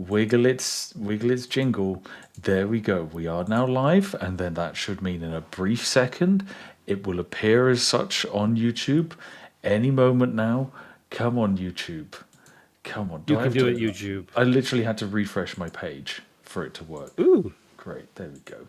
wiggle its jingle. There we go. We are now live, and then that should mean in a brief second it will appear as such on YouTube any moment now. Come on, YouTube. Come on. You can do it, YouTube. I literally had to refresh my page for it to work. Ooh. Great. There we go.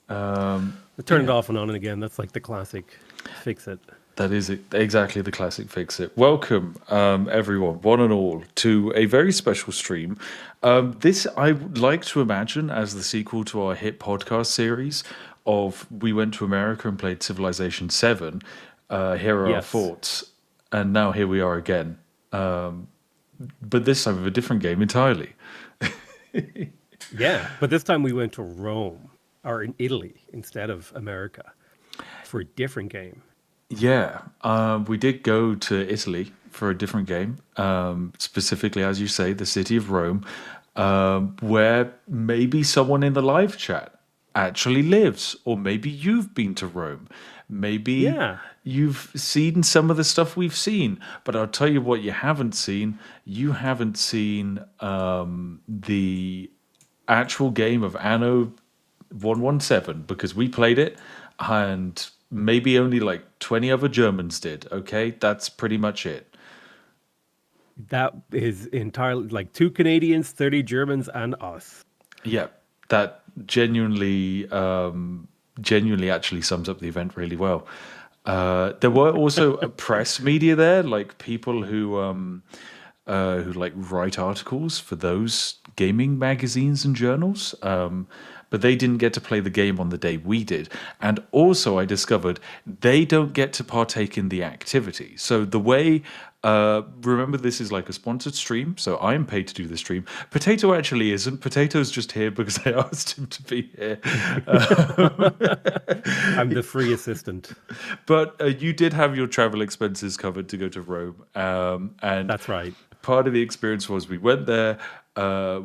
Turn it off and on and again. That's like the classic fix it. That is exactly the classic fix it. Welcome, everyone, one and all, to a very special stream. This I would like to imagine as the sequel to our hit podcast series of We Went to America and Played Civilization 7. Here are our thoughts. And now here we are again. But this time with a different game entirely. Yeah, but this time we went to Rome, or in Italy, instead of America, for a different game. Yeah, we did go to Italy for a different game, specifically, as you say, the city of Rome, where maybe someone in the live chat actually lives, or maybe you've been to Rome. Maybe you've seen some of the stuff we've seen, but I'll tell you what you haven't seen. You haven't seen the actual game of Anno 117, because we played it and maybe only like 20 other Germans did. Okay, that's pretty much it. That is entirely like 2 Canadians, 30 Germans, and us. Yeah, that genuinely actually sums up the event really well. There were also press media there, like people who like write articles for those gaming magazines and journals. But they didn't get to play the game on the day we did. And also I discovered they don't get to partake in the activity. So the way, remember this is like a sponsored stream, so I'm paid to do the stream. Potato actually isn't. Potato's just here because I asked him to be here. I'm the free assistant. But you did have your travel expenses covered to go to Rome. And that's right. Part of the experience was we went there,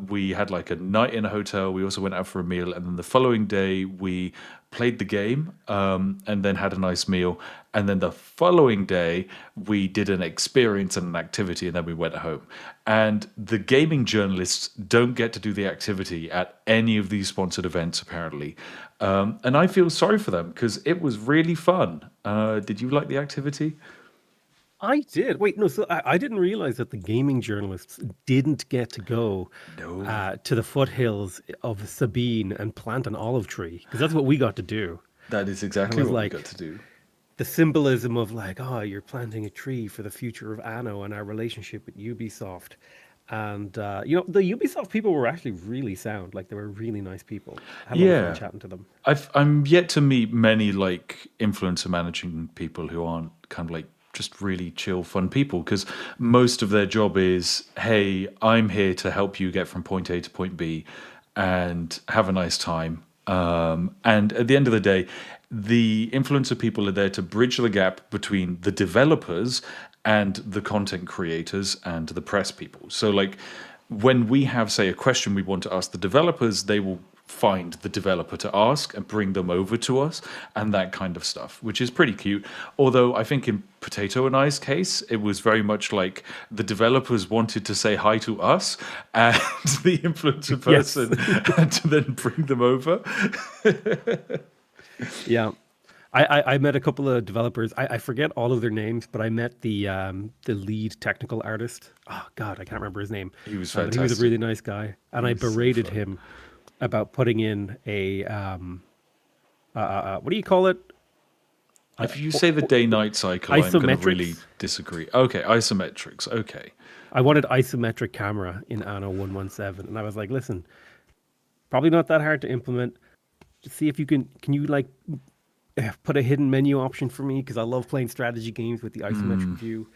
we had like a night in a hotel, we also went out for a meal, and then the following day we played the game and then had a nice meal, and then the following day we did an experience and an activity, and then we went home. And the gaming journalists don't get to do the activity at any of these sponsored events apparently, and I feel sorry for them because it was really fun. Did you like the activity? I did. Wait, no, so I didn't realize that the gaming journalists didn't get to go to the foothills of Sabine and plant an olive tree, because that's what we got to do. That is exactly what we got to do. The symbolism of like, oh, you're planting a tree for the future of Anno and our relationship with Ubisoft. And, you know, the Ubisoft people were actually really sound. Like, they were really nice people. I had a lot of fun chatting to them. I'm yet to meet many, like, influencer managing people who aren't kind of like, just really chill, fun people, because most of their job is, hey, I'm here to help you get from point A to point B and have a nice time. And at the end of the day, the influencer people are there to bridge the gap between the developers and the content creators and the press people. So like when we have, say, a question we want to ask the developers, they will find the developer to ask and bring them over to us and that kind of stuff, which is pretty cute. Although I think in Potato and I's case, it was very much like the developers wanted to say hi to us and the influencer person had to then bring them over. Yeah. I met a couple of developers. I forget all of their names, but I met the lead technical artist. Oh, God, I can't remember his name. He was fantastic. He was a really nice guy. And I berated him about putting in a what do you call it? If you say the day-night cycle, I'm going to really disagree. Okay, isometrics. Okay. I wanted isometric camera in Anno 117, and I was like, listen, probably not that hard to implement. Just see if you can you like put a hidden menu option for me, because I love playing strategy games with the isometric view.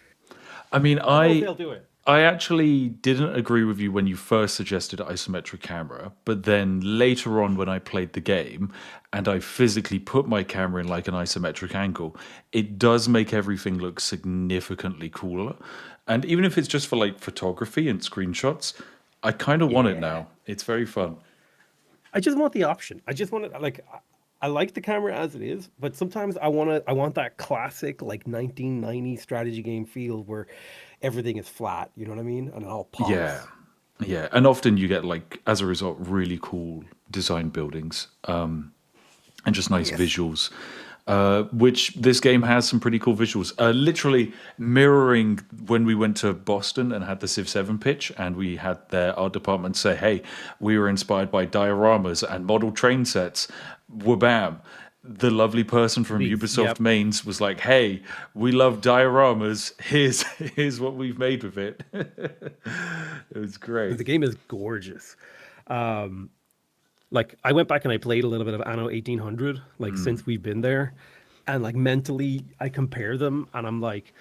I mean, they'll do it. I actually didn't agree with you when you first suggested isometric camera, but then later on when I played the game and I physically put my camera in like an isometric angle, it does make everything look significantly cooler. And even if it's just for like photography and screenshots, I kind of want it now. It's very fun. I just want the option. I just want it, like, I like the camera as it is, but sometimes I want that classic like 1990 strategy game feel where everything is flat, you know what I mean? And all polished. Yeah, and often you get like as a result really cool design buildings and just nice Yes. visuals. Which this game has some pretty cool visuals. Literally mirroring when we went to Boston and had the Civ 7 pitch, and we had their art department say, hey, we were inspired by dioramas and model train sets. Wabam. The lovely person from Ubisoft Yep. Mains was like, hey, we love dioramas. Here's what we've made with it. It was great. The game is gorgeous. Like I went back and I played a little bit of Anno 1800, like since we've been there, and like mentally I compare them, and I'm like,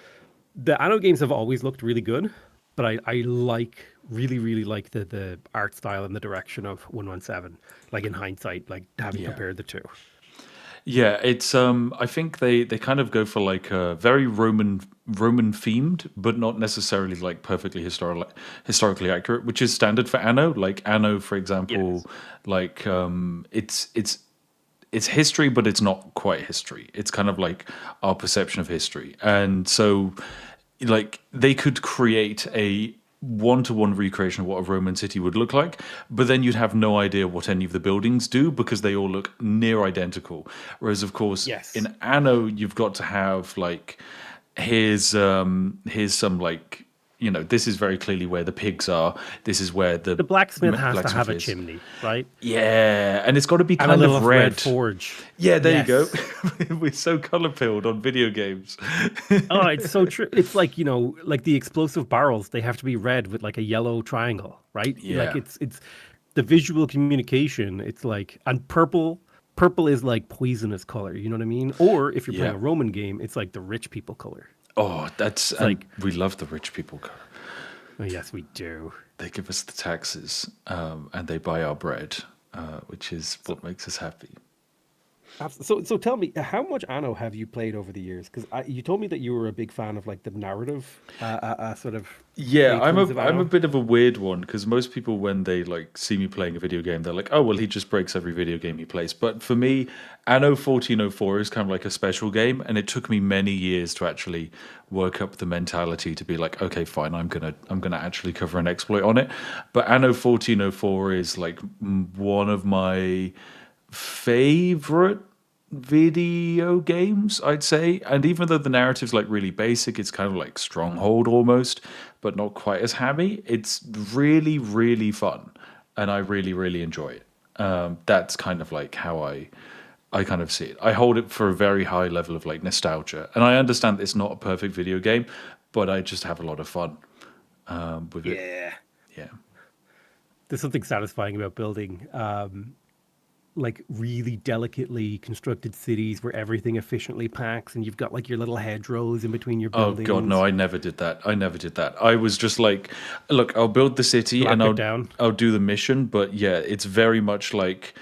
the Anno games have always looked really good, but I like really like the art style and the direction of 117. Like in hindsight, like having Yeah. compared the two. Yeah, it's I think they kind of go for like a very Roman themed, but not necessarily like perfectly historically accurate, which is standard for Anno. Like Anno, for example, Yes. like it's history, but it's not quite history. It's kind of like our perception of history. And so like they could create a one-to-one recreation of what a Roman city would look like, but then you'd have no idea what any of the buildings do because they all look near identical. Whereas, of course, Yes. in Anno, you've got to have like here's some like this is very clearly where the pigs are. This is where the The blacksmith has to have blacksmith a is. chimney, right? Yeah, and it's got to be And a kind little of red red. forge. Yeah, there you go. Yes. We're so color pilled on video games. Oh, it's so true. It's like, like the explosive barrels, they have to be red with like a yellow triangle, right? Like Yeah, it's the visual communication. It's like, and purple is like poisonous color, you know what I mean? Or if you're playing yeah. a Roman game, it's like the rich people color. Oh, that's It's and like, we love the rich people. oh, yes, we do. They give us the taxes, and they buy our bread, which is So what makes us happy. So tell me, how much Anno have you played over the years? Because you told me that you were a big fan of like the narrative sort of Yeah, playthroughs of I'm a Anno. bit of a weird one because most people when they like see me playing a video game, they're like, "Oh, well, he just breaks every video game he plays." But for me, Anno 1404 is kind of like a special game, and it took me many years to actually work up the mentality to be like, "Okay, fine, I'm gonna actually cover an exploit on it." But Anno 1404 is like one of my favorite video games, I'd say. And even though the narrative's like really basic, it's kind of like Stronghold almost, but not quite as hammy. It's really, really fun, and I really, really enjoy it. That's kind of like how I kind of see it. I hold it for a very high level of like nostalgia, and I understand it's not a perfect video game, but I just have a lot of fun with it. Yeah. Yeah. There's something satisfying about building like really delicately constructed cities where everything efficiently packs and you've got like your little hedgerows in between your Oh God, no! buildings. I never did that. I never did that. I was just like, look, I'll build the city and Slap it down. I'll do the mission. But yeah, it's very much like,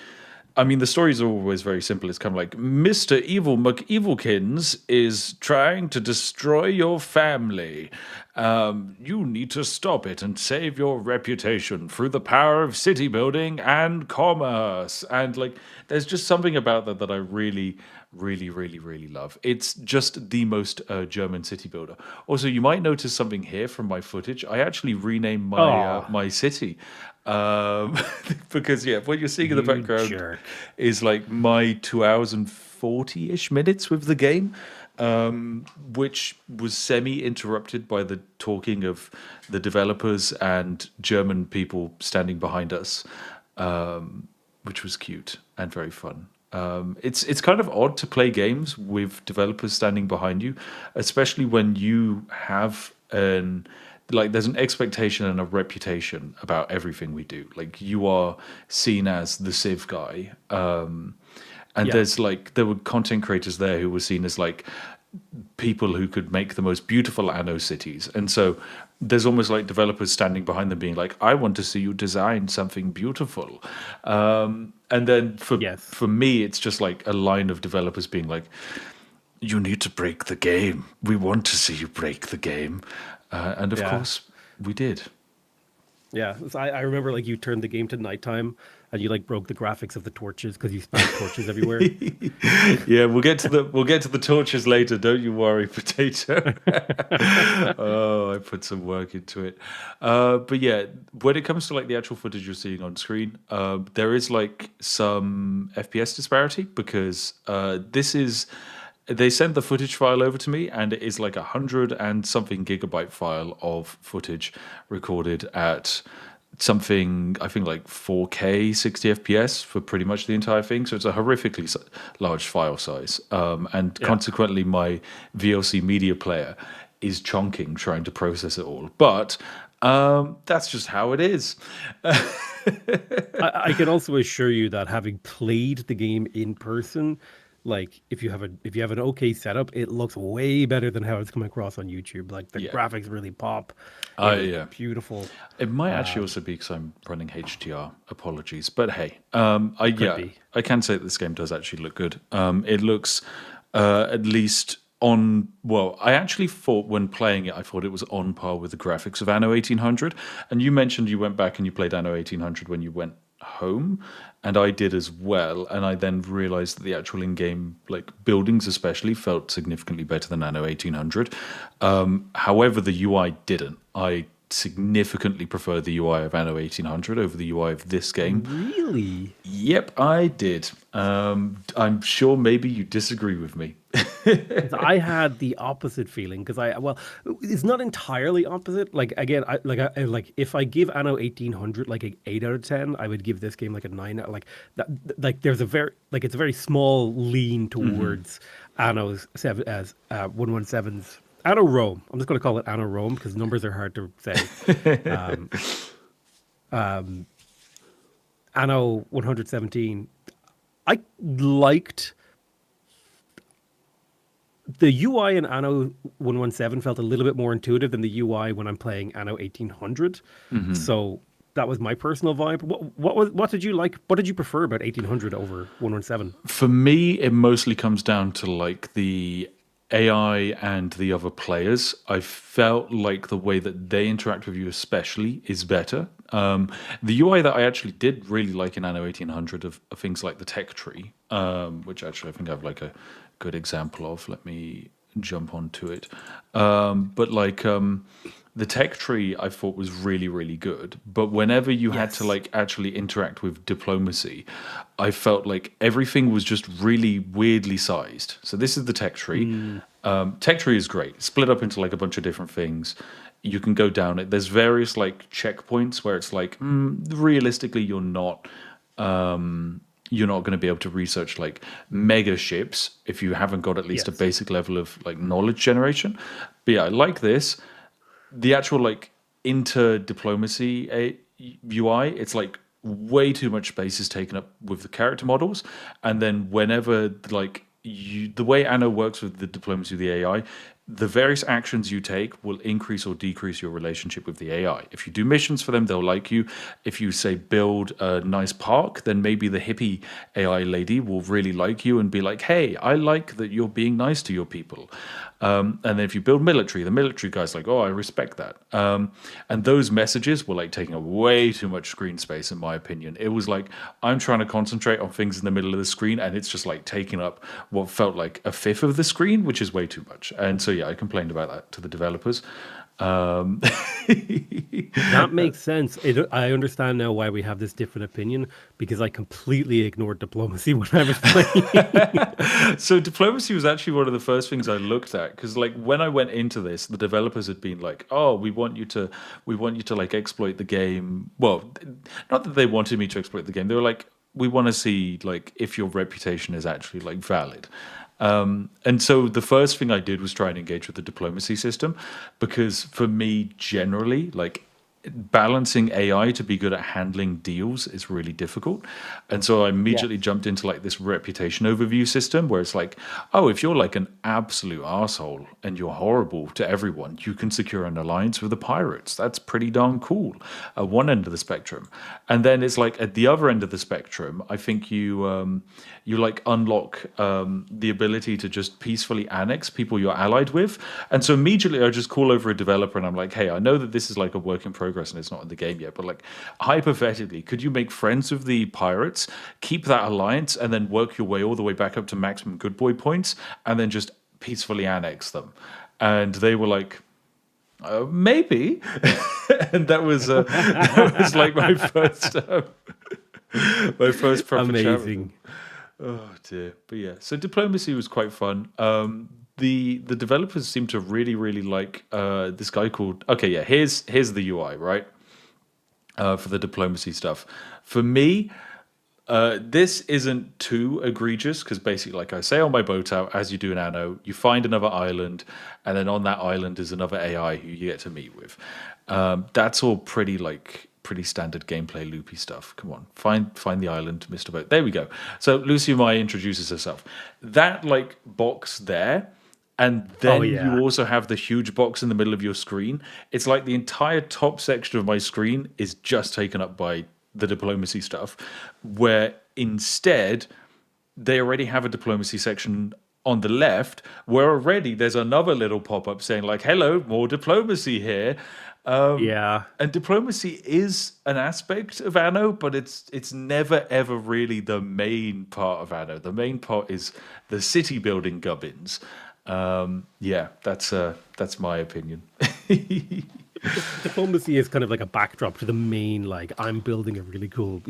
I mean, the stories are always very simple. It's kind of like Mister Evil McEvilkins is trying to destroy your family. You need to stop it and save your reputation through the power of city building and commerce. And like, there's just something about that that I really, really, really, really love. It's just the most German city builder. Also, you might notice something here from my footage. I actually renamed Oh, my city um, because yeah, what you're seeing in the you background jerk. is like my 2 hours and 40-ish minutes with the game, which was semi-interrupted by the talking of the developers and German people standing behind us, which was cute and very fun. It's kind of odd to play games with developers standing behind you, especially when you have an like there's an expectation and a reputation about everything we do. Like you are seen as the Civ guy, and Yeah. there were content creators there who were seen as like people who could make the most beautiful Anno cities. And so there's almost like developers standing behind them being like, I want to see you design something beautiful. And then Yes. for me, it's just like a line of developers being like, you need to break the game. We want to see you break the game. And of Yeah. course, we did. Yeah, so I remember like you turned the game to nighttime and you like broke the graphics of the torches because you spammed torches everywhere. Yeah, we'll get to the torches later. Don't you worry, potato. Oh, I put some work into it. But yeah, when it comes to like the actual footage you're seeing on screen, there is like some FPS disparity because this is they sent the footage file over to me, and it is like 100 and something gigabyte file of footage recorded at something I think like 4K 60 FPS for pretty much the entire thing. So it's a horrifically large file size, and Yeah. consequently, my VLC media player is chonking trying to process it all. But that's just how it is. I can also assure you that having played the game in person, like if you have an okay setup, it looks way better than how it's coming across on YouTube. Like the Yeah, graphics really pop. It is yeah. beautiful. It might actually also be because I'm running HDR. Apologies, but hey, Could be. I can say that this game does actually look good. It looks at least on. Well, I actually thought when playing it, I thought it was on par with the graphics of Anno 1800. And you mentioned you went back and you played Anno 1800 when you went home, and I did as well. And I then realized that the actual in-game like buildings, especially, felt significantly better than Anno 1800. However, the UI didn't. I significantly prefer the UI of Anno 1800 over the UI of this game. Really? Yep, I did. I'm sure maybe you disagree with me. 'Cause I had the opposite feeling because well, it's not entirely opposite. Like again, like if I give Anno 1800 like a 8 out of 10, I would give this game like a 9. Like that, like there's a very like it's a very small lean towards Anno's 117's Anno Rome. I'm just going to call it Anno Rome because numbers are hard to say. Um, Anno 117. I liked the UI in Anno 117 felt a little bit more intuitive than the UI when I'm playing Anno 1800. So that was my personal vibe. What did you like? What did you prefer about 1800 over 117? For me, it mostly comes down to like the AI and the other players. I felt like the way that they interact with you, especially, is better. The UI that I actually did really like in Anno 1800 of things like the tech tree, which actually I think I have like a good example of. Let me jump onto it. But like the tech tree I thought was really, really good. But whenever you had to Yes. like actually interact with diplomacy, I felt like everything was just really weirdly sized. So this is the tech tree. Mm, Tech tree is great. Split up into like a bunch of different things. You can go down it. There's various like checkpoints where it's like, realistically, you're not going to be able to research like mega ships if you haven't got at least a yes. basic level of like knowledge generation. But yeah, I like this. The actual like inter diplomacy UI, it's like way too much space is taken up with the character models, and then whenever like the way Anno works with the diplomacy of the AI, the various actions you take will increase or decrease your relationship with the AI. If you do missions for them, they'll like you. If you say build a nice park, then maybe the hippie AI lady will really like you and be like, "Hey, I like that you're being nice to your people." And then if you build military, the military guy's like, "Oh, I respect that." And those messages were like taking up way too much screen space, in my opinion. It was like I'm trying to concentrate on things in the middle of the screen, and it's just like taking up what felt like a fifth of the screen, which is way too much. And so yeah, I complained about that to the developers. Um, That makes sense. I understand now why we have this different opinion because I completely ignored diplomacy when I was playing. So diplomacy was actually one of the first things I looked at because, like, when I went into this, the developers had been like, "Oh, we want you to like exploit the game." Well, not that they wanted me to exploit the game. They were like, "We want to see like if your reputation is actually like valid." And so the first thing I did was try and engage with the diplomacy system because for me, generally, like balancing AI to be good at handling deals is really difficult. And so I Yes. immediately jumped into like this reputation overview system where it's like, oh, if you're like an absolute asshole and you're horrible to everyone, you can secure an alliance with the pirates. That's pretty darn cool at one end of the spectrum. And then it's like at the other end of the spectrum, I think you like unlock the ability to just peacefully annex people you're allied with. And so immediately I just call over a developer and I'm like, hey, I know that this is like a work in progress progress and it's not in the game yet, but like hypothetically, could you make friends with the pirates, keep that alliance, and then work your way all the way back up to maximum good boy points, and then just peacefully annex them? And they were like, maybe. And that was like my first proper Amazing. chat. Oh dear, but yeah. So diplomacy was quite fun. The developers seem to really like this guy called. Okay, yeah. Here's the UI, right, for the diplomacy stuff. For me, this isn't too egregious because basically, like I sail my boat out as you do in Anno, you find another island, and then on that island is another AI who you get to meet with. That's all pretty standard gameplay loopy stuff. Come on, find the island, Mr. Boat. There we go. So Lucy Mai introduces herself. That like box there, and then you also have the huge box in the middle of your screen. It's like the entire top section of my screen is just taken up by the diplomacy stuff, where instead they already have a diplomacy section on the left, where already there's another little pop-up saying like, hello, more diplomacy here. And diplomacy is an aspect of Anno, but it's never ever really the main part of Anno. The main part is the city building gubbins. That's my opinion. Diplomacy is kind of like a backdrop to the main, like, I'm building a really cool,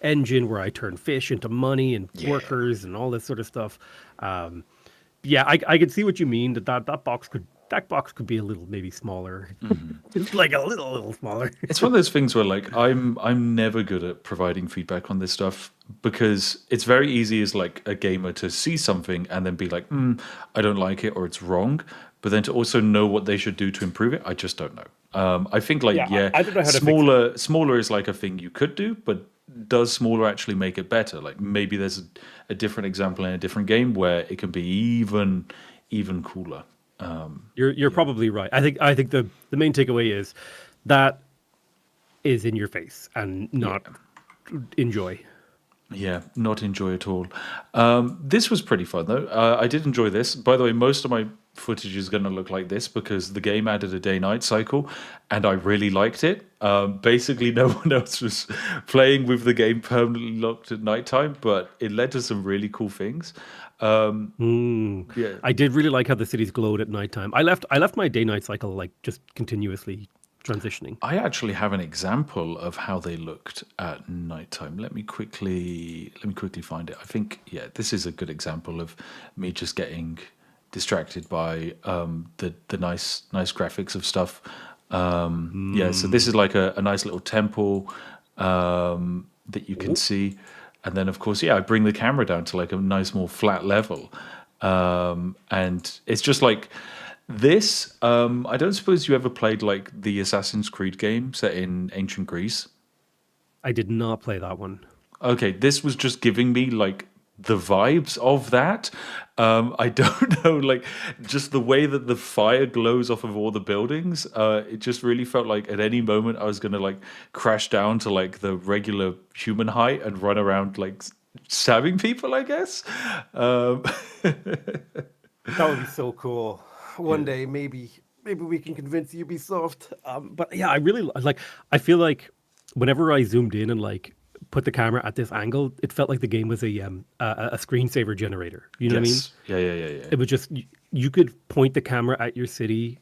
engine where I turn fish into money and workers and all this sort of stuff. I could see what you mean, that box could be a little maybe smaller. It's like a little smaller. It's one of those things where like I'm never good at providing feedback on this stuff because it's very easy as like a gamer to see something and then be like, I don't like it or it's wrong. But then to also know what they should do to improve it, I just don't know. I think like I don't know how to smaller is like a thing you could do, but does smaller actually make it better? Like maybe there's a different example in a different game where it can be even cooler. You're probably right. I think the main takeaway is that is in your face and not enjoy. Yeah, not enjoy at all. This was pretty fun though. I did enjoy this. By the way, most of my footage is going to look like this because the game added a day-night cycle, and I really liked it. Basically, no one else was playing with the game permanently locked at nighttime, but it led to some really cool things. I did really like how the cities glowed at nighttime. I left my day-night cycle like just continuously transitioning. I actually have an example of how they looked at nighttime. Let me quickly find it. I think this is a good example of me just getting distracted by the nice graphics of stuff. So this is like a nice little temple that you can see. And then, of course, I bring the camera down to like a nice, more flat level. And it's just like this. I don't suppose you ever played like the Assassin's Creed game set in ancient Greece? I did not play that one. Okay, this was just giving me like the vibes of that. I don't know, like just the way that the fire glows off of all the buildings. It just really felt like at any moment I was going to like crash down to like the regular human height and run around like stabbing people, I guess. That would be so cool. One day, maybe we can convince Ubisoft. But yeah, I feel like whenever I zoomed in and like put the camera at this angle, it felt like the game was a screensaver generator. You know what I mean? Yeah. It was just you could point the camera at your city,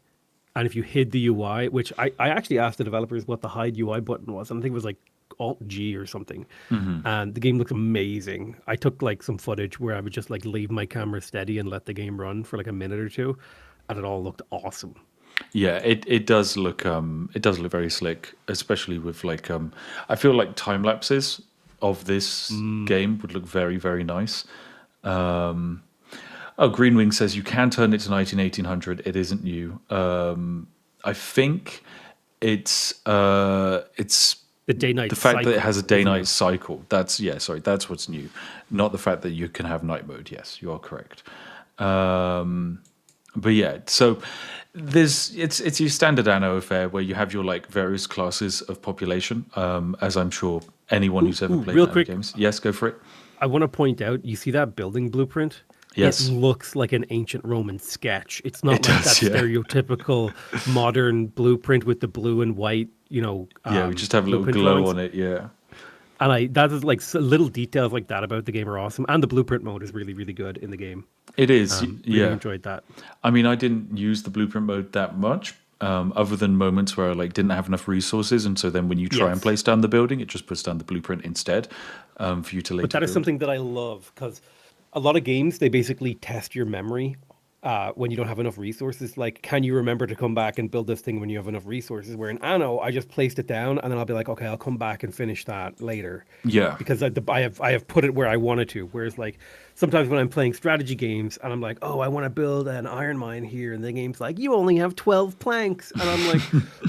and if you hid the UI, which I actually asked the developers what the hide UI button was, and I think it was like Alt G or something. And the game looks amazing. I took like some footage where I would just like leave my camera steady and let the game run for like a minute or two, and it all looked awesome. Yeah, it does look very slick, especially with like I feel like time lapses of this game would look very, very nice. Greenwing says you can turn it to 1800. It isn't new. I think it's the day-night the fact cycle, that it has a day-night cycle. That's what's new, not the fact that you can have night mode. Yes, you are correct. But yeah, so it's your standard Anno affair where you have your like various classes of population, as I'm sure anyone who's ever played Anno games. Yes, go for it. I want to point out, you see that building blueprint? it Yes, looks like an ancient Roman sketch. It's not it like that does. Yeah, stereotypical modern blueprint with the blue and white, yeah. We just have a little blueprint glow drawings. on it. Yeah, And that is like little details like that about the game are awesome. And the blueprint mode is really, really good in the game. it is. Really Yeah. enjoyed that. I mean, I didn't use the blueprint mode that much, other than moments where I like didn't have enough resources, and so then when you try and Yes. place down the building, it just puts down the blueprint instead, for you to But later that is build. something that I love because a lot of games, they basically test your memory when you don't have enough resources. Like, can you remember to come back and build this thing when you have enough resources? Where in Anno, I just placed it down and then I'll be like, okay, I'll come back and finish that later Yeah, because I have put it where I wanted to. Whereas like sometimes when I'm playing strategy games and I'm like, oh, I want to build an iron mine here, and the game's like, you only have 12 planks, and I'm like,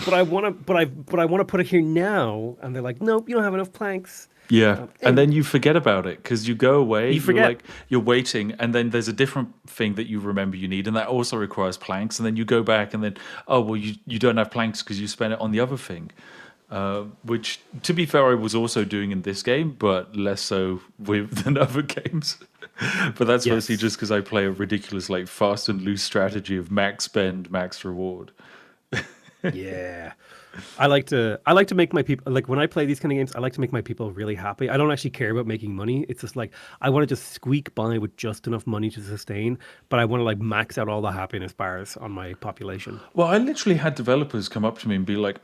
but I want to put it here now, and they're like, nope, you don't have enough planks. yeah. And Anyway, then you forget about it because you go away, you forget. you're waiting, and then there's a different thing that you remember you need, and that also requires planks. And then you go back, and then oh well, you don't have planks because you spent it on the other thing. Which, to be fair, I was also doing in this game, but less so with than other games. But that's mostly Yes. just because I play a ridiculous, like, fast and loose strategy of max spend, max reward. Yeah. I like to make my people like when I play these kind of games, I like to make my people really happy. I don't actually care about making money. It's just like I want to just squeak by with just enough money to sustain, but I want to like max out all the happiness bars on my population. Well, I literally had developers come up to me and be like,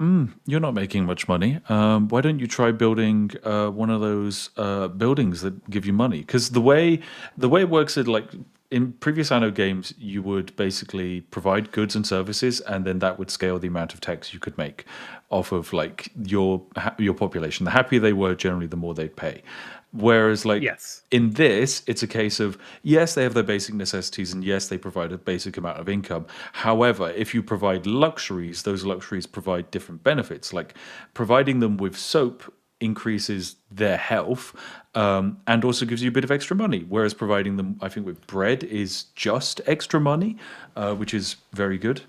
"You're not making much money. Why don't you try building one of those buildings that give you money?" Because the way it works is like in previous Anno games, you would basically provide goods and services, and then that would scale the amount of tax you could make off of like your population. The happier they were, generally, the more they'd pay. Whereas, like Yes. in this, it's a case of yes, they have their basic necessities, and yes, they provide a basic amount of income. However, if you provide luxuries, those luxuries provide different benefits. Like providing them with soap increases their health, and also gives you a bit of extra money. Whereas providing them, I think, with bread is just extra money, which is very good.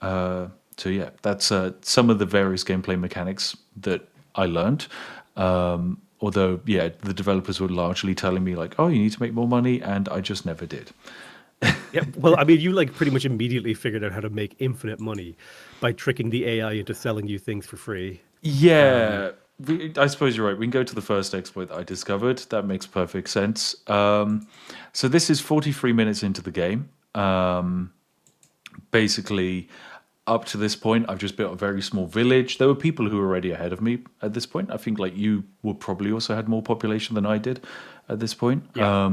So yeah, that's some of the various gameplay mechanics that I learned. Although, yeah, the developers were largely telling me like, "Oh, you need to make more money," and I just never did. Yep. Well, I mean, you like pretty much immediately figured out how to make infinite money by tricking the AI into selling you things for free. Yeah, I suppose you're right. We can go to the first exploit that I discovered. That makes perfect sense. So this is 43 minutes into the game. Basically, up to this point, I've just built a very small village. There were people who were already ahead of me at this point. I think like you would probably also had more population than I did at this point. Yeah.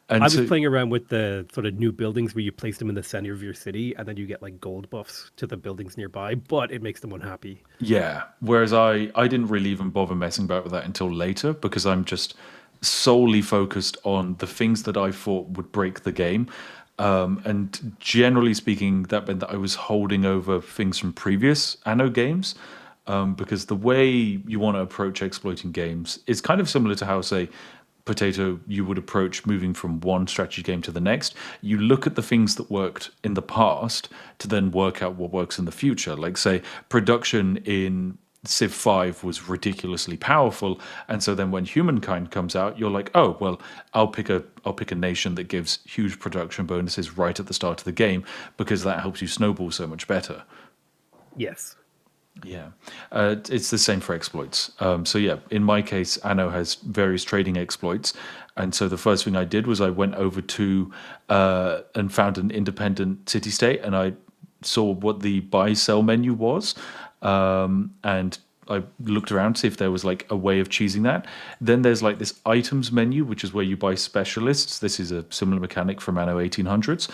I And was so playing around with the sort of new buildings where you place them in the center of your city and then you get like gold buffs to the buildings nearby, but it makes them unhappy. yeah, whereas I didn't really even bother messing about with that until later because I'm just solely focused on the things that I thought would break the game. And generally speaking, that meant that I was holding over things from previous Anno games. Because the way you want to approach exploiting games is kind of similar to how, say, Potato, you would approach moving from one strategy game to the next. You look at the things that worked in the past to then work out what works in the future. Like, say, production in Civ 5 was ridiculously powerful, and so then when Humankind comes out, you're like, oh well, I'll pick a nation that gives huge production bonuses right at the start of the game because that helps you snowball so much better. Yes. Yeah, it's the same for exploits. So yeah, in my case, Anno has various trading exploits, and so the first thing I did was I went over to and found an independent city state, and I saw what the buy sell menu was, and I looked around to see if there was like a way of choosing that. Then there's like this items menu, which is where you buy specialists. This is a similar mechanic from Anno 1800s.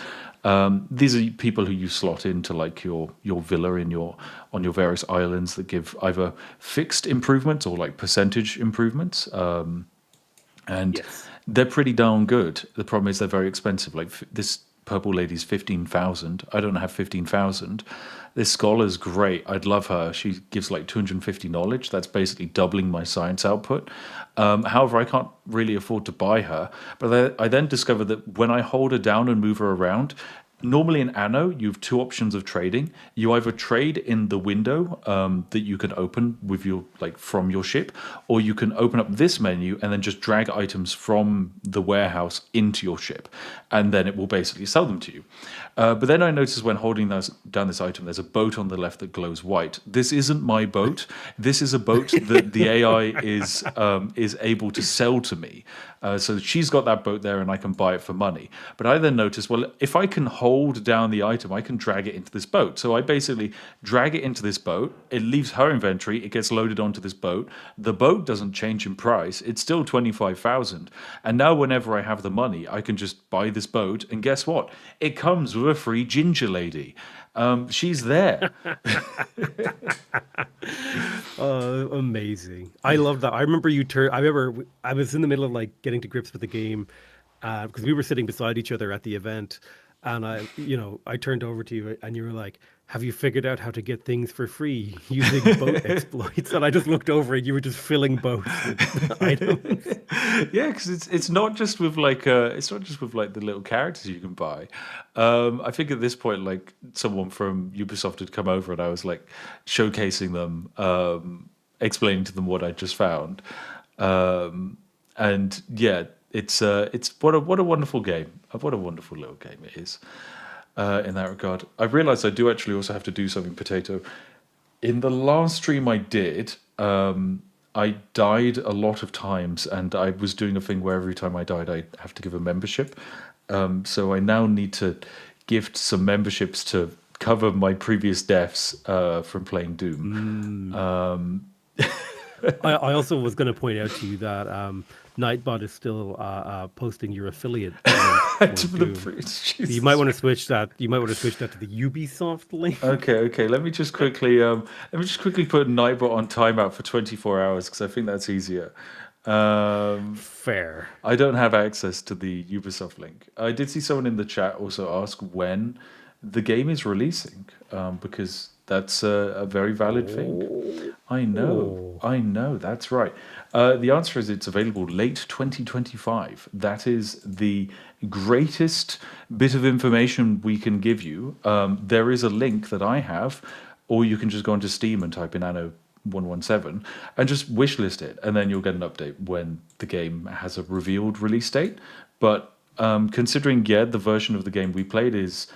These are people who you slot into like your villa in your on your various islands that give either fixed improvements or like percentage improvements. And Yes. they're pretty darn good. The problem is they're very expensive. Like this purple lady's 15,000. I don't have 15,000. This scholar's great. I'd love her. She gives like 250 knowledge. That's basically doubling my science output. However, I can't really afford to buy her. But I then discovered that when I hold her down and move her around, normally in Anno, you have two options of trading. You either trade in the window that you can open with your like from your ship, or you can open up this menu and then just drag items from the warehouse into your ship, and then it will basically sell them to you. But then I noticed when holding down this item, there's a boat on the left that glows white. This isn't my boat. This is a boat that the AI is able to sell to me. So she's got that boat there, and I can buy it for money. But I then noticed, well, if I can hold down the item, I can drag it into this boat. So I basically drag it into this boat. It leaves her inventory. It gets loaded onto this boat. The boat doesn't change in price. It's still 25,000. And now whenever I have the money, I can just buy this boat. And guess what? It comes with a free ginger lady. She's there. Amazing. I love that. I remember I remember I was in the middle of like getting to grips with the game because we were sitting beside each other at the event, and I turned over to you and you were like, "Have you figured out how to get things for free using boat exploits?" And I just looked over and you were just filling boats with items. Yeah, because it's not just with like it's not just with like the little characters you can buy. I think at this point, like someone from Ubisoft had come over and I was like showcasing them, explaining to them what I just found, and yeah, it's what a wonderful game, what a wonderful little game it is. In that regard, I've realised I do actually also have to do something, Potato. In the last stream I did, I died a lot of times, and I was doing a thing where every time I died, I have to give a membership. So I now need to gift some memberships to cover my previous deaths from playing Doom. I also was going to point out to you that Nightbot is still posting your affiliate link To for the Doom. Jesus. You might want to switch that. You might want to switch that to the Ubisoft link. Okay. Let me just quickly put Nightbot on timeout for 24 hours because I think that's easier. Fair. I don't have access to the Ubisoft link. I did see someone in the chat also ask when the game is releasing, because that's a very valid thing. I know, that's right. The answer is it's available late 2025. That is the greatest bit of information we can give you. There is a link that I have, or you can just go onto Steam and type in Anno 117 and just wishlist it, and then you'll get an update when the game has a revealed release date. But considering, the version of the game we played is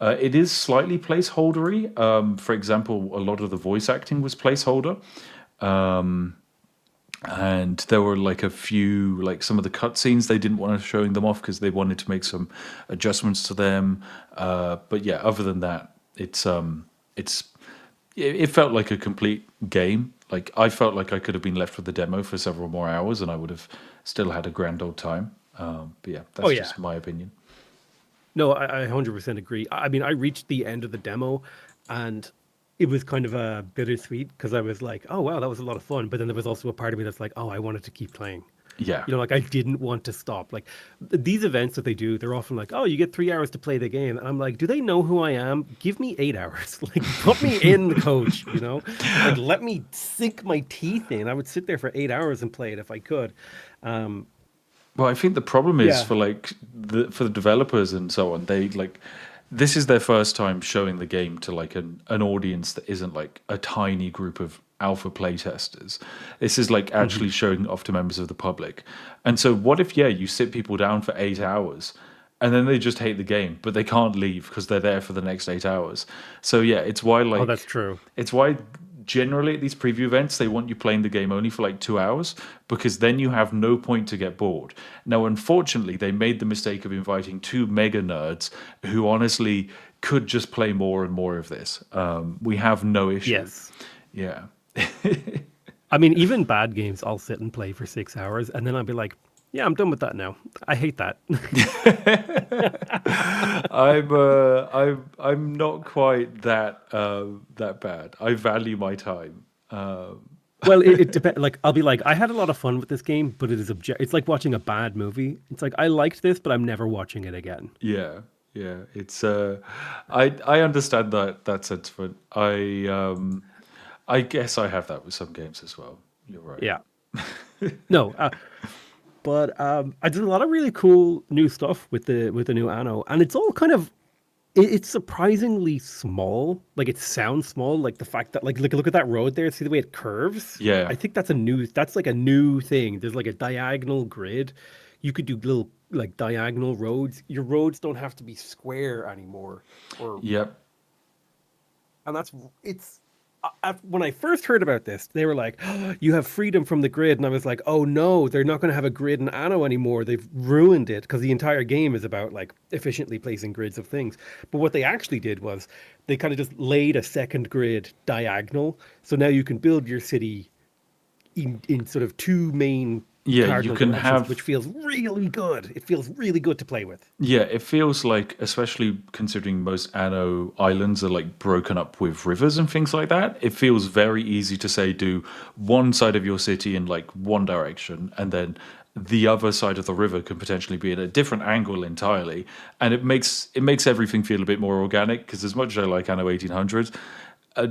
it is slightly placeholdery. For example, a lot of the voice acting was placeholder. And there were like a few, like some of the cutscenes they didn't want to showing them off because they wanted to make some adjustments to them. But yeah, other than that, it felt like a complete game. Like I felt like I could have been left with the demo for several more hours and I would have still had a grand old time. But yeah, that's just my opinion. No, I 100% agree. I mean, I reached the end of the demo and it was kind of a bittersweet because I was like, oh, wow, that was a lot of fun. But then there was also a part of me that's like, oh, I wanted to keep playing. Yeah. Like I didn't want to stop. Like these events that they do, they're often like, oh, you get 3 hours to play the game. And I'm like, do they know who I am? Give me 8 hours. Like put me in the coach, like let me sink my teeth in. I would sit there for 8 hours and play it if I could. Well, I think the problem is for the developers and so on. They like this is their first time showing the game to like an audience that isn't like a tiny group of alpha playtesters. This is like actually showing off to members of the public. And so, what if you sit people down for 8 hours, and then they just hate the game, but they can't leave because they're there for the next 8 hours. So it's why oh, that's true. It's why. Generally, at these preview events, they want you playing the game only for like 2 hours because then you have no point to get bored. Now, unfortunately, they made the mistake of inviting 2 mega nerds who honestly could just play more and more of this. We have no issue. Yes. Yeah. I mean, even bad games, I'll sit and play for 6 hours and then I'll be like, yeah, I'm done with that now. I hate that. I'm not quite that bad. I value my time. Well, it depends. Like I'll be like, I had a lot of fun with this game, but it is it's like watching a bad movie. It's like I liked this, but I'm never watching it again. Yeah. It's I understand that sentiment. I guess I have that with some games as well. You're right. Yeah. No. But I did a lot of really cool new stuff with the new Anno, and it's all kind of It's surprisingly small. Like it sounds small. Like the fact that like look at that road there. See the way it curves. Yeah. I think that's like a new thing. There's like a diagonal grid. You could do little like diagonal roads. Your roads don't have to be square anymore. Or Yep. and that's it's when I first heard about this, they were like, oh, "You have freedom from the grid," and I was like, "Oh no, they're not going to have a grid in Anno anymore. They've ruined it because the entire game is about like efficiently placing grids of things." But what they actually did was they kind of just laid a second grid diagonal, so now you can build your city in sort of two main Yeah, you cardinal can directions, which have. feels really good. It feels really good to play with. Yeah, it feels like, especially considering most Anno islands are like broken up with rivers and things like that, it feels very easy to say do one side of your city in like one direction, and then the other side of the river can potentially be at a different angle entirely, and it makes everything feel a bit more organic. Because as much as I like Anno 1800,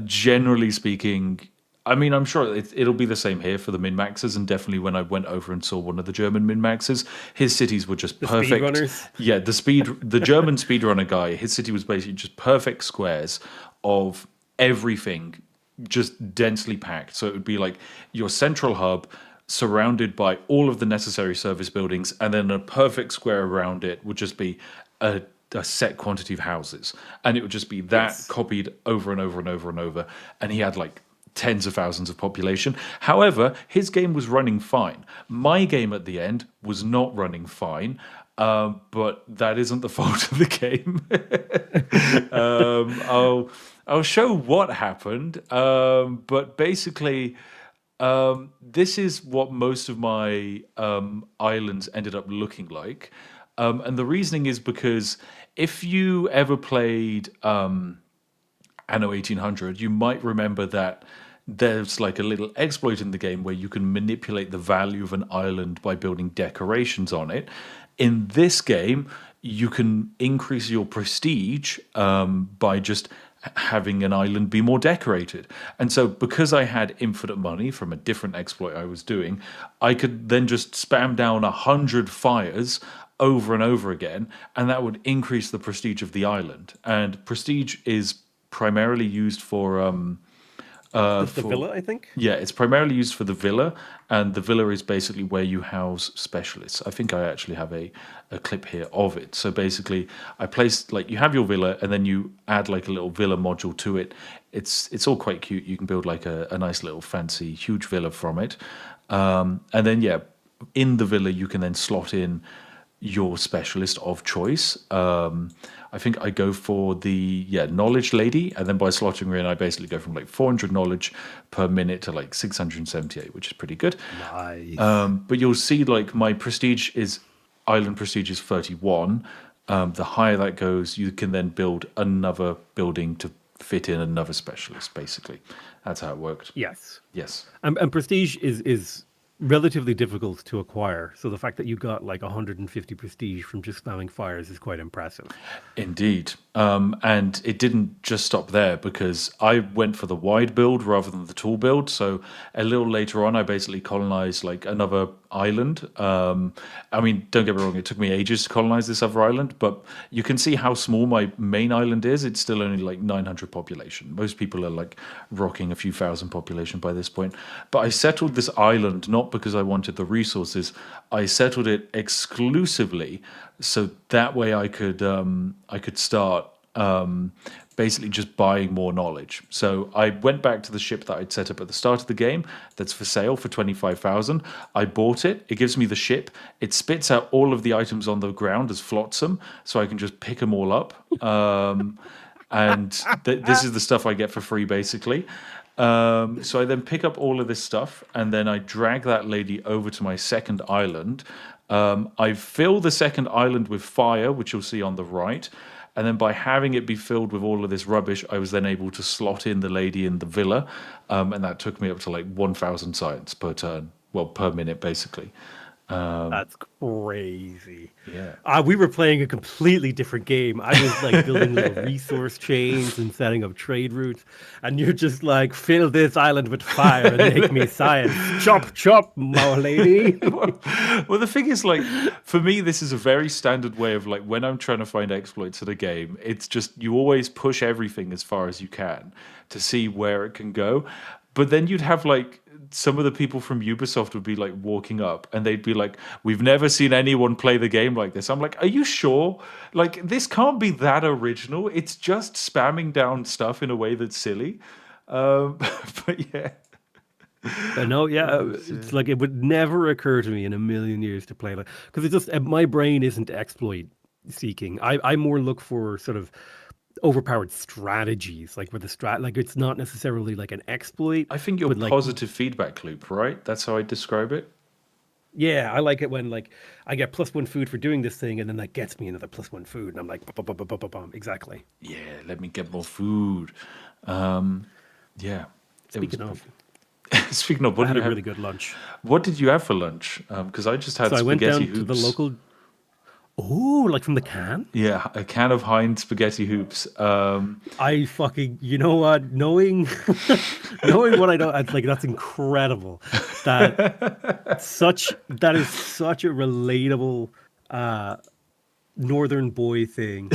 generally speaking, I mean, I'm sure it'll be the same here for the min maxes, and definitely when I went over and saw one of the German min maxes, his cities were just The perfect. speedrunners. Yeah, the German speedrunner guy, his city was basically just perfect squares of everything, just densely packed. So it would be like your central hub surrounded by all of the necessary service buildings, and then a perfect square around it would just be a set quantity of houses, and it would just be that Yes. copied over and over and over and over. And he had like tens of thousands of population. However, his game was running fine. My game at the end was not running fine, but that isn't the fault of the game. I'll show what happened, but basically, this is what most of my islands ended up looking like. And the reasoning is because if you ever played Anno 1800, you might remember that there's like a little exploit in the game where you can manipulate the value of an island by building decorations on it. In this game, you can increase your prestige by just having an island be more decorated. And so, because I had infinite money from a different exploit I was doing, I could then just spam down 100 fires over and over again, and that would increase the prestige of the island. And prestige is primarily used The for villa, I think. yeah, it's primarily used for the villa, and the villa is basically where you house specialists. I think I actually have a clip here of it. So basically, I placed like you have your villa, and then you add like a little villa module to it. It's all quite cute. You can build like a nice little fancy huge villa from it, and then yeah, in the villa you can then slot in your specialist of choice. I think I go for the knowledge lady, and then by slotting her in, I basically go from like 400 knowledge per minute to like 678, which is pretty good. Nice. But you'll see like my prestige is island prestige is 31. The higher that goes, you can then build another building to fit in another specialist. Basically, that's how it worked. Yes. Yes. And prestige is relatively difficult to acquire. So the fact that you got like 150 prestige from just spamming fires is quite impressive. Indeed. And it didn't just stop there, because I went for the wide build rather than the tall build. So a little later on, I basically colonized like another island. I mean, don't get me wrong, it took me ages to colonize this other island, but you can see how small my main island is. It's still only like 900 population. Most people are like rocking a few thousand population by this point. But I settled this island not because I wanted the resources. I settled it exclusively so that way I could start basically just buying more knowledge. So I went back to the ship that I'd set up at the start of the game that's for sale for 25,000. I bought it. It gives me the ship. It spits out all of the items on the ground as flotsam, so I can just pick them all up. And this is the stuff I get for free, basically. So I then pick up all of this stuff, and then I drag that lady over to my second island. I fill the second island with fire, which you'll see on the right. And then by having it be filled with all of this rubbish, I was then able to slot in the lady in the villa. And that took me up to like 1,000 science per turn. Well, per minute, basically. That's crazy. Yeah. We were playing a completely different game. I was like building little resource chains and setting up trade routes, and you're just like, fill this island with fire and make me science. Chop, chop, my lady. Well, the thing is, like, for me, this is a very standard way of like when I'm trying to find exploits in a game, it's just you always push everything as far as you can to see where it can go. But then you'd have like some of the people from Ubisoft would be like walking up and they'd be like, "We've never seen anyone play the game like this." I'm like, "Are you sure? Like, this can't be that original. It's just spamming down stuff in a way that's silly." But yeah. I know, yeah. It's, It's like it would never occur to me in a million years to play like because it just my brain isn't exploit seeking. I more look for sort of overpowered strategies, like where the like it's not necessarily like an exploit, I think your but like positive feedback loop, right? That's how I describe it. yeah, I like it when like I get +1 food for doing this thing, and then that gets me another +1 food, and I'm like, bum, bum, bum, bum, bum, bum. Exactly. Yeah, let me get more food. Um, yeah, it was. Speaking of, Speaking of, I what did had you a have? really good lunch. What did you have for lunch? Because I just had So I went spaghetti down to the hoops. local. Oh, like from the can? Yeah, a can of Heinz spaghetti hoops. I fucking, you know what? Knowing, knowing what I know, it's like that's incredible. That is such a relatable northern boy thing.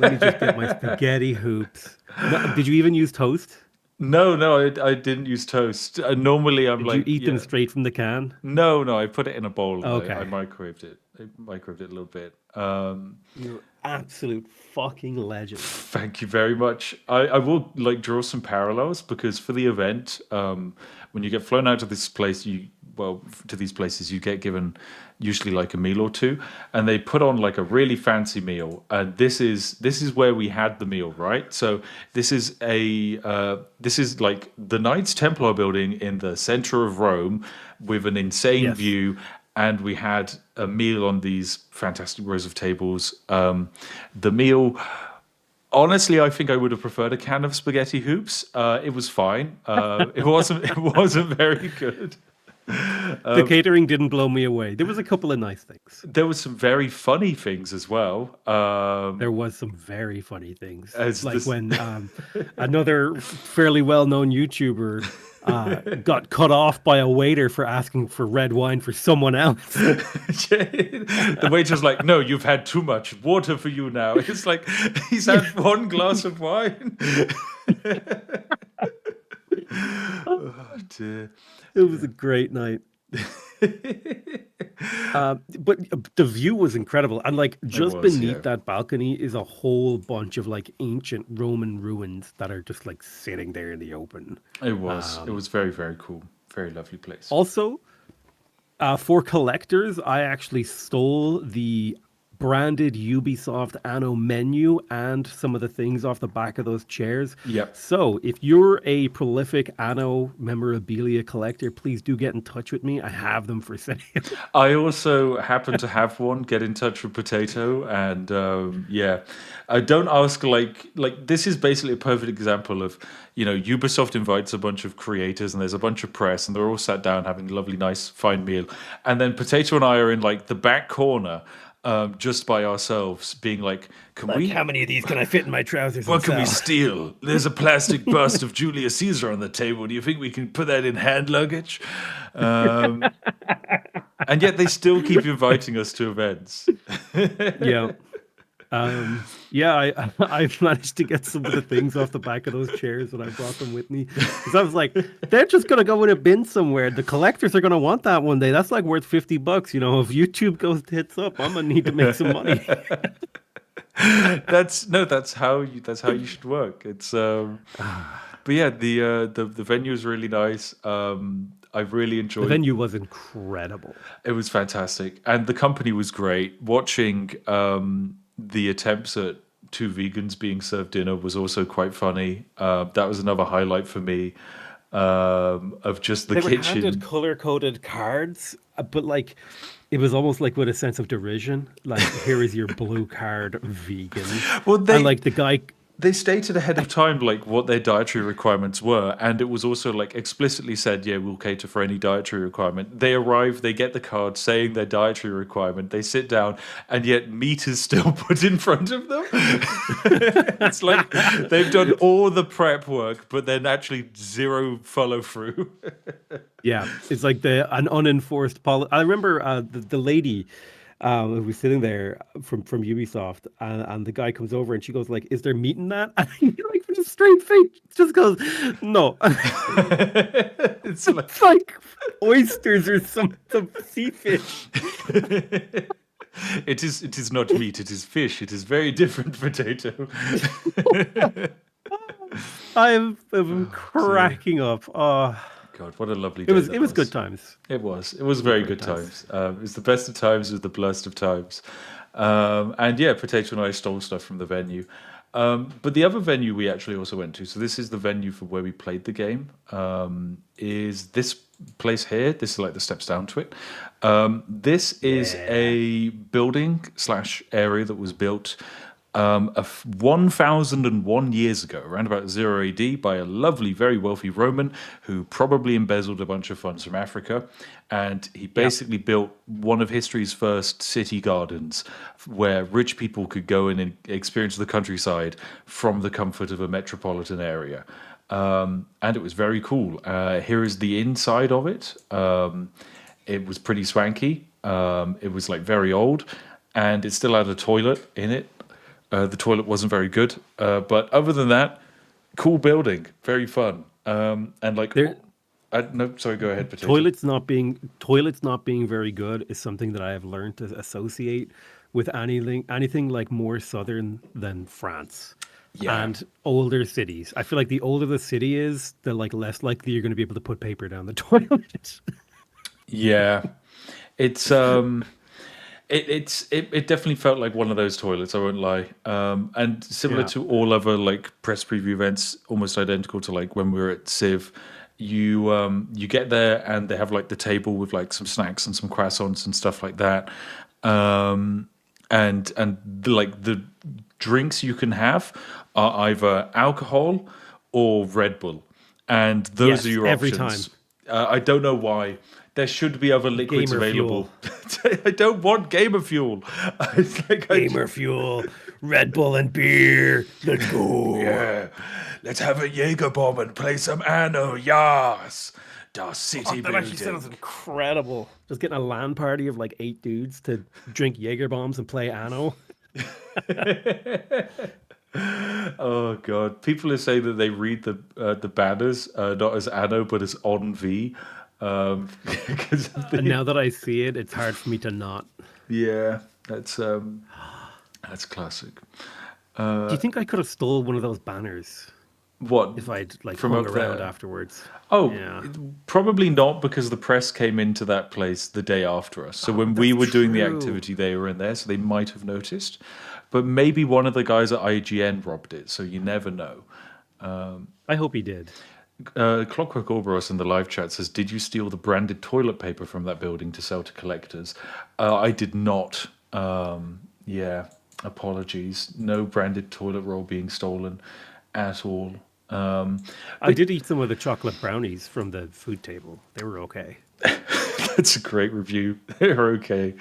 Let me just get my spaghetti hoops. No, did you even use toast? No, no, I didn't use toast. Normally, I'm Did you like, eat them yeah, straight from the can? no, no, I put it in a bowl and I Okay. microwaved it. I microwaved it a little bit. You're absolute fucking legend. Thank you very much. I will like draw some parallels because for the event, when you get flown out to this place, to these places, you get given usually like a meal or two, and they put on like a really fancy meal. And this is where we had the meal, right? So this is like the Knights Templar building in the center of Rome with an insane Yes. view, and we had a meal on these fantastic rows of tables. The meal, honestly, I think I would have preferred a can of spaghetti hoops. It was fine. It wasn't. It wasn't very good. The catering didn't blow me away. There was a couple of nice things. There was some very funny things as well. There was some very funny things, As like this, when another fairly well-known YouTuber got cut off by a waiter for asking for red wine for someone else. the waiter's like, "No, you've had too much. Water for you now." It's like he's had one glass of wine. Oh, dear. It was a great night. But the view was incredible, and like just was, yeah. beneath that balcony is a whole bunch of like ancient Roman ruins that are just like sitting there in the open. It was. It was very, very cool. Very lovely place. Also, for collectors, I actually stole the branded Ubisoft Anno menu and some of the things off the back of those chairs. Yep. So if you're a prolific Anno memorabilia collector, please do get in touch with me. I have them for sale. I also happen to have one. Get in touch with Potato, and yeah, don't ask like this is basically a perfect example of Ubisoft invites a bunch of creators and there's a bunch of press and they're all sat down having a lovely, nice, fine meal, and then Potato and I are in like the back corner. Just by ourselves, being like, "Can Like, we? how many of these can I fit in my trousers? What and can we sell?" steal? There's a plastic bust of Julius Caesar on the table. Do you think we can put that in hand luggage?" And yet they still keep inviting us to events. Yeah. Yeah, I've managed to get some of the things off the back of those chairs when I brought them with me. Because I was like, they're just gonna go in a bin somewhere. The collectors are gonna want that one day. That's like worth $50. If YouTube goes tits up, I'm gonna need to make some money. That's how you should work. It's but yeah, the venue is really nice. I really The enjoyed. venue was incredible. It was fantastic, and the company was great. Watching the attempts at two vegans being served dinner was also quite funny. That was another highlight for me of just the They were kitchen. handed color-coded cards, but like it was almost like with a sense of derision. Like, here is your blue card, vegan. Well, And like They stated ahead of time like what their dietary requirements were, and it was also like explicitly said, yeah, we'll cater for any dietary requirement. They arrive, they get the card saying their dietary requirement, they sit down, and yet meat is still put in front of them. It's like they've done all the prep work, but then actually zero follow through. Yeah, it's like an unenforced policy. I remember the lady who was sitting there from Ubisoft, and the guy comes over and she goes like, "Is there meat in that?" And he like with a straight face just goes, "No." It's like, It's like oysters or some sea fish. it is not meat, it is fish. It is very different, potato. I'm cracking up. Oh, God, what a lovely it day was that it was good times. It was very good times. It was the best of times, it was the blessed of times. And yeah, Potato and I stole stuff from the venue. But the other venue we actually also went to, so this is the venue for where we played the game, is this place here. This is like the steps down to it. This is a building / area that was built 1001 years ago, around about 0 AD, by a lovely, very wealthy Roman who probably embezzled a bunch of funds from Africa. And he basically built one of history's first city gardens where rich people could go in and experience the countryside from the comfort of a metropolitan area. And it was very cool. Here is the inside of it. It was pretty swanky. It was like very old, and it still had a toilet in it. The toilet wasn't very good, but other than that, cool building, very fun. And like, no, sorry, go ahead. Potato. Toilets not being very good is something that I have learned to associate with anything like more southern than France. Yeah. And older cities. I feel like the older the city is, the like less likely you're going to be able to put paper down the toilet. Yeah, it's it definitely felt like one of those toilets. I won't lie. And similar to all other like press preview events, almost identical to like when we were at Civ. You get there and they have like the table with like some snacks and some croissants and stuff like that. And like the drinks you can have are either alcohol or Red Bull, and those are your every options. time. I don't know why. There should be other liquids Gamer available. I don't want gamer fuel. Gamer fuel, Red Bull and beer. Let's go. Yeah, let's have a Jaeger bomb and play some Anno. Yes, the city That actually building. sounds incredible. Just getting a LAN party of like 8 dudes to drink Jaeger bombs and play Anno. Oh god, people are saying that they read the banners not as Anno but as on V. Because And now that I see it, it's hard for me to not. yeah, that's classic. Do you think I could have stole one of those banners What if I'd like from hung up around there? afterwards? Oh, Yeah. probably not, because the press came into that place the day after us. So when we were doing the true. activity, they were in there, so they might have noticed. But maybe one of the guys at IGN robbed it, so you never know. I hope he did. Clockwork Orboros in the live chat says, "Did you steal the branded toilet paper from that building to sell to collectors?" I did not. Yeah, apologies. No branded toilet roll being stolen at all. I did eat some of the chocolate brownies from the food table. They were okay. That's a great review. They're okay.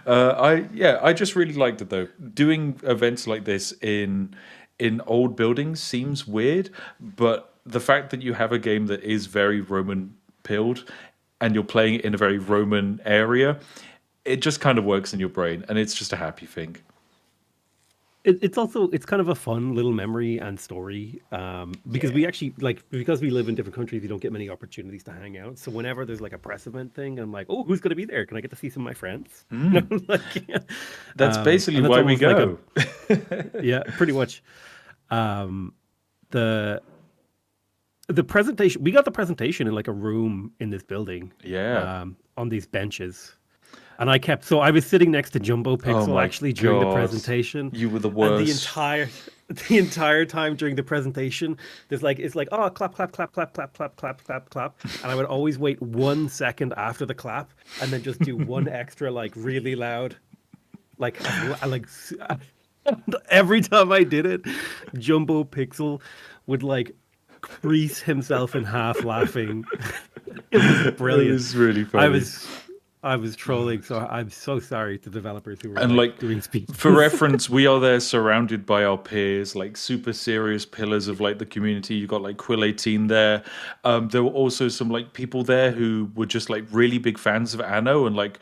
I just really liked it though. Doing events like this in old buildings seems weird, but the fact that you have a game that is very Roman pilled and you're playing it in a very Roman area, it just kind of works in your brain, and it's just a happy thing. It's kind of a fun little memory and story because we actually because we live in different countries, we don't get many opportunities to hang out. So whenever there's like a press event thing, I'm like, oh, who's going to be there? Can I get to see some of my friends? That's basically that's why we almost like go. Yeah, pretty much. The presentation, we got the presentation in like a room in this building. Yeah. On these benches. And I was sitting next to Jumbo Pixel my actually during the God. presentation. You were the And worst. the entire time during the presentation, it's like, oh, clap, clap, clap, clap, clap, clap, clap, clap, clap. And I would always wait 1 second after the clap and then just do one extra, like really loud, like Every time I did it, Jumbo Pixel would like crease himself in half laughing. It was It brilliant. was really I funny. was I was trolling, so I'm so sorry to developers who were And like like doing for speeches. reference, we are there surrounded by our peers, like super serious pillars of like the community. You got like Quill 18 there. There were also some like people there who were just like really big fans of Anno and like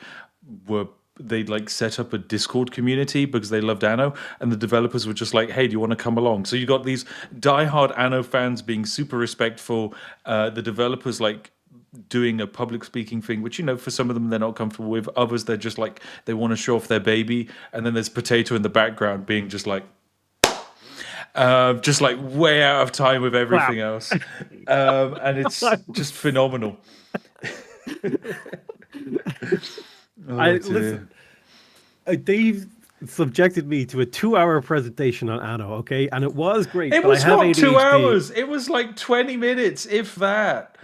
were they like set up a Discord community because they loved Anno, and the developers were just like, "Hey, do you want to come along?" So you got these diehard Anno fans being super respectful. The developers like doing a public speaking thing, which for some of them they're not comfortable with. Others they're just like they want to show off their baby, and then there's Potato in the background being just like way out of time with Clap. everything else, and it's just phenomenal. I Oh dear. listen. Dave subjected me to a 2-hour presentation on Anno, okay, and it was great, It but I was have not two ADHD. hours. It was like 20 minutes, if that.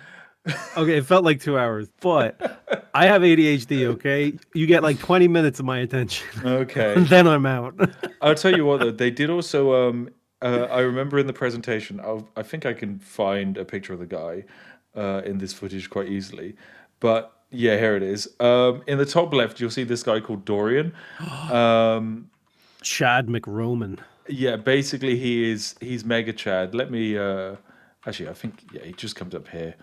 Okay, it felt like 2 hours, but I have ADHD. Okay, you get like 20 minutes of my attention, and Okay. then I'm out. I'll tell you what though, they did also. I remember in the presentation, I think I can find a picture of the guy in this footage quite easily. But yeah, here it is. In the top left, you'll see this guy called Dorian. Chad McRoman. Yeah, basically he's Mega Chad. Let me actually I think yeah, he just comes up here.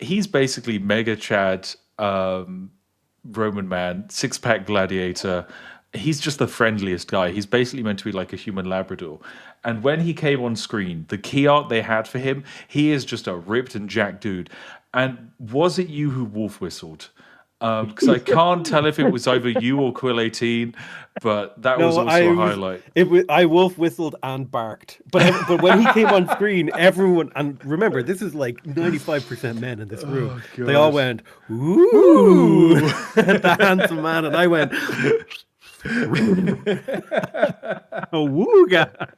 He's basically Mega Chad Roman man, six pack gladiator. He's just the friendliest guy. He's basically meant to be like a human Labrador. And when he came on screen, the key art they had for him, he is just a ripped and jacked dude. And was it you who wolf whistled? Because I can't tell if it was either you or Quill 18, but that was No, also a highlight. I wolf whistled and barked, but when he came on screen, everyone, and remember, this is like 95% men in this room. Oh They all gosh. went ooh, Ooh. the handsome man, and I went wooga.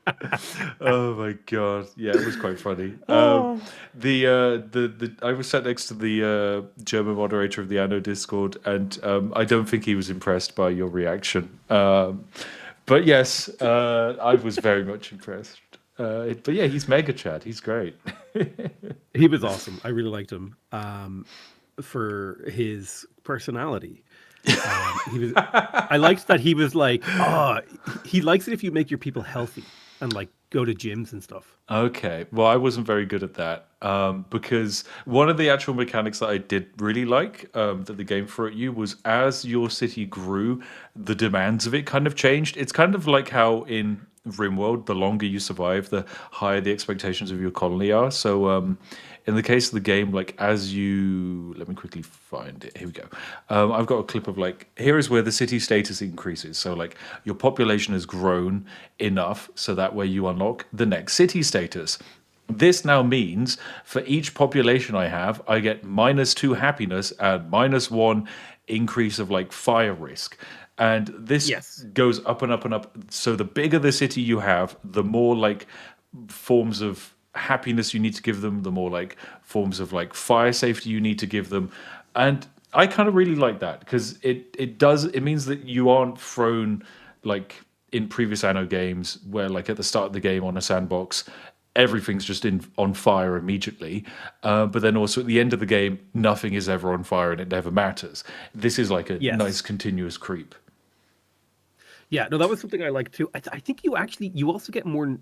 Oh my god! Yeah, it was quite funny. Oh. The I was sat next to the German moderator of the Anno Discord, and I don't think he was impressed by your reaction. But yes, I was very much impressed. But yeah, he's Mega Chad. He's great. He was awesome. I really liked him for his personality. He was. I liked that he was like, he likes it if you make your people healthy and like go to gyms and stuff. Okay, well, I wasn't very good at that because one of the actual mechanics that I did really like that the game threw at you was as your city grew, the demands of it kind of changed. It's kind of like how in RimWorld, the longer you survive, the higher the expectations of your colony are. So, in the case of the game, like as you, let me quickly find it. Here we go. I've got a clip of like, here is where the city status increases. So, like, your population has grown enough so that way you unlock the next city status. This now means for each population I have, I get -2 happiness and -1 increase of like fire risk. And this Yes. goes up and up and up. So the bigger the city you have, the more like forms of happiness you need to give them, the more like forms of like fire safety you need to give them. And I kind of really like that because it means that you aren't thrown like in previous Anno games where like at the start of the game on a sandbox everything's just on fire immediately, but then also at the end of the game nothing is ever on fire and it never matters. This is like a Yes. nice continuous creep. Yeah. No, that was something I liked too. I think you also get more.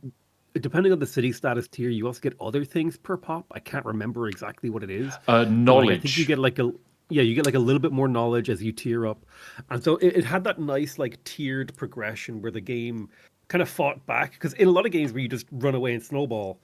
Depending on the city status tier, you also get other things per pop. I can't remember exactly what it is, but like I think you Knowledge. get like you get like a little bit more knowledge as you tier up, and so it had that nice like tiered progression where the game kind of fought back because in a lot of games where you just run away and snowball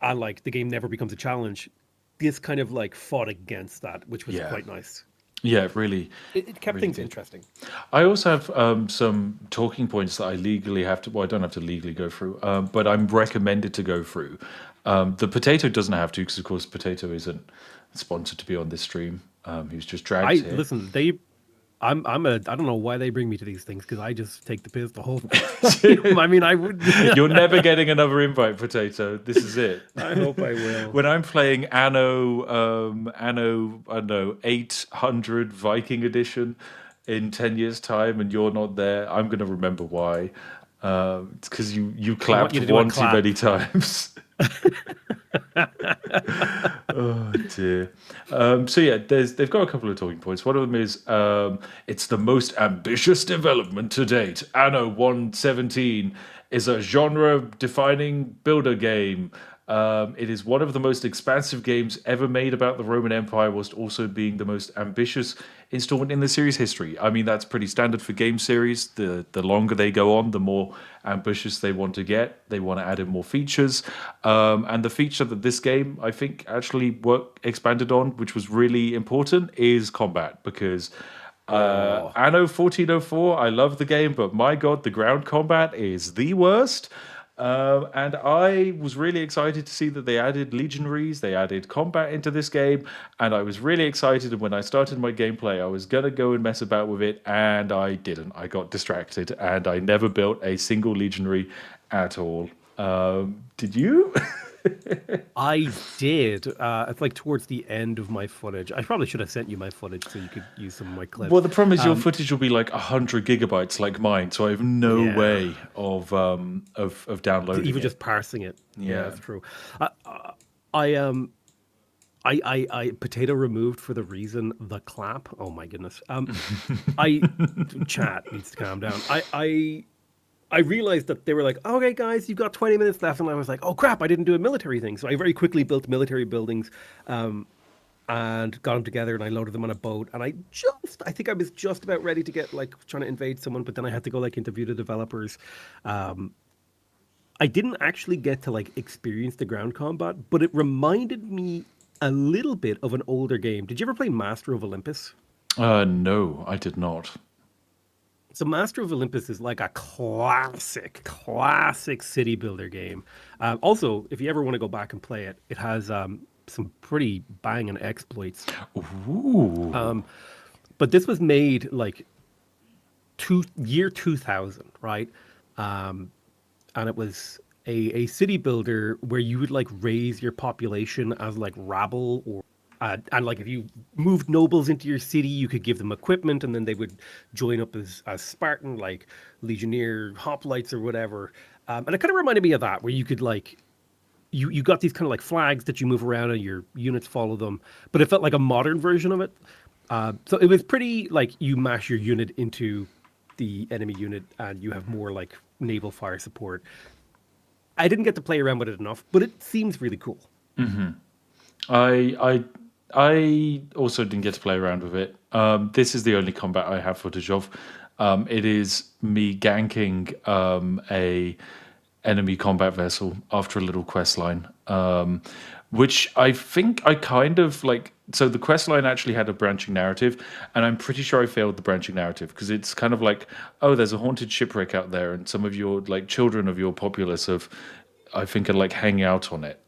and like the game never becomes a challenge, this kind of like fought against that, which was Yeah. quite nice. Yeah, really, It kept really things did. interesting. I also have some talking points that I legally have to. Well, I don't have to legally go through, but I'm recommended to go through. The potato doesn't have to, because of course, potato isn't sponsored to be on this stream. He was just dragged I here. listen. I don't know why they bring me to these things because I just take the piss the whole time. I mean, I would. You're never getting another invite, potato. This is it. I hope I will. When I'm playing Anno, I don't know, 800 Viking edition in 10 years' time, and you're not there, I'm going to remember why. It's because you They want clapped you to do a one too clap. many times. Oh dear. So yeah, they've got a couple of talking points. One of them is it's the most ambitious development to date. Anno 117 is a genre-defining builder game. It is one of the most expansive games ever made about the Roman Empire, whilst also being the most ambitious installment in the series history. I mean, that's pretty standard for game series. The longer they go on, the more ambitious they want to get. They want to add in more features. And the feature that this game, I think, actually expanded on, which was really important, is combat. Because Oh, Anno 1404, I love the game, but my god, the ground combat is the worst. And I was really excited to see that they added legionaries, they added combat into this game, and I was really excited. And when I started my gameplay, I was gonna go and mess about with it, and I didn't. I got distracted, and I never built a single legionary at all. Did you? I did. It's like towards the end of my footage. I probably should have sent you my footage so you could use some of my Well, clips. the problem is your footage will be like 100 gigabytes, like mine, so I have no Yeah, way of downloading even it. just parsing it. Yeah, Yeah. that's true. I, I I potato removed for the reason the clap. Oh my goodness. I chat needs to calm down. I realized that they were like, okay, guys, you've got 20 minutes left. And I was like, oh, crap, I didn't do a military thing. So I very quickly built military buildings and got them together and I loaded them on a boat. And I think I was just about ready to get like trying to invade someone, but then I had to go like interview the developers. I didn't actually get to like experience the ground combat, but it reminded me a little bit of an older game. Did you ever play Master of Olympus? No, I did not. So Master of Olympus is like a classic city builder game. Also, if you ever want to go back and play it, it has some pretty banging exploits. Ooh. But this was made like year 2000, right? And it was a city builder where you would like raise your population as like rabble or and like if you moved nobles into your city, you could give them equipment, and then they would join up as Spartan, like legionnaire hoplites or whatever. And it kind of reminded me of that, where you could like you got these kind of like flags that you move around and your units follow them, but it felt like a modern version of it. So it was pretty like you mash your unit into the enemy unit and you have more like naval fire support. I didn't get to play around with it enough, but it seems really cool. I I I also didn't get to play around with it. This is the only combat I have footage of. It is me ganking a enemy combat vessel after a little quest line, which I think I kind of like. So the quest line actually had a branching narrative, and I'm pretty sure I failed the branching narrative because it's kind of like, oh, there's a haunted shipwreck out there, and some of your like children of your populace have, I think, are like hanging out on it.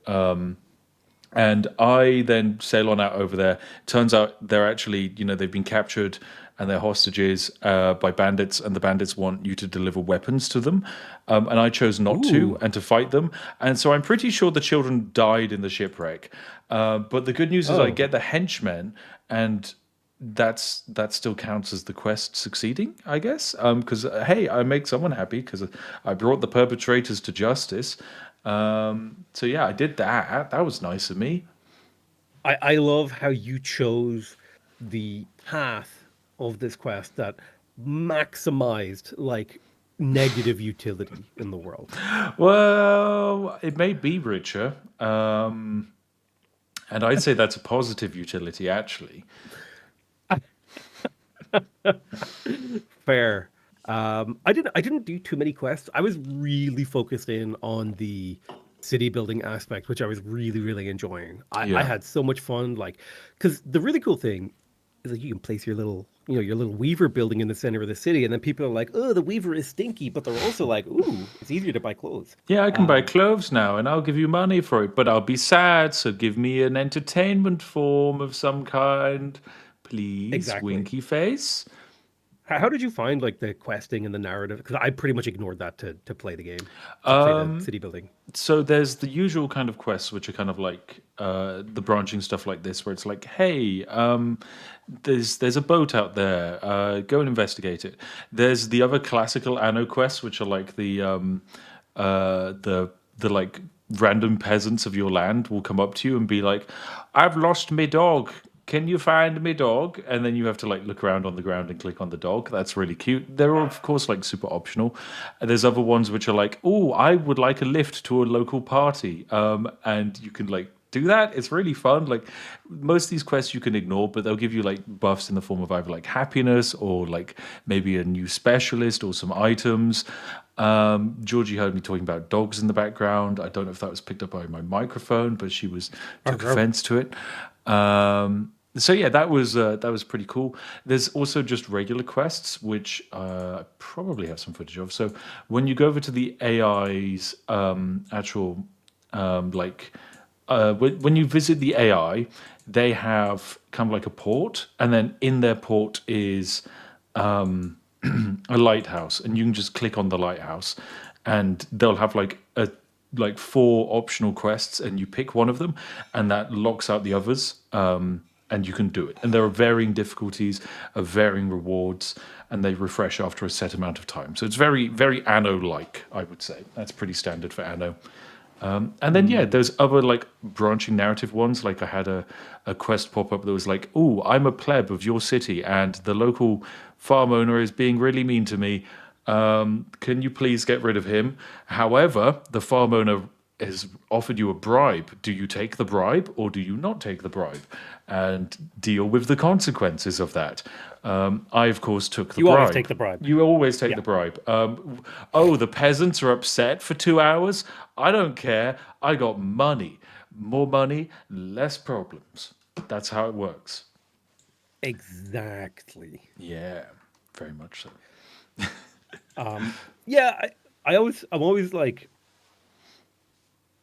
And I then sail on out over there. Turns out they're actually, they've been captured and they're hostages by bandits, and the bandits want you to deliver weapons to them. And I chose not to Ooh. and to fight them. And so I'm pretty sure the children died in the shipwreck. But the good news is I Oh, get the henchmen, and that still counts as the quest succeeding, I guess. Because hey, I make someone happy because I brought the perpetrators to justice. So yeah, I did that. That was nice of me. I love how you chose the path of this quest that maximized like negative utility in the world. Well, it made me richer, and I'd say that's a positive utility, actually. Fair. I didn't do too many quests. I was really focused in on the city building aspect, which I was really enjoying. I Yeah. had so much fun, like, because the really cool thing is like you can place your little weaver building in the center of the city, and then people are like, oh, the weaver is stinky, but they're also like, ooh, it's easier to buy clothes. Yeah, I can buy clothes now, and I'll give you money for it, but I'll be sad, so give me an entertainment form of some kind. Please, Exactly. winky face. How did you find like the questing and the narrative? Because I pretty much ignored that to play the game, to play the city building. So there's the usual kind of quests, which are kind of like the branching stuff like this, where it's like, hey, there's a boat out there, go and investigate it. There's the other classical Anno quests, which are like the like random peasants of your land will come up to you and be like, I've lost my dog. Can you find me dog? And then you have to like look around on the ground and click on the dog. That's really cute. They're of course like super optional. And there's other ones which are like, oh, I would like a lift to a local party. And you can like do that. It's really fun. Like most of these quests you can ignore, but they'll give you like buffs in the form of either like happiness or like maybe a new specialist or some items. Georgie heard me talking about dogs in the background. I don't know if that was picked up by my microphone, but she was took offense to it. So yeah, that was pretty cool. There's also just regular quests, which I probably have some footage of. So when you go over to the AI's actual when you visit the AI, they have kind of like a port, and then in their port is a lighthouse, and you can just click on the lighthouse, and they'll have like four optional quests, and you pick one of them, and that locks out the others. And you can do it. And there are varying difficulties, of varying rewards, and they refresh after a set amount of time. So it's very, very Anno-like, I would say. That's pretty standard for Anno. And then yeah, there's other like branching narrative ones. Like I had a quest pop up that was like, "Oh, I'm a pleb of your city, and the local farm owner is being really mean to me. Can you please get rid of him? However, the farm owner has offered you a bribe. Do you take the bribe or do you not take the bribe? And deal with the consequences of that." I, of course, took the bribe. You always take the bribe. You always take Yeah. the bribe. Oh, the peasants are upset for 2 hours? I don't care. I got money. More money, less problems. That's how it works. Exactly. Yeah, very much so. Yeah, I'm always like,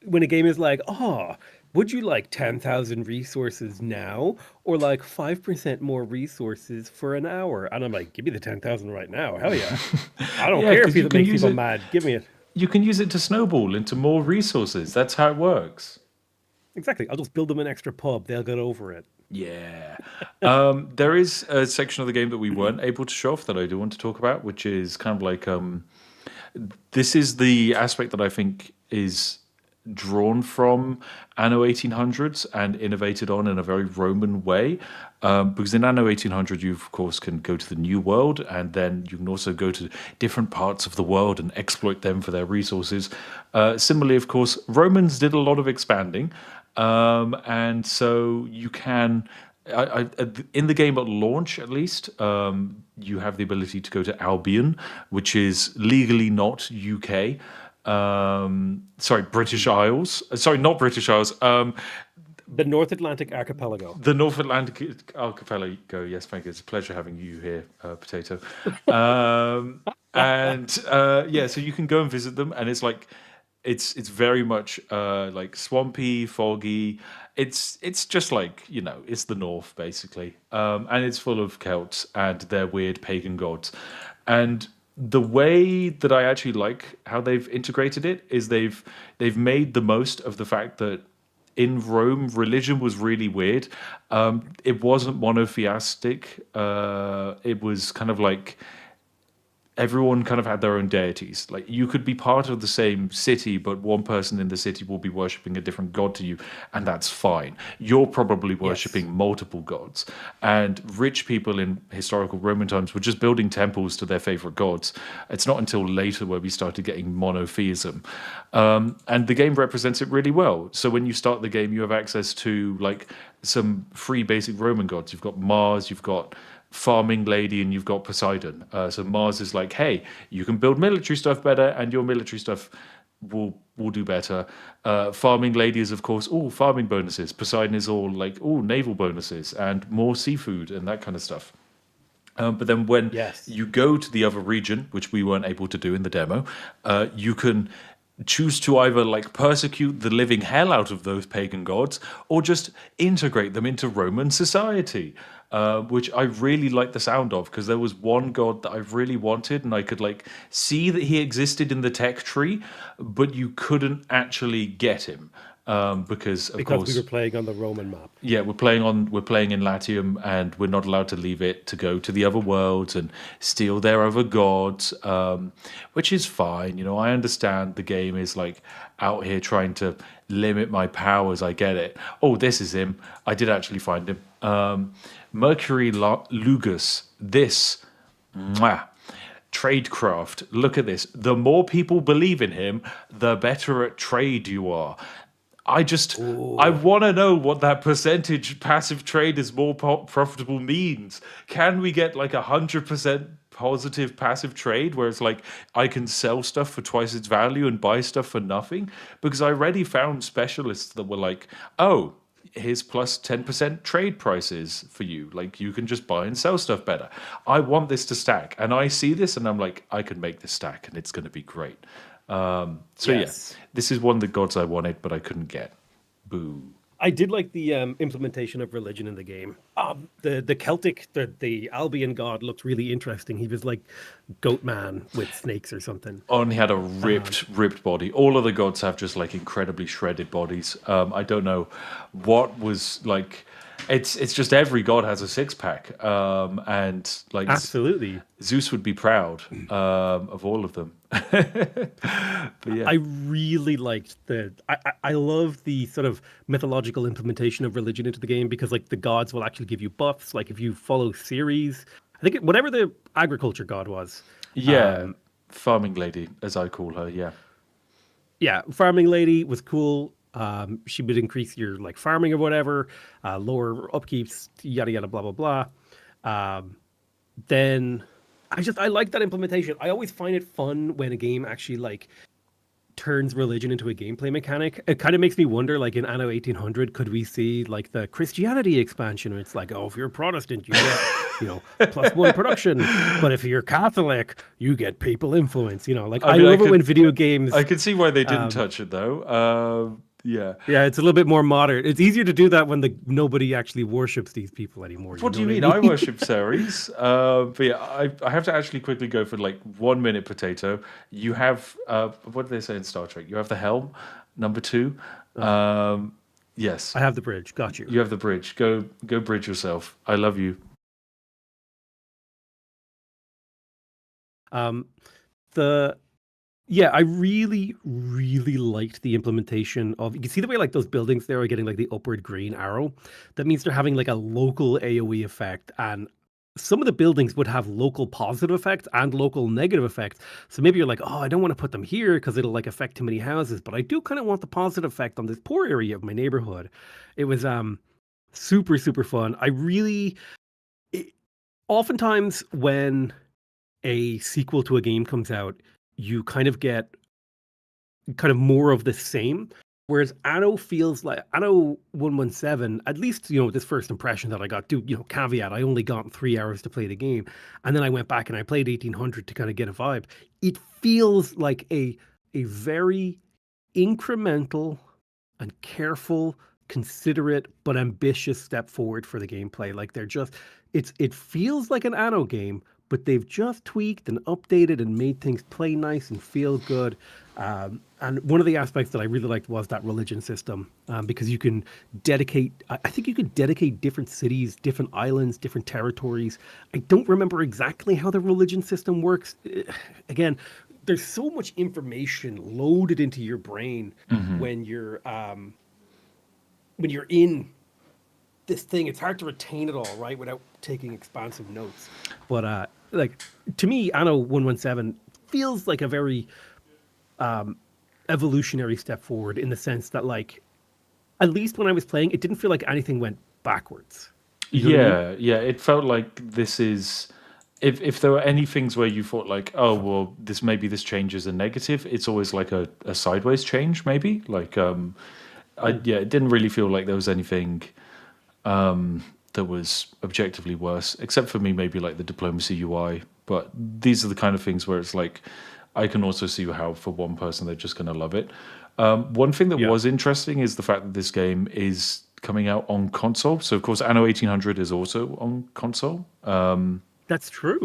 when a game is like, oh, would you like 10,000 resources now or like 5% more resources for an hour? And I'm like, give me the 10,000 right now. Hell yeah. I don't Yeah, care 'cause if you it can makes use people it. mad. Give me it. You can use it to snowball into more resources. That's how it works. Exactly. I'll just build them an extra pub. They'll get over it. Yeah. There is a section of the game that we weren't able to show off that I do want to talk about, which is kind of like this is the aspect that I think is drawn from Anno 1800s and innovated on in a very Roman way. Because in Anno 1800, you of course can go to the New World, and then you can also go to different parts of the world and exploit them for their resources. Similarly, of course, Romans did a lot of expanding, and so you can. In the game at launch, at least, you have the ability to go to Albion, which is legally not UK. Sorry, British Isles. Sorry, not British Isles. The North Atlantic Archipelago. The North Atlantic Archipelago. Yes, thank you. It's a pleasure having you here, Potato. And yeah, so you can go and visit them, and it's like it's very much like swampy, foggy. It's just like it's the North basically, and it's full of Celts and their weird pagan gods, and the way that I actually like how they've integrated it is they've made the most of the fact that in Rome religion was really weird. It wasn't monotheistic. It was kind of like everyone kind of had their own deities. Like you could be part of the same city, but one person in the city will be worshipping a different god to you, and that's fine. You're probably worshipping multiple gods. And rich people in historical Roman times were just building temples to their favorite gods. It's not until later where we started getting monotheism. And the game represents it really well. So when you start the game, you have access to like some free basic Roman gods. You've got Mars, you've got farming lady, and you've got Poseidon. So Mars is like, hey, you can build military stuff better, and your military stuff will do better. Farming lady is, of course, all farming bonuses. Poseidon is all like, all naval bonuses and more seafood and that kind of stuff. But then when Yes. you go to the other region, which we weren't able to do in the demo, you can choose to either like persecute the living hell out of those pagan gods or just integrate them into Roman society, which I really like the sound of because there was one god that I really wanted and I could like see that he existed in the tech tree, but you couldn't actually get him because of because we were course playing on the Roman map. yeah, we're playing in Latium, and we're not allowed to leave it to go to the other worlds and steal their other gods, which is fine. You know, I understand the game is like out here trying to limit my powers. I get it. Oh, this is him. I did actually find him. Mercury Lugus. This. Mwah. Tradecraft. Look at this. The more people believe in him, the better at trade you are. I want to know what that percentage passive trade is more profitable means. Can we get like 100% positive passive trade where it's like I can sell stuff for twice its value and buy stuff for nothing? Because I already found specialists that were like, oh, here's plus 10% trade prices for you. Like you can just buy and sell stuff better. I want this to stack. And I see this and I'm like, I can make this stack and it's going to be great. So yeah, Yes. this is one of the gods I wanted, but I couldn't get. Boo. I did like the implementation of religion in the game. The Celtic, the Albion god looked really interesting. He was like goat man with snakes or something. Only had a ripped body. All of the gods have just like incredibly shredded bodies. I don't know what was like. It's just every god has a six pack, and like Absolutely. Zeus would be proud of all of them. But yeah, I really liked I love the sort of mythological implementation of religion into the game because like the gods will actually give you buffs. Like if you follow Ceres, I think whatever the agriculture god was. yeah, farming lady, as I call her. Yeah, Yeah, farming lady was cool. She would increase your like farming or whatever, lower upkeeps, yada yada, blah blah blah. Then I like that implementation. I always find it fun when a game actually like turns religion into a gameplay mechanic. It kind of makes me wonder, like in Anno 1800, could we see like the Christianity expansion? Where it's like, oh, if you're Protestant, you get +1 production, but if you're Catholic, you get papal influence. Like I mean, love it when video games. I can see why they didn't touch it though. Yeah. Yeah, it's a little bit more modern. It's easier to do that when nobody actually worships these people anymore. What do you know mean? what I worship Ceres. But yeah, I have to actually quickly go for like 1 minute potato. You have what do they say in Star Trek? You have the helm, number 2. Yes, I have the bridge. Got you. you have the bridge. Go bridge yourself. I love you. Um, the Yeah, I really, really liked the implementation of. You can see the way like those buildings there are getting like the upward green arrow. That means they're having like a local AOE effect, and some of the buildings would have local positive effects and local negative effects. So maybe you're like, oh, I don't want to put them here because it'll like affect too many houses, but I do kind of want the positive effect on this poor area of my neighborhood. It was super super fun. It, Oftentimes when a sequel to a game comes out, you kind of get kind of more of the same. Whereas Anno feels like Anno 117, at least, this first impression that I got, caveat, I only got 3 hours to play the game. And then I went back and I played 1800 to kind of get a vibe. It feels like a very incremental and careful, considerate, but ambitious step forward for the gameplay. Like it feels like an Anno game, but they've just tweaked and updated and made things play nice and feel good. And one of the aspects that I really liked was that religion system, because you can dedicate, I think you could dedicate different cities, different islands, different territories. I don't remember exactly how the religion system works. Again, there's so much information loaded into your brain when you're in this thing. It's hard to retain it all, right, without taking expansive notes. But like to me, Anno 117 feels like a very evolutionary step forward in the sense that, like, at least when I was playing, it didn't feel like anything went backwards. You know what I mean? Yeah. It felt like this is. If there were any things where you thought like, oh well, this change is a negative, it's always like a sideways change, maybe. Like, it didn't really feel like there was anything that was objectively worse, except for me, maybe like the diplomacy UI. But these are the kind of things where it's like, I can also see how for one person they're just going to love it. One thing that Yeah, was interesting is the fact that this game is coming out on console. So of course, Anno 1800 is also on console, that's true.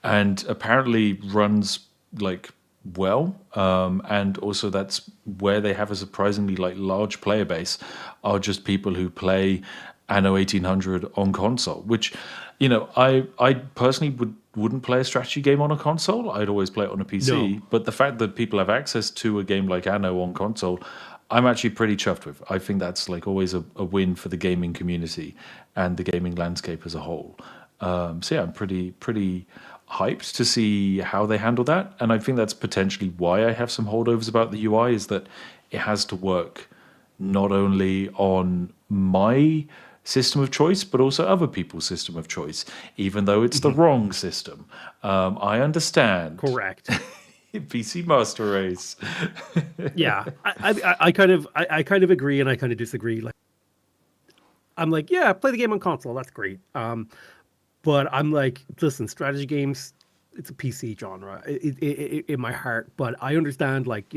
and apparently runs like well. And also that's where they have a surprisingly like large player base are just people who play Anno 1800 on console, which, I personally wouldn't play a strategy game on a console. I'd always play it on a No. PC. But the fact that people have access to a game like Anno on console, I'm actually pretty chuffed with. I think that's like always a win for the gaming community and the gaming landscape as a whole. So yeah, I'm pretty hyped to see how they handle that, and I think that's potentially why I have some holdovers about the UI is that it has to work not only on my system of choice but also other people's system of choice, even though it's the Mhm. wrong system. I understand. Correct. PC Master Race. Yeah, I kind of agree and I kind of disagree. Like, I'm like, yeah, play the game on console. That's great. But I'm like, listen, strategy games, it's a PC genre in my heart. But I understand, like,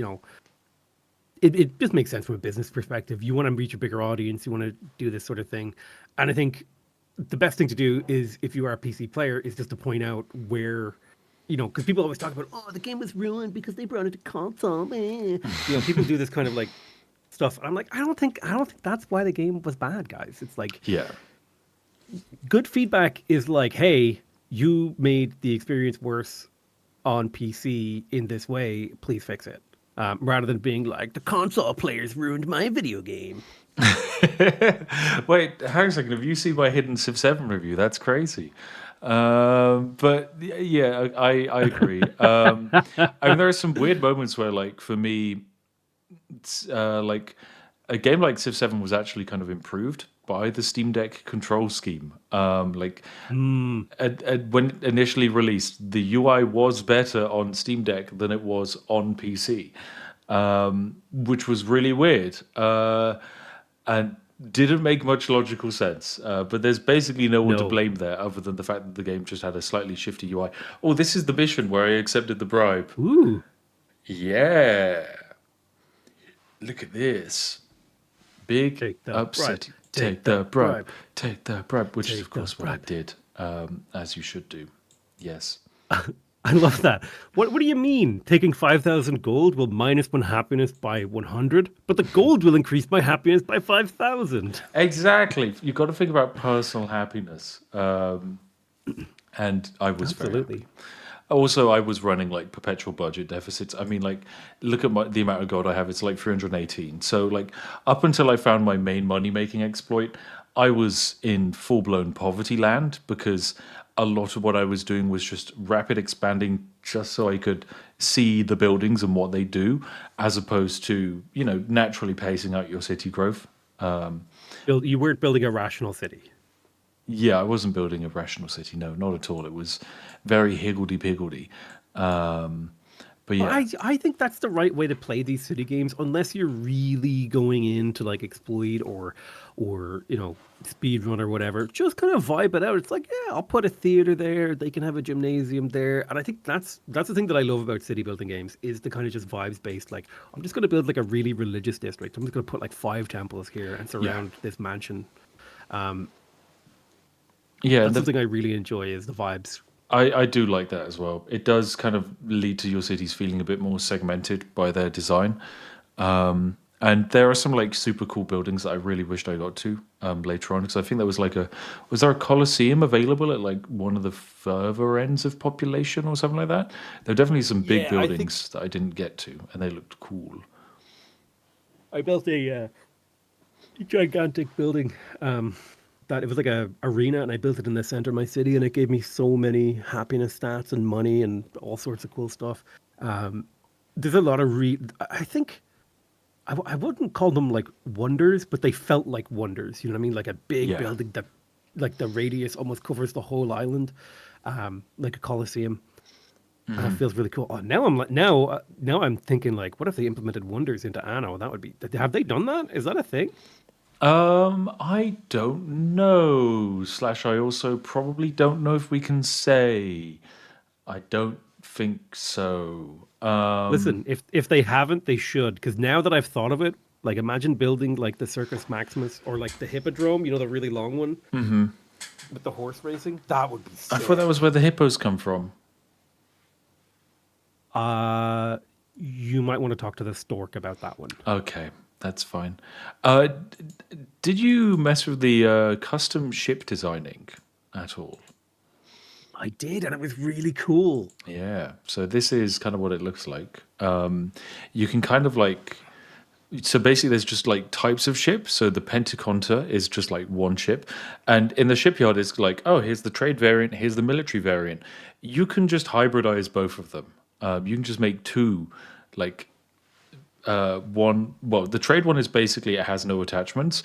it just makes sense from a business perspective. You want to reach a bigger audience, you want to do this sort of thing. And I think the best thing to do is, if you are a PC player, is just to point out where, because people always talk about, oh, the game was ruined because they brought it to console. People do this kind of like stuff. And I'm like, I don't think that's why the game was bad, guys. It's like, Yeah. good feedback is like, hey, you made the experience worse on PC in this way. Please fix it. Rather than being like, the console players ruined my video game. Wait, hang on a second. Have you seen my hidden Civ 7 review? That's crazy. But yeah, I agree. I mean, there are some weird moments where, like, for me, it's, like a game like Civ 7 was actually kind of improved by the Steam Deck control scheme. Like, Hmm. when initially released, the UI was better on Steam Deck than it was on PC, which was really weird. And didn't make much logical sense. But there's basically no one to No. blame there other than the fact that the game just had a slightly shifty UI. Oh, this is the mission where I accepted the bribe. Ooh. Yeah. Look at this. Big Take the bribe. upset. Take Take the the bribe. bribe. Take the bribe. Which is, of Take the course, what I bribe. did, as you should do. Yes. I love that. What do you mean? Taking 5,000 gold will minus one happiness by 100, but the gold will increase my happiness by 5,000. Exactly. You've got to think about personal happiness. And I was very happy. Absolutely. Also, I was running like perpetual budget deficits. I mean, like, look at the amount of gold I have. It's like 318. So, like, up until I found my main money making exploit, I was in full blown poverty land because a lot of what I was doing was just rapid expanding just so I could see the buildings and what they do, as opposed to, naturally pacing out your city growth. You weren't building a rational city. Yeah, I wasn't building a rational city. No, not at all. It was very higgledy-piggledy. But Well, yeah, I think that's the right way to play these city games, unless you're really going in to like exploit or speed run or whatever. Just kind of vibe it out. It's like, yeah, I'll put a theater there. They can have a gymnasium there, and I think that's the thing that I love about city building games is the kind of just vibes based. Like, I'm just going to build like a really religious district. I'm just going to put like 5 temples here and yeah, surround this mansion. yeah. That's something I really enjoy is the vibes. I do like that as well. It does kind of lead to your cities feeling a bit more segmented by their design. And there are some like super cool buildings that I really wished I got to later on because I think there was like was there a Colosseum available at like one of the further ends of population or something like that? There are definitely some big Yeah, I think buildings that I didn't get to, and they looked cool. I built a gigantic building. That it was like a arena, and I built it in the center of my city, and it gave me so many happiness stats and money and all sorts of cool stuff. Um, there's a lot of I think I wouldn't call them like wonders, but they felt like wonders. You know what I mean? Like a big Yeah. building that, like the radius almost covers the whole island, like a coliseum. And that feels really cool. Oh, now I'm like now I'm thinking like, what if they implemented wonders into Anno? That would be. Have they done that? Is that a thing? I don't know. Slash, I also probably don't know if we can say. I don't think so. Listen, if they haven't, they should. Because now that I've thought of it, like imagine building like the Circus Maximus or like the Hippodrome, you know, the really long one with the horse racing. That would be I thought that sick. was where the hippos come from. Uh, you might want to talk to the stork about that one. Okay, that's fine. Did you mess with the custom ship designing at all? I did, and it was really cool. Yeah, so this is kind of what it looks like. You can kind of like, so basically there's just like types of ships. So the Pentaconta is just like one ship. And in the shipyard, it's like, oh, here's the trade variant, here's the military variant. You can just hybridize both of them. You can just make two, like one. Well, the trade one is basically it has no attachments.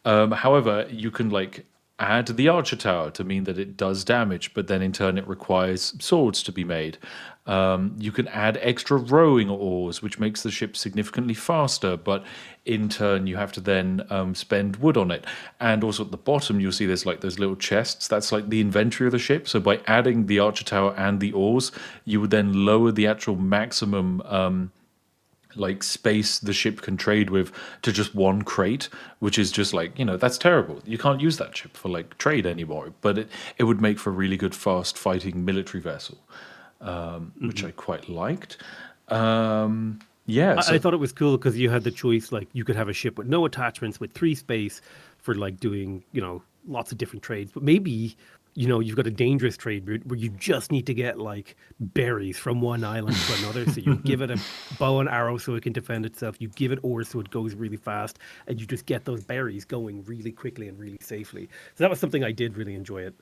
However, you can like add the archer tower to mean that it does damage, but then in turn it requires swords to be made. You can add extra rowing oars, which makes the ship significantly faster, but in turn you have to then spend wood on it. And also at the bottom you'll see there's like those little chests. That's like the inventory of the ship. So by adding the archer tower and the oars, you would then lower the actual maximum like space the ship can trade with to just one crate, which is just like, that's terrible. You can't use that ship for like trade anymore, but it would make for a really good fast fighting military vessel, which I quite liked. Yeah, I so thought it was cool because you had the choice, like you could have a ship with no attachments, with three space for like doing, lots of different trades. But maybe, you've got a dangerous trade route where you just need to get like berries from one island to another. So you give it a bow and arrow so it can defend itself. You give it oars so it goes really fast, and you just get those berries going really quickly and really safely. So that was something I did really enjoy it.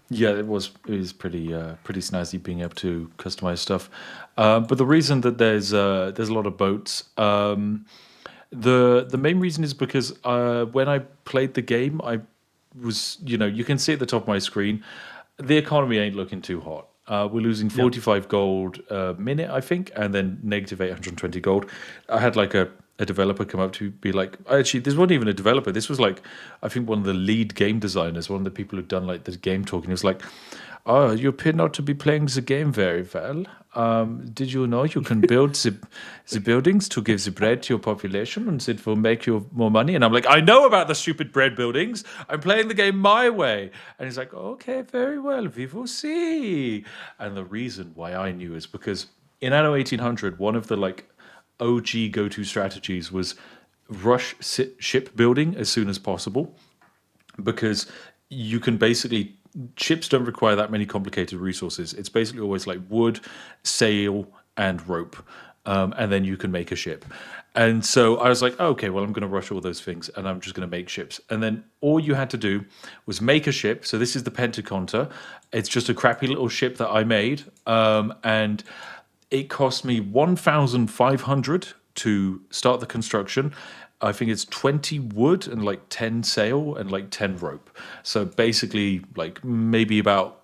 yeah, it was pretty snazzy being able to customize stuff. But the reason that there's a lot of boats. The main reason is because when I played the game, I was, you can see at the top of my screen, the economy ain't looking too hot. We're losing Yep. 45 gold a minute, I think, and then negative 820 gold. I had like a developer come up to be like, actually, this wasn't even a developer. This was like, I think one of the lead game designers, one of the people who'd done like the game talking. He was like, oh, you appear not to be playing the game very well. Did you know you can build the buildings to give the bread to your population and it will make you more money? And I'm like, I know about the stupid bread buildings. I'm playing the game my way. And he's like, okay, very well, we will see. And the reason why I knew is because in Anno 1800, one of the like OG go-to strategies was rush ship building as soon as possible because you can basically ships don't require that many complicated resources. It's basically always like wood, sail, and rope, and then you can make a ship. And so I was like, oh, okay, well, I'm going to rush all those things, and I'm just going to make ships. And then all you had to do was make a ship. So this is the Pentaconta. It's just a crappy little ship that I made, and it cost me 1,500 to start the construction. I think it's 20 wood and like 10 sail and like 10 rope. So basically, like maybe about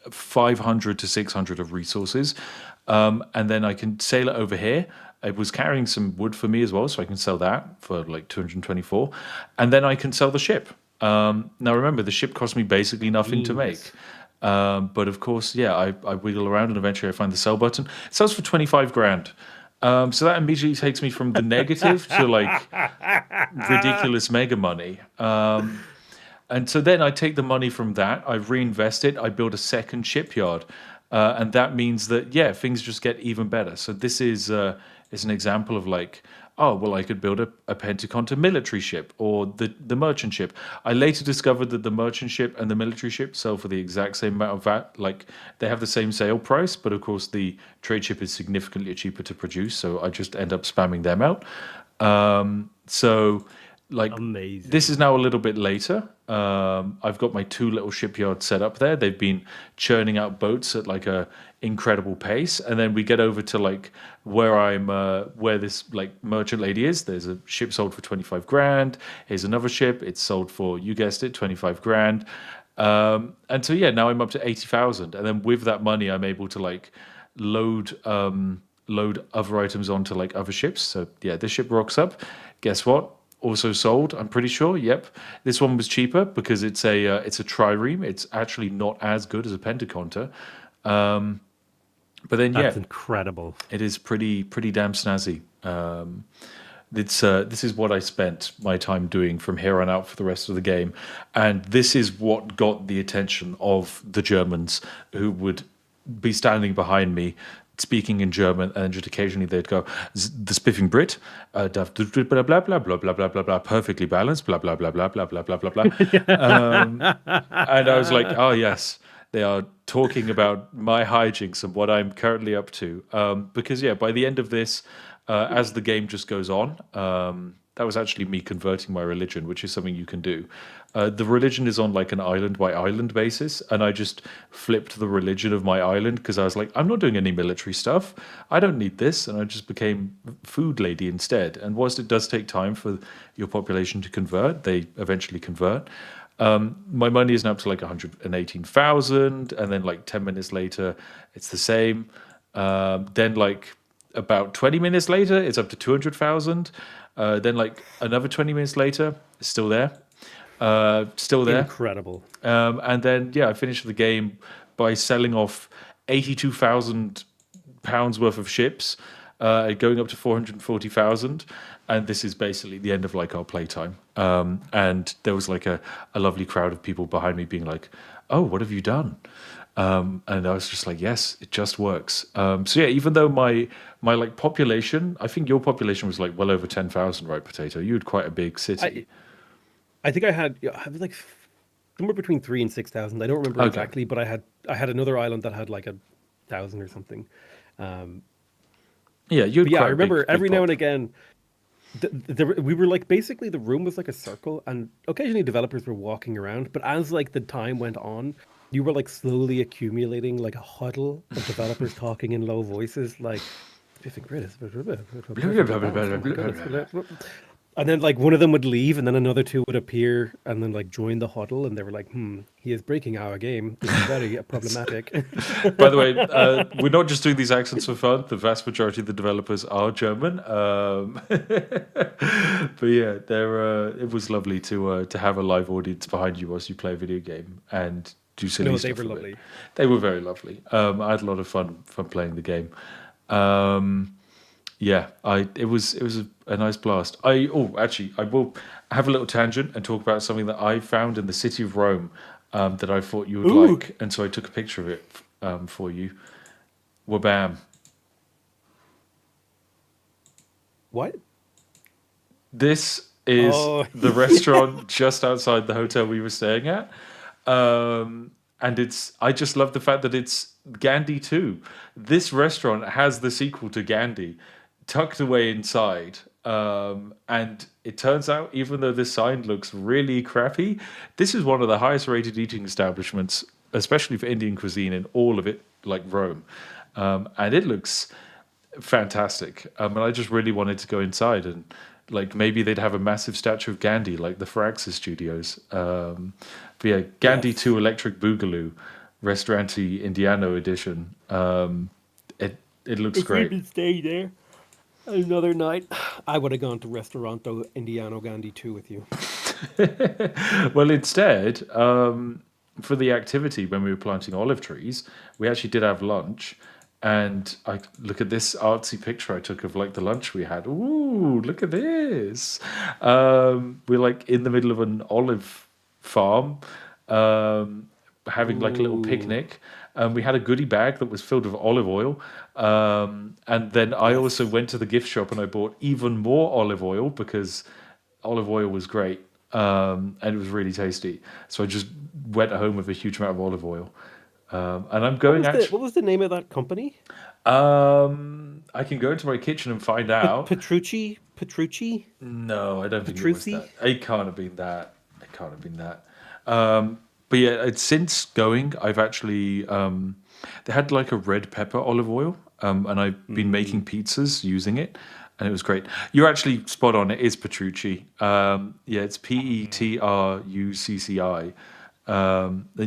500 to 600 of resources. And then I can sail it over here. It was carrying some wood for me as well, so I can sell that for like 224. And then I can sell the ship. Now remember, the ship cost me basically nothing to make. Genius. But of course, yeah, I wiggle around and eventually I find the sell button. It sells for 25 grand. So that immediately takes me from the negative to like ridiculous mega money. And so then I take the money from that, I reinvest it, I build a second shipyard. And that means that, yeah, things just get even better. So this is an example of like, oh, well, I could build a Pentaconta military ship or the merchant ship. I later discovered that the merchant ship and the military ship sell for the exact same amount of VAT. Like they have the same sale price, but of course the trade ship is significantly cheaper to produce. So I just end up spamming them out. So like this Amazing. is now a little bit later. I've got my two little shipyards set up there. They've been churning out boats at like a incredible pace, and then we get over to like where this like merchant lady is. There's a ship sold for 25 grand. Here's another ship. It's sold for, you guessed it, 25 grand. And so yeah, now I'm up to 80,000, and then with that money, I'm able to like load other items onto like other ships. So yeah, this ship rocks up. Guess what? Also sold, I'm pretty sure. Yep, this one was cheaper because it's a trireme. It's actually not as good as a Pentaconta, But then, yeah, That's incredible. it is pretty damn snazzy. This is what I spent my time doing from here on out for the rest of the game, and this is what got the attention of the Germans, who would be standing behind me, speaking in German, and just occasionally they'd go, "The Spiffing Brit, blah blah blah blah blah blah blah blah blah, perfectly balanced, blah blah blah blah blah blah blah blah blah," and I was like, "Oh yes." They are talking about my hijinks and what I'm currently up to. Because, yeah, by the end of this, as the game just goes on, that was actually me converting my religion, which is something you can do. The religion is on like an island by island basis, and I just flipped the religion of my island because I was like, I'm not doing any military stuff. I don't need this, and I just became food lady instead. And whilst it does take time for your population to convert, they eventually convert. My money is now up to like 118,000, and then like 10 minutes later, it's the same. Then like about 20 minutes later, it's up to 200,000. Then like another 20 minutes later, it's still there. Still there. Incredible. And then, yeah, I finished the game by selling off 82,000 pounds worth of ships, going up to 440,000. And this is basically the end of like our playtime. And there was like a lovely crowd of people behind me being like, "Oh, what have you done?" And I was just like, "Yes, it just works." So yeah, even though my like population, I think your population was like well over 10,000, right, Potato? You had quite a big city. I think I was like somewhere between 3 and 6,000. I don't remember exactly, but I had another island that had like 1,000 or something. Yeah, you. Yeah, I remember every now and again. We were like basically the room was like a circle, and occasionally developers were walking around. But as like the time went on, you were like slowly accumulating like a huddle of developers talking in low voices, like Spiffing Brit is and then like one of them would leave, and then another two would appear, and then like join the huddle, and they were like, he is breaking our game. This is very problematic." By the way, we're not just doing these accents for fun. The vast majority of the developers are German. But yeah, it was lovely to have a live audience behind you whilst you play a video game and do silly stuff. They were lovely. They were very lovely. I had a lot of fun playing the game. Yeah, it was a nice blast. Actually, I will have a little tangent and talk about something that I found in the city of Rome that I thought you would like, and so I took a picture of it for you. Wabam! What? This is the restaurant just outside the hotel we were staying at, and I just love the fact that it's Gandhi 2. This restaurant has the sequel to Gandhi tucked away inside, and it turns out, even though this sign looks really crappy, this is one of the highest rated eating establishments, especially for Indian cuisine, in all of it, like Rome, and it looks fantastic. And I just really wanted to go inside, and like maybe they'd have a massive statue of Gandhi like the Firaxis Studios. But yeah, Gandhi 2 Electric Boogaloo Restaurante Indiano edition. It looks great. If we could stay there another night, I would have gone to Restaurante Indiano Gandhi 2 with you. Well, instead, for the activity when we were planting olive trees, we actually did have lunch. And I look at this artsy picture I took of like the lunch we had. Ooh, look at this. We're like in the middle of an olive farm, having like a little picnic. We had a goodie bag that was filled with olive oil. And then I also went to the gift shop and I bought even more olive oil because olive oil was great. And it was really tasty. So I just went home with a huge amount of olive oil. And I'm going what was the name of that company? I can go into my kitchen and find out. Petrucci? No, I don't think it was that. It can't have been that. It can't have been that. But yeah, since going, I've actually they had like a red pepper olive oil, and I've been making pizzas using it, and it was great. You're actually spot on. It is Petrucci. Yeah, it's Petrucci. It's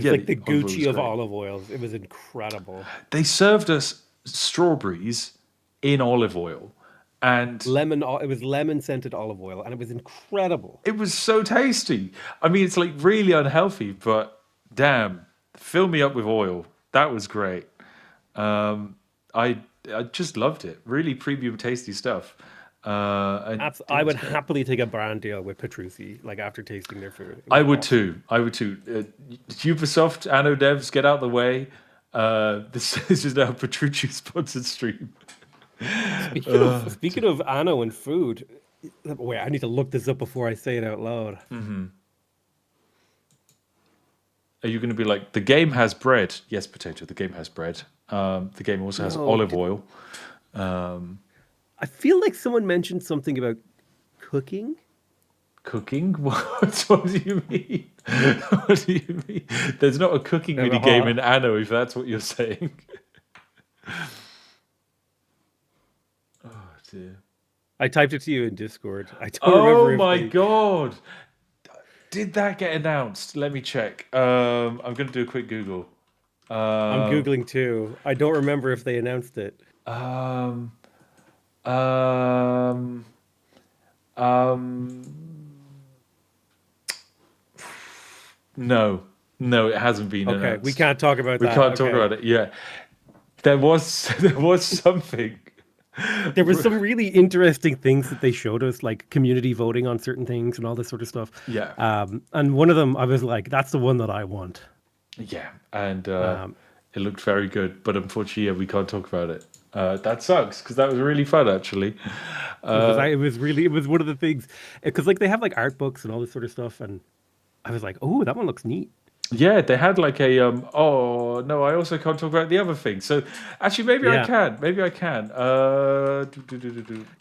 like the Gucci of olive oils. It was incredible. They served us strawberries in olive oil and lemon. It was lemon scented olive oil, and it was incredible. It was so tasty. I mean, it's like really unhealthy, but damn, fill me up with oil. That was great. I I just loved it. Really premium, tasty stuff. And it I was would great. happily take a brand deal with Petrucci, like after tasting their food. It I was would awesome. too. I would too. Ubisoft, Anno devs, get out the way. This is now a Petrucci sponsored stream. Speaking of Anno and food, wait, I need to look this up before I say it out loud. Are you going to be like, the game has bread? Yes, potato. The game has bread. The game also has No, olive oil. I feel like someone mentioned something about cooking. Cooking? What do you mean? What do you mean? There's not a cooking mini game Uh-huh. in Anno, if that's what you're saying. Oh dear. I typed it to you in Discord. I don't Oh remember if my they. god! Did that get announced? Let me check. I'm gonna do a quick Google. I'm Um, googling too. I don't remember if they announced it. um, um, um, no, no, it hasn't been Okay, we announced. can't talk about We that. can't talk Okay. about it. Yeah, there was there was something. There was some really interesting things that they showed us, like community voting on certain things and all this sort of stuff. Yeah, And one of them, I was like, "That's the one that I want." yeah, and Um, it looked very good, but unfortunately, yeah, we can't talk about it. That sucks because that was really fun, actually. it was really, it was one of the things, because like they have like art books and all this sort of stuff, and I was like, "Oh, that one looks neat." Yeah, they had like a oh no, I also can't talk about the other thing. So actually maybe I Yeah, can. Maybe I can.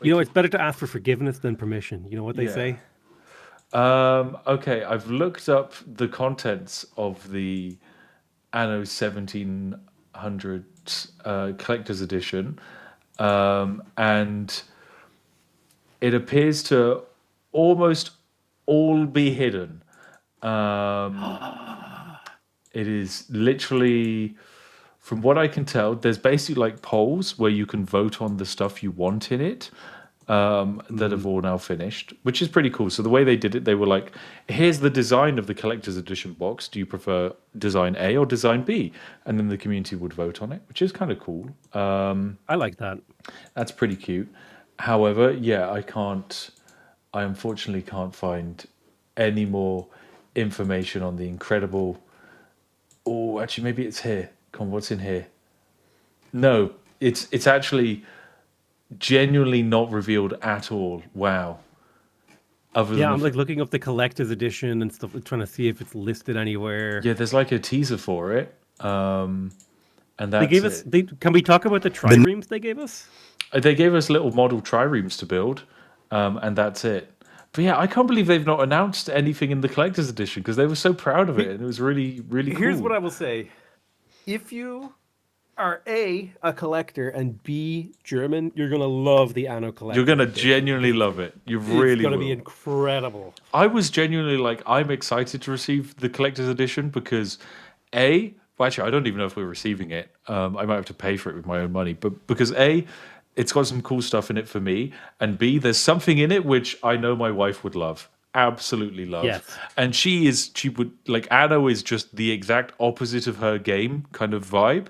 you know, it's better to ask for forgiveness than permission. You know what they Yeah. say? Okay, I've looked up the contents of the Anno 1700 collector's edition, and it appears to almost all be hidden. Um, it is literally, from what I can tell, there's basically like polls where you can vote on the stuff you want in it, that have all now finished, which is pretty cool. So the way they did it, they were like, here's the design of the collector's edition box. Do you prefer design A or design B? And then the community would vote on it, which is kind of cool. I like that. That's pretty cute. However, yeah, I unfortunately can't find any more information on the incredible. Oh, actually, maybe it's here. Come on, what's in here? No, it's actually genuinely not revealed at all. Wow. Other than Yeah, I'm like looking up the collector's edition and stuff, trying to see if it's listed anywhere. yeah, there's like a teaser for it, and They that's gave us. it. Can we talk about the triremes they gave us? They gave us little model triremes to build, and that's it. But yeah, I can't believe they've not announced anything in the collector's edition because they were so proud of it and it was really, really Here's what cool. I will say: if you are a collector and B German, you're gonna love the Anno You're collector's gonna edition. genuinely love it. You It's really gonna be will. incredible. I was genuinely like, I'm excited to receive the collector's edition because well, actually, I don't even know if we're receiving it. I might have to pay for it with my own money, but because it's got some cool stuff in it for me, and B, there's something in it which I know my wife would love, absolutely love, Yes. and she would like. Anno is just the exact opposite of her game kind of vibe,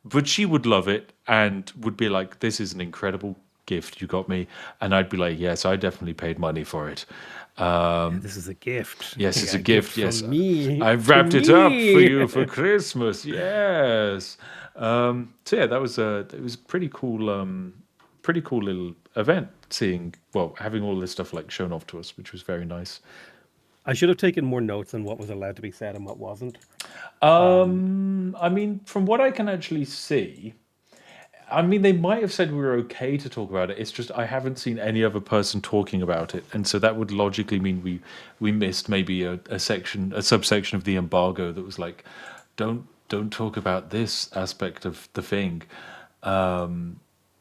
but she would love it and would be like, "This is an incredible gift you got me," and I'd be like, "Yes, I definitely paid money for it." This is a gift. Yes, You it's got a gift. Yes, from me I've to wrapped it up for me. you for Christmas. Yes. So yeah, that was it was pretty cool little event. Seeing having all this stuff like shown off to us, which was very nice. I should have taken more notes on what was allowed to be said and what wasn't. I mean, from what I can actually see, I mean, they might have said we were okay to talk about it. It's just I haven't seen any other person talking about it, and so that would logically mean we missed maybe a subsection of the embargo that was like, don't talk about this aspect of the thing,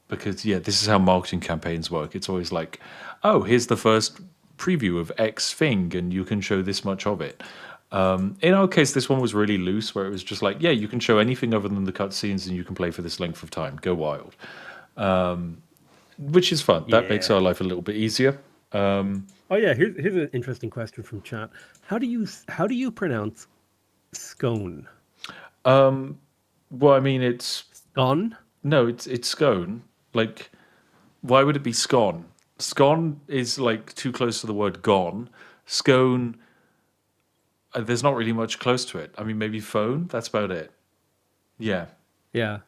because yeah, this is how marketing campaigns work. It's always like, oh, here's the first preview of X thing, and you can show this much of it. In our case, this one was really loose, where it was just like, yeah, you can show anything other than the cutscenes, and you can play for this length of time. Go wild, which is fun. That makes Yeah. our life a little bit easier. Oh yeah, here's an interesting question from chat. How do you pronounce scone? Well, I mean, it's Scone? No, it's scone. Like, why would it be scone? Scone is like too close to the word gone. Scone, there's not really much close to it. I mean, maybe phone. That's about it. Yeah, Yeah.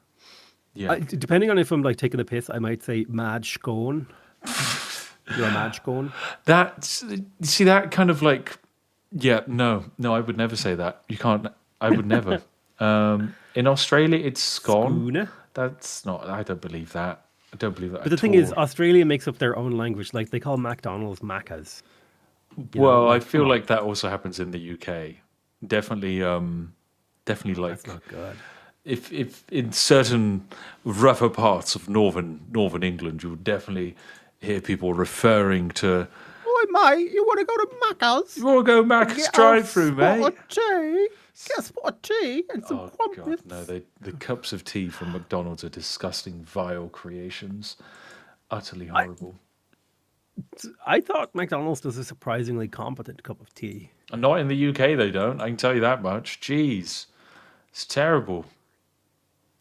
yeah. Depending on if I'm like taking a piss, I might say mad scone. You're a mad scone. That's see that kind of like yeah. No, no, I would never say that. You can't. I would never. In Australia, it's scone. Schooner. That's not. I don't believe that. I don't believe that But the at thing is, all. Australia makes up their own language. Like they call McDonald's Maccas. Well, I Like come feel on, like that also happens in the UK. Definitely, definitely that's like not good. if in certain rougher parts of northern England, you would definitely hear people referring to. Oi, mate, you want to go to Macca's? You want to go Mac's drive through, mate? Tea? Get a spot of tea and some Oh God, no! crumpets. The cups of tea from McDonald's are disgusting, vile creations. Utterly I, horrible. I thought McDonald's does a surprisingly competent cup of tea. And not in the UK, they don't. I can tell you that much. Jeez, it's terrible.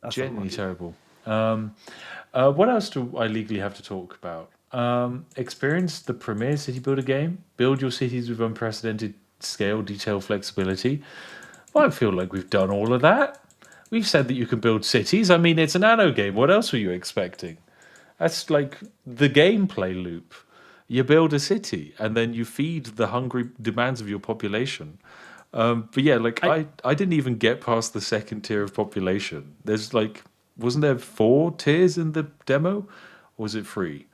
That's Genuinely unlucky. terrible. What else do I legally have to talk about? Experience the premier city builder game. Build your cities with unprecedented scale, detail, flexibility. Well, I feel like we've done all of that. We've said that you can build cities. I mean, it's an Anno game. What else were you expecting? That's like the gameplay loop. You build a city and then you feed the hungry demands of your population. But yeah, like I I didn't even get past the second tier of population. There's like, wasn't there 4 tiers in the demo? Or was it 3?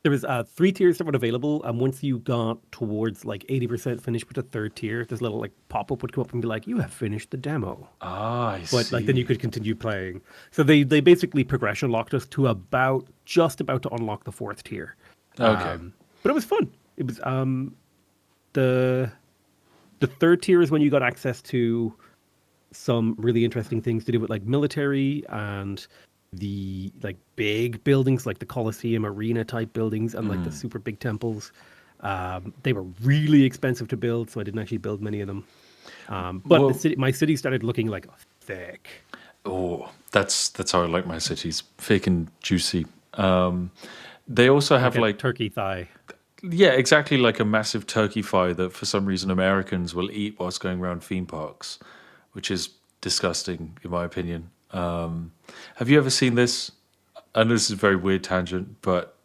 There was 3 tiers that were available, and once you got towards like 80% finished with the third tier, this little like pop up would come up and be like, "You have finished the demo." Ah, I But like then you see. could continue playing. So they basically progression locked us to about just about to unlock the fourth tier. Okay. But it was fun. It was the the third tier is when you got access to some really interesting things to do with like military and the like big buildings like the Colosseum arena type buildings and like the Mm. super big temples. They were really expensive to build, so I didn't actually build many of them. But Well, my city started looking like thick. oh, that's how I like my cities, thick and juicy. They also Like have a like turkey thigh. yeah, exactly like a massive turkey thigh that for some reason Americans will eat whilst going around theme parks, which is disgusting in my opinion. Have you ever seen this? I know this is a very weird tangent, but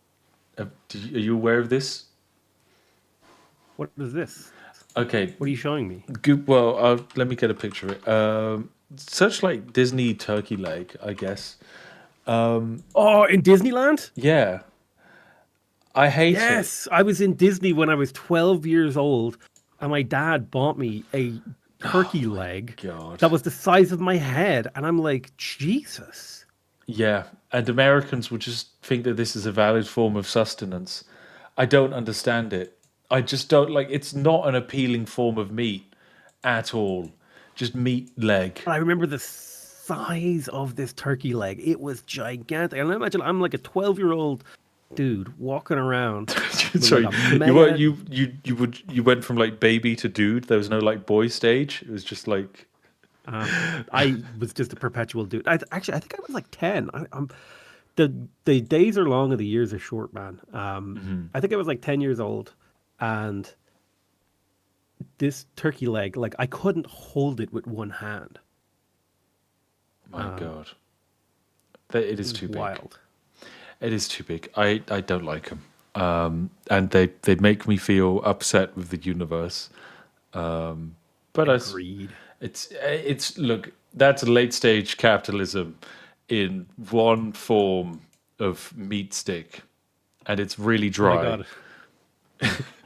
are you aware of this? What is this? Okay, What are you showing me? good. Well, let me get a picture of it. Such like Disney turkey leg, I guess. Oh, in Disneyland? Yeah, I hate it. Yes, I was in Disney when I was 12 years old, and my dad bought me a Oh turkey my leg god. that was the size of my head, and I'm like, Jesus. Yeah, and Americans would just think that this is a valid form of sustenance. I don't understand it. I just don't like it's not an appealing form of meat at all. Just meat leg. And I remember the size of this turkey leg. It was gigantic. And I imagine I'm like a 12-year-old dude walking around with like Sorry, a you were mega. you went from like baby to dude. There was no like boy stage. It was just like I was just a perpetual dude. Actually, I think I was like 10. The days are long and the years are short, man. mhm, I think I was like 10 years old, and this turkey leg, like I couldn't hold it with one hand. my god. It It is was too big. wild. It is too big. I don't like them. And they make me feel upset with the universe. But Agreed. it's look, that's late stage capitalism in one form of meat stick, and it's really Oh my dry. god.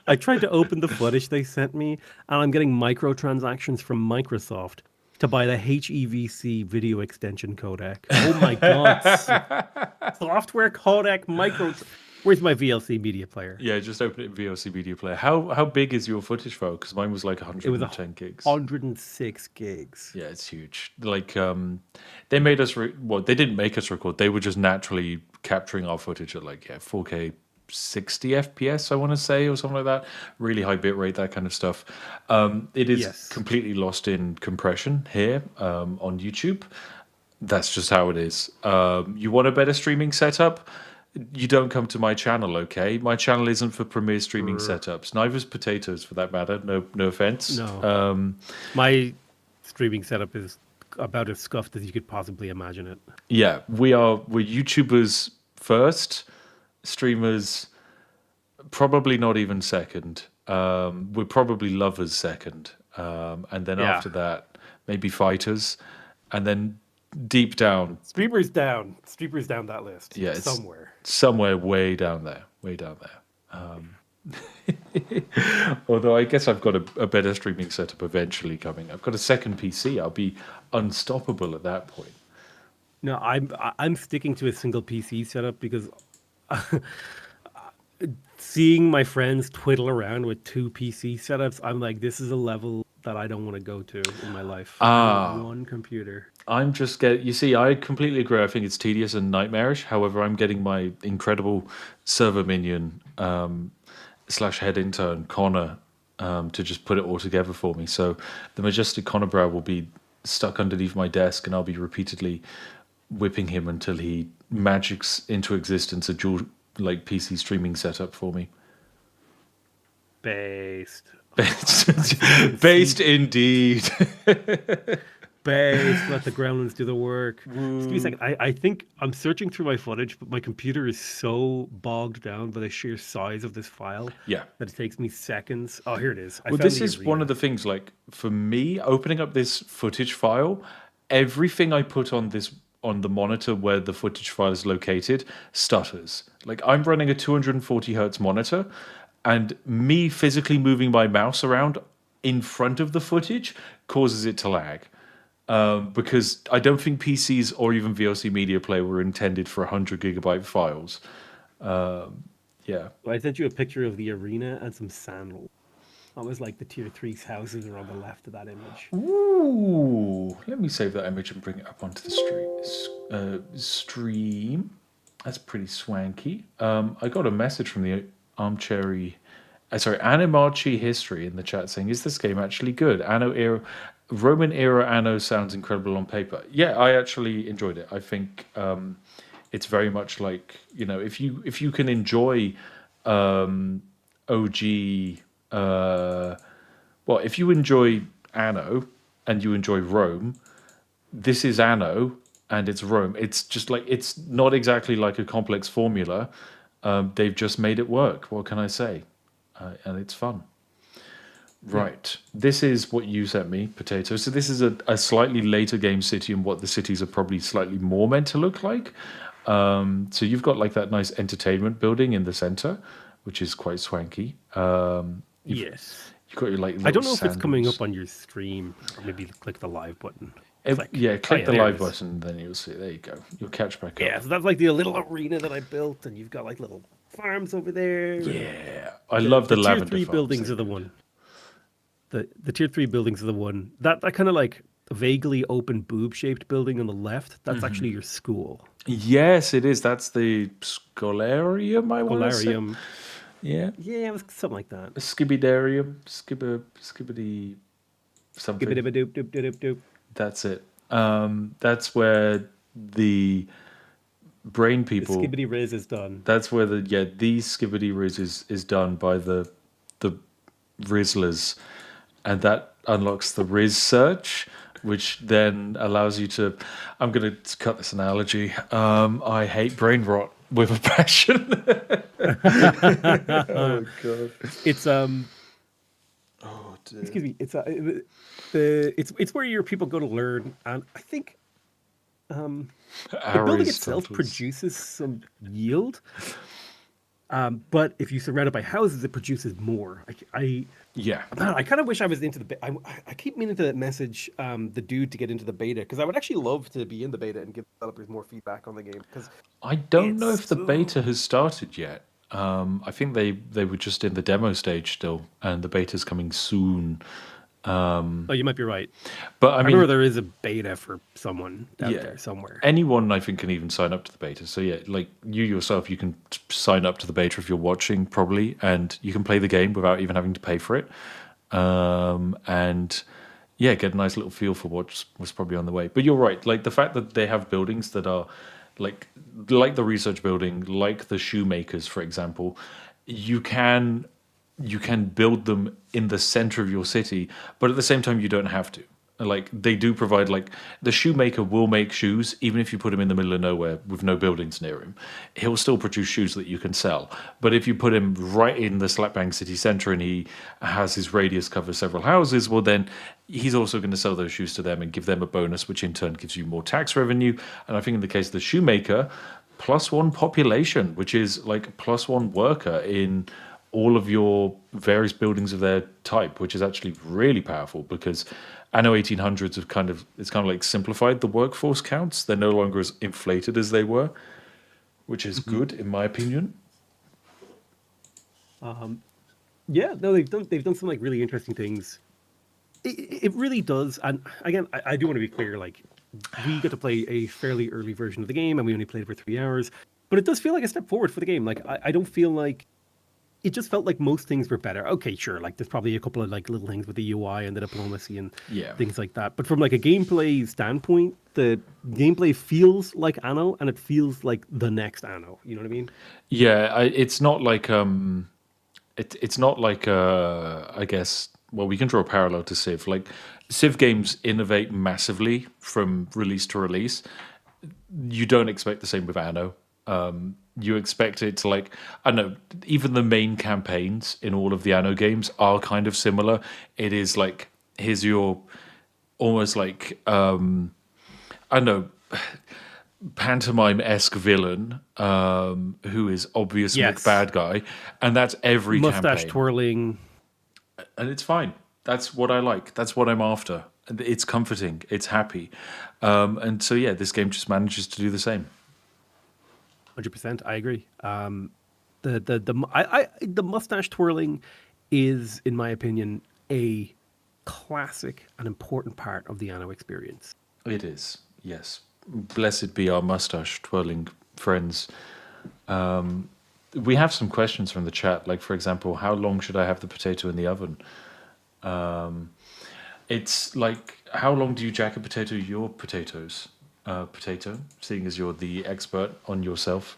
I tried to open the footage they sent me, and I'm getting microtransactions from Microsoft to buy the HEVC video extension codec. Oh my god. Software codec micro. Where's my VLC media player? Yeah, just open it in VLC Media Player. How big is your footage file? Because mine was like It was 110 gigs. 106 gigs. Yeah, it's huge. Like, they made us. Well, they didn't make us record. They were just naturally capturing our footage at like 4K, 60 FPS. I want to say, or something like that. Really high bit rate, that kind of stuff. It is Yes. completely lost in compression here on YouTube. That's just how it is. You want a better streaming setup? You don't come to my channel, okay? My channel isn't for premier streaming setups. Neither is Potatoes, for that matter. No offense. No, my streaming setup is about as scuffed as you could possibly imagine it. Yeah, we're YouTubers first, streamers probably not even second. We're probably lovers second, and then Yeah. after that, maybe fighters, and then deep down, Streamers down. Streamers down that list. yeah, it's Somewhere. somewhere way down there, way down there. Although I guess I've got a better streaming setup eventually coming. I've got a second PC. I'll be unstoppable at that point. No, I'm sticking to a single PC setup because seeing my friends twiddle around with two PC setups, I'm like, this is a level that I don't want to go to in my life. I want one computer. I'm just you see, I completely agree. I think it's tedious and nightmarish. However, I'm getting my incredible server minion slash head intern, Connor, to just put it all together for me. So the majestic Connor Brow will be stuck underneath my desk, and I'll be repeatedly whipping him until he magics into existence a dual like PC streaming setup for me. Based. Based indeed. Based. Let the gremlins do the work. Just give me a second. I think I'm searching through my footage, but my computer is so bogged down by the sheer size of this file Yeah. that it takes me seconds. Oh, here it is. Well, this is one of the things, like, for me, opening up this footage file, everything I put on the monitor where the footage file is located stutters. Like, I'm running a 240 hertz monitor, and me physically moving my mouse around in front of the footage causes it to lag. Because I don't think PCs or even VLC Media Player were intended for 100 gigabyte files. Yeah. I sent you a picture of the arena and some sandals. That was like the tier 3's houses are on the left of that image. Ooh, let me save that image and bring it up onto the stream. That's pretty swanky. I got a message from the Animarchy History in the chat saying, "Is this game actually good? Roman era Anno sounds incredible on paper." Yeah, I actually enjoyed it. I think it's very much like, if you can enjoy OG. If you enjoy Anno and you enjoy Rome, this is Anno and it's Rome. It's just like, it's not exactly like a complex formula. They've just made it work. What can I say? And it's fun. Right. This is what you sent me, Potato. So this is a slightly later game city, and what the cities are probably slightly more meant to look like. So you've got like that nice entertainment building in the center, which is quite swanky. Yes. You've got your like. I don't know if it's sandals. coming up on your stream, or maybe click the live button. Click the there live it is. button, then you'll see. There you go. You'll catch back Yeah, up. so that's like the little arena that I built, and you've got like little farms over there. Yeah, I love the tier lavender 3 farms. buildings are the one. The tier 3 buildings are the one. That kind of like vaguely open boob shaped building on the left. That's actually your school. Yes, it is. That's the Scholarium, I want to say. Polarium. Yeah. Yeah, it was something like that. Skibidarium. Skibbity something. Doop doop doop doop doop. That's it. That's where the brain people. The skibbity riz is done. That's where these skibbity riz is done by the Rizzlers, and that unlocks the Riz search, which then allows you to. I'm going to cut this analogy. I hate brain rot with a passion. Oh god. It's Oh dear. excuse me. It's where your people go to learn, and I think the building itself produces some yield. But if you surround it by houses, it produces more. Yeah. Man, I kind of wish I was into the. I keep meaning to message the dude to get into the beta, because I would actually love to be in the beta and give developers more feedback on the game. Because I don't know if the beta has started yet. I think they were just in the demo stage still, and the beta's coming soon. oh, you might be right. But I I mean, remember there is a beta for someone out there somewhere. anyone I think can even sign up to the beta. So yeah, like you yourself, you can sign up to the beta if you're watching, probably, and you can play the game without even having to pay for it. And yeah, get a nice little feel for what was probably on the way. But you're right, like the fact that they have buildings that are like like the research building, like the shoemakers, for example, you can you can build them in the center of your city, but at the same time you don't have to. Like they do provide like the shoemaker will make shoes even if you put him in the middle of nowhere with no buildings near him. He'll still produce shoes that you can sell. But if you put him right in the slapbang city center and he has his radius cover several houses, well then he's also going to sell those shoes to them and give them a bonus, which in turn gives you more tax revenue. And I think in the case of the shoemaker, +1 population, which is like +1 worker in all of your various buildings of their type, which is actually really powerful because Anno 1800s have kind of it's kind of like simplified the workforce counts. They're no longer as inflated as they were, which is good in my opinion. Yeah, no, they've done some like really interesting things. It really does. And again, I do want to be clear. Like, we got to play a fairly early version of the game, and we only played for 3 hours. But it does feel like a step forward for the game. Like, I don't feel like it just felt like most things were better. Okay, sure. Like, there's probably a couple of like little things with the UI and the diplomacy and Yeah. things like that. But from like a gameplay standpoint, the gameplay feels like Anno, and it feels like the next Anno. You know what I mean? Yeah, it's not like it's not like I guess well we can draw a parallel to Civ. Like Civ games innovate massively from release to release. You don't expect the same with Anno. You expect it to like I don't know. Even the main campaigns in all of the Anno games are kind of similar. It is like here's your almost like I don't know pantomime-esque villain who is obviously a Yes. bad guy, and that's every Mustache campaign, twirling. and it's fine. That's what I like. That's what I'm after. And it's comforting. It's happy, and so yeah, this game just manages to do the same. 100%. I agree. The mustache twirling is, in my opinion, a classic and important part of the Anno experience. It is, yes. Blessed be our mustache twirling friends. We have some questions from the chat, like for example, how long should I have the potato in the oven? It's like, how long do you jack a potato your potatoes? Potato, seeing as you're the expert on yourself.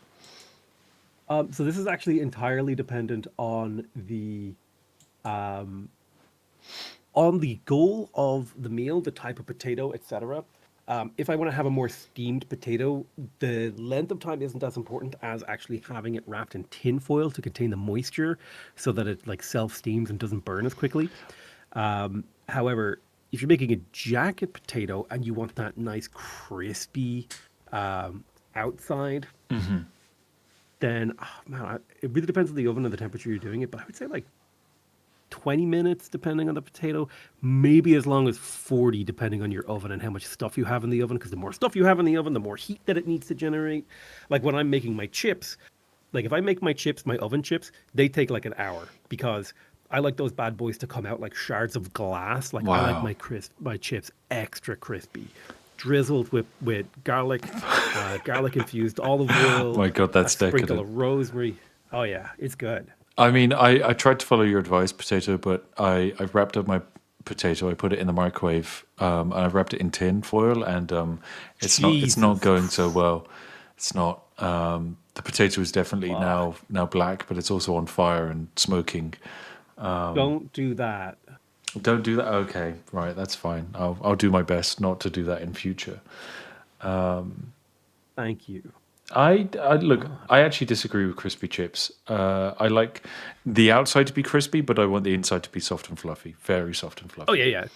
So this is actually entirely dependent on the goal of the meal, the type of potato, etc. If I want to have a more steamed potato, the length of time isn't as important as actually having it wrapped in tin foil to contain the moisture, so that it like self steams and doesn't burn as quickly. However, if you're making a jacket potato and you want that nice crispy outside, then it really depends on the oven and the temperature you're doing it. But I would say like 20 minutes, depending on the potato, maybe as long as 40, depending on your oven and how much stuff you have in the oven. Because the more stuff you have in the oven, the more heat that it needs to generate. Like when I'm making my chips, like if I make my chips, my oven chips, they take like an hour because I like those bad boys to come out like shards of glass. Like I like Wow. my chips extra crispy, drizzled with garlic, garlic infused olive oil. Oh my God, that's a sprinkle decadent. of rosemary. Oh yeah, it's good. I mean, I tried to follow your advice, potato, but I've wrapped up my potato. I put it in the microwave, and I've wrapped it in tin foil, and it's not Jesus. going so well. It's not. The potato is definitely now black, but it's also on fire and smoking. Don't do that. Don't do that. Okay, right, that's fine. I'll do my best not to do that in future. Thank you. I look. I actually disagree with crispy chips. I like the outside to be crispy, but I want the inside to be soft and fluffy, very soft and fluffy. Oh yeah.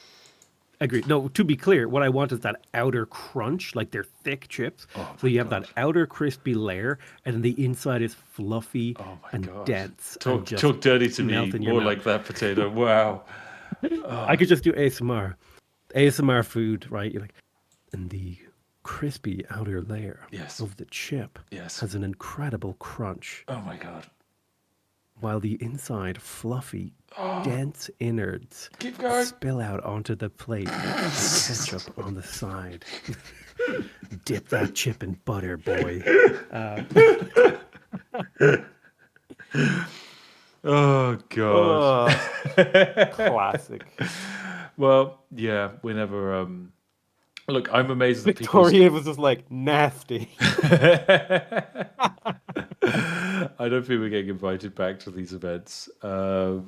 Agreed. No, to be clear, what I want is that outer crunch, like they're thick chips. Oh So my you have God. that outer crispy layer, and then the inside is fluffy Oh my and God. dense. and Talk just talk dirty to me. melt in your More mouth. like that potato. Wow. I could just do ASMR. ASMR food, right? You're like, and the crispy outer layer Yes. of the chip Yes. has an incredible crunch, Oh my God. while the inside fluffy, dense innards Keep going. spill out onto the plate with ketchup on the side. Dip that chip in butter, boy. Oh God. Classic. Well, yeah, we never. Look, I'm amazed that people's. Victoria was just like nasty. I don't think we're getting invited back to these events. Uh,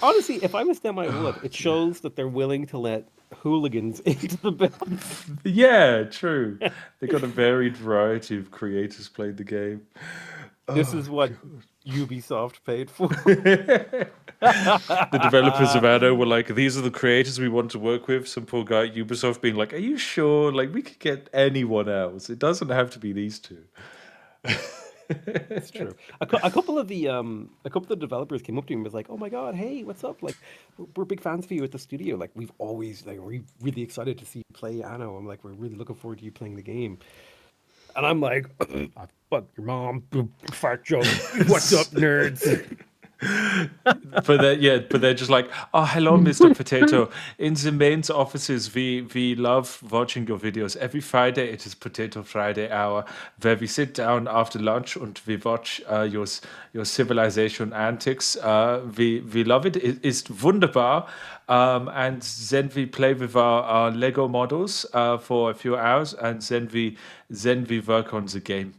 Honestly, if I was them, I would. It shows that they're willing to let hooligans into the building. Yeah, true. They got a varied variety of creators playing the game. This Oh, is what Ubisoft paid for. the developers of Anno were like, these are the creators we want to work with. Some poor guy at Ubisoft being like, are you sure? Like, we could get anyone else. It doesn't have to be these two. It's true. A couple of developers came up to me and was like, "Oh my God, hey, what's up? Like, we're big fans of you at the studio. Like, we've always like we're really excited to see you play Anno. I'm like, we're really looking forward to you playing the game." And I'm like, "I fuck your mom, fat joke. What's up, nerds?" But they're just like, oh, hello, Mr. Potato. In the main offices, we love watching your videos. Every Friday, it is Potato Friday hour, where we sit down after lunch and we watch your civilization antics. We love it. It is wunderbar. And then we play with our Lego models for a few hours, and then we work on the game.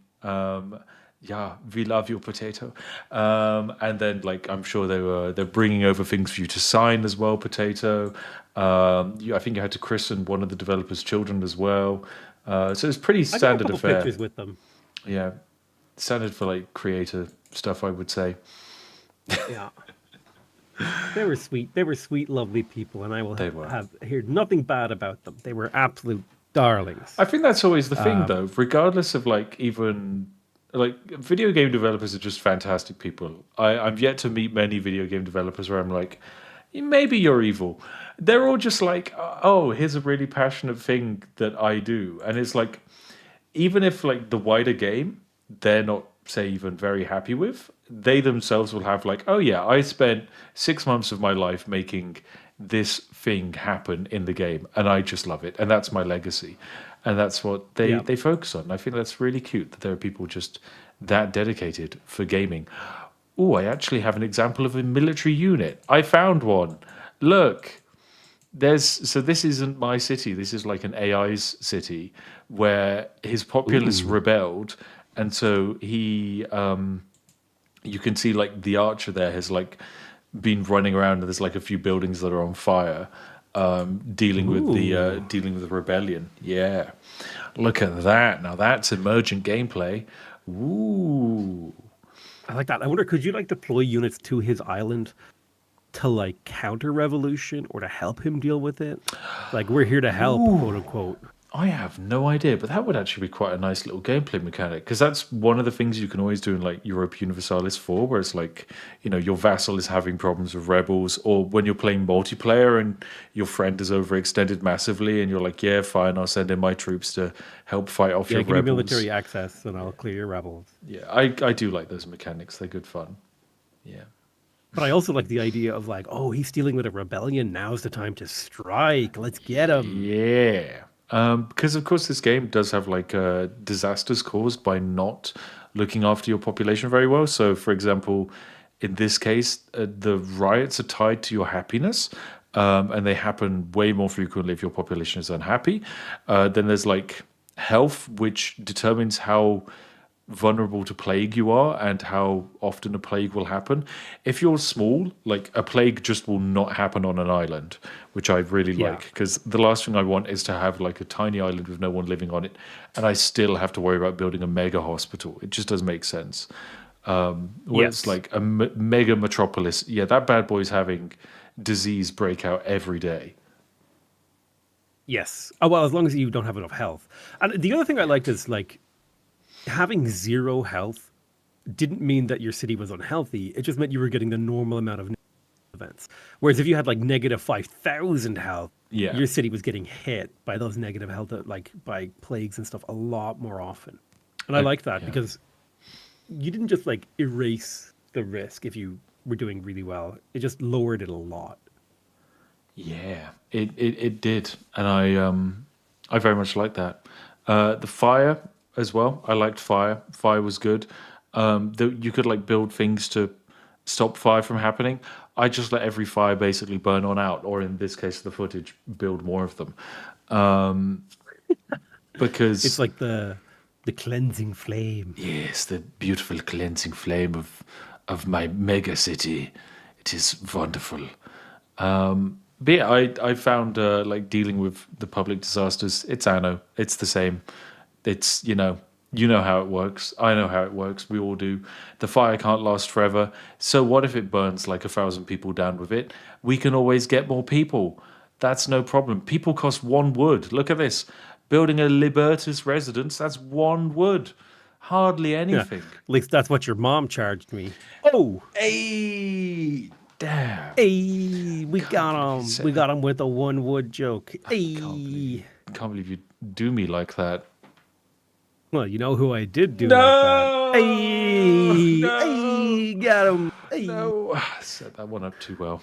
Yeah, we love your potato. And then, like, I'm sure they're bringing over things for you to sign as well, potato. I think you had to christen one of the developers' children as well. So it's pretty I got a standard couple affair. pictures with them. Yeah, standard for like creator stuff, I would say. Yeah, they were sweet. They were sweet, lovely people, and I will They were. have heard nothing bad about them. They were absolute darlings. I think that's always the thing, though. Regardless of like even like video game developers are just fantastic people. I'm yet to meet many video game developers where I'm like, maybe you're evil. They're all just like, oh, here's a really passionate thing that I do, and it's like, even if like the wider game, they're not say even very happy with, they themselves will have like, oh yeah, I spent 6 months of my life making this thing happen in the game, and I just love it, and that's my legacy, and that's what they Yeah. they focus on. I think that's really cute that there are people just that dedicated for gaming. Oh, I actually have an example of a military unit. I found one. Look, this isn't my city. This is like an AI's city where his populace Ooh. rebelled, and so you can see like the archer there has like been running around, and there's like a few buildings that are on fire, Ooh. dealing with the rebellion. Yeah, look at that. Now that's emergent gameplay. Ooh. I like that. I wonder, could you like deploy units to his island to like counter revolution or to help him deal with it? Like, we're here to help, quote unquote. I have no idea, but that would actually be quite a nice little gameplay mechanic, because that's one of the things you can always do in like Europe Universalis 4, where it's like, your vassal is having problems with rebels, or when you're playing multiplayer and your friend is overextended massively, and you're like, yeah, fine, I'll send in my troops to help fight off Yeah, your give me rebels. military access and I'll clear your rebels. Yeah, I do like those mechanics. They're good fun. Yeah. But I also like the idea of like, oh, he's dealing with a rebellion. Now's the time to strike. Let's get him. Yeah. Because of course this game does have like disasters caused by not looking after your population very well. So, for example, in this case, the riots are tied to your happiness, and they happen way more frequently if your population is unhappy. Then there's like health, which determines how vulnerable to plague you are and how often a plague will happen. If you're small, like a plague just will not happen on an island, which I really Yeah. like, because the last thing I want is to have like a tiny island with no one living on it, and I still have to worry about building a mega hospital. It just doesn't make sense. Where it's Yes. like a mega metropolis, yeah, that bad boy's having disease break out every day. Yes. Oh, well, as long as you don't have enough health. And the other thing I liked is like having zero health didn't mean that your city was unhealthy. It just meant you were getting the normal amount of events. Whereas if you had like negative 5,000 health, Yeah, your city was getting hit by those negative health, like by plagues and stuff, a lot more often. And I like that yeah. because you didn't just like erase the risk if you were doing really well. It just lowered it a lot. Yeah, it did, and I very much like that. The fire as well. I liked fire. Fire was good. You could like build things to stop fire from happening. I just let every fire basically burn on out, or in this case, the footage, build more of them. Um, It's because like the cleansing flame. yes, the beautiful cleansing flame of my mega city. It is wonderful. But yeah, I found like dealing with the public disasters. It's Anno. It's the same. It's you know how it works. I know how it works. We all do. The fire can't last forever. So what if it burns like 1,000 people down with it? We can always get more people. That's no problem. People cost 1 wood. Look at this. Building a Libertas residence. That's 1 wood. Hardly Yeah, anything. at least that's what your mom charged me. Oh, Hey, damn. hey, we got Believe you him. said We that. got him with a 1 wood joke. Hey. Can't believe you do me like that. Well, you know who I did do like that? No, Hey, no, hey, got him. Hey. no. Set that one up too well.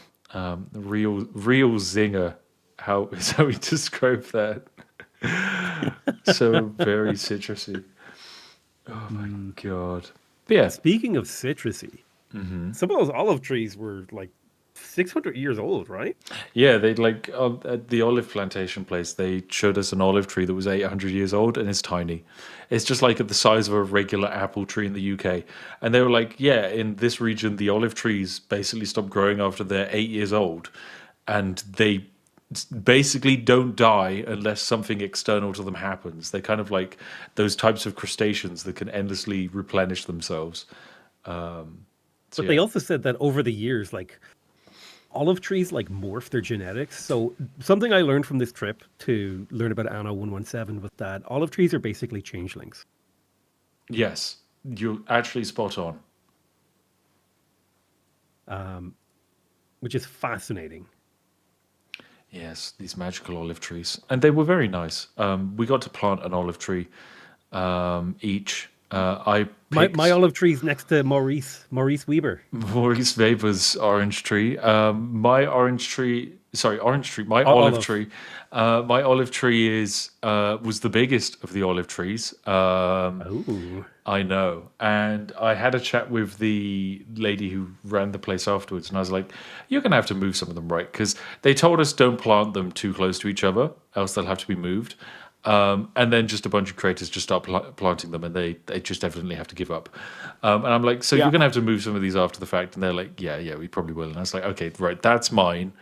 Real zinger. How is how we describe that? So very citrusy. Oh my god. But yeah, Speaking of citrusy, some of those olive trees were like 600 years old, right? yeah. They like at the olive plantation place. They showed us an olive tree that was 800 years old and it's tiny. It's just like the size of a regular apple tree in the UK. And they were like, yeah, in this region, the olive trees basically stop growing after they're 8 years old, and they basically don't die unless something external to them happens. They're kind of like those types of crustaceans that can endlessly replenish themselves. So But they yeah, also said that over the years, like olive trees like morph their genetics. So something I learned from this trip to learn about Anno 117 was that olive trees are basically changelings. yes, you're actually spot on. Which is fascinating. Yes, these magical olive trees, and they were very nice. We got to plant an olive tree each. I My picked olive tree's next to Maurice Weber. Maurice Weber's orange tree. My orange tree, sorry, orange tree. My olive Olive. tree. My olive tree is was the biggest of the olive trees. Oh. I know, and I had a chat with the lady who ran the place afterwards, and I was like, "You're gonna have to move some of them, right? Because they told us don't plant them too close to each other, else they'll have to be moved." And then just a bunch of creators just start planting them, and they just evidently have to give up. And I'm like, so you're Yeah. gonna have to move some of these after the fact, and they're like, yeah, we probably will. And I was like, okay, right, that's mine.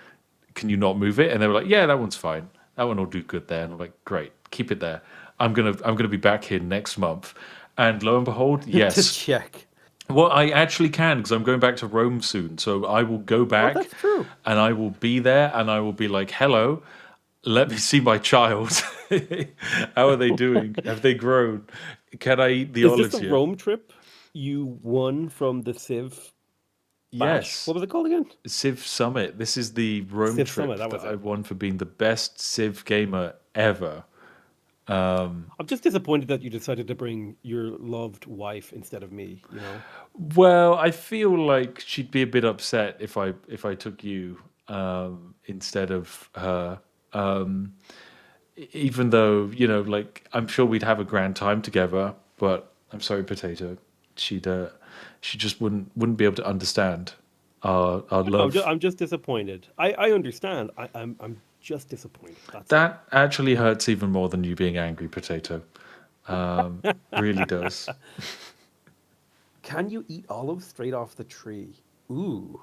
Can you not move it? And they were like, yeah, that one's fine. That one will do good there. And I'm like, great, keep it there. I'm gonna be back here next month. And lo and behold, To yes. check. Well, I actually can because I'm going back to Rome soon. So I will go Oh, back that's true. and I will be there and I will be like, hello, let me see my child. How are they doing? Have they grown? Can I eat the Is this olives the yet? Rome trip you won from the Civ bash? Yes. What was it called again? Civ Summit. This is the Rome Civ Summit, trip that that was I it. won for being the best Civ gamer ever. I'm just disappointed that you decided to bring your loved wife instead of me, you know? Well, I feel like she'd be a bit upset if I took you instead of her. Even though like I'm sure we'd have a grand time together, but I'm sorry, Potato. She'd she just wouldn't be able to understand our love. I'm just disappointed. I understand. I'm just disappointed. That's all. That actually hurts even more than you being angry, Potato. Really does. Can you eat olives straight off the tree? Ooh,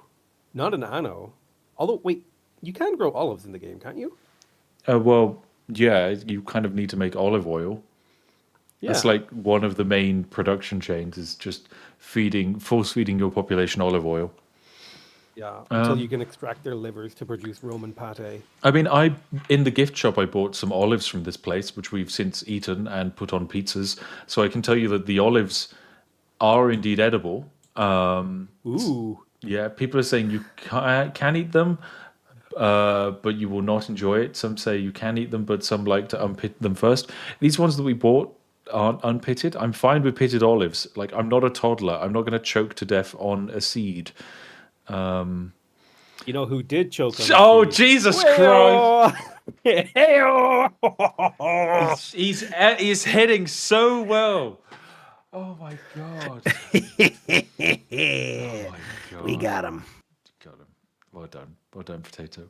not an Anno. Although, wait, you can grow olives in the game, can't you? Well, yeah, you kind of need to make olive oil. That's Yeah. like one of the main production chains is just force feeding your population olive oil. Yeah, until you can extract their livers to produce Roman pate. I mean, I in the gift shop I bought some olives from this place, which we've since eaten and put on pizzas. So I can tell you that the olives are indeed edible. Ooh. Yeah, people are saying you can eat them, but you will not enjoy it. Some say you can eat them, but some like to unpit them first. These ones that we bought aren't unpitted. I'm fine with pitted olives. Like I'm not a toddler. I'm not going to choke to death on a seed. You know who did choke on the Oh seed? Jesus Christ! Hey-oh! He's hitting so well. Oh my god! Oh my god! We got him. Got him. Well done, Potato.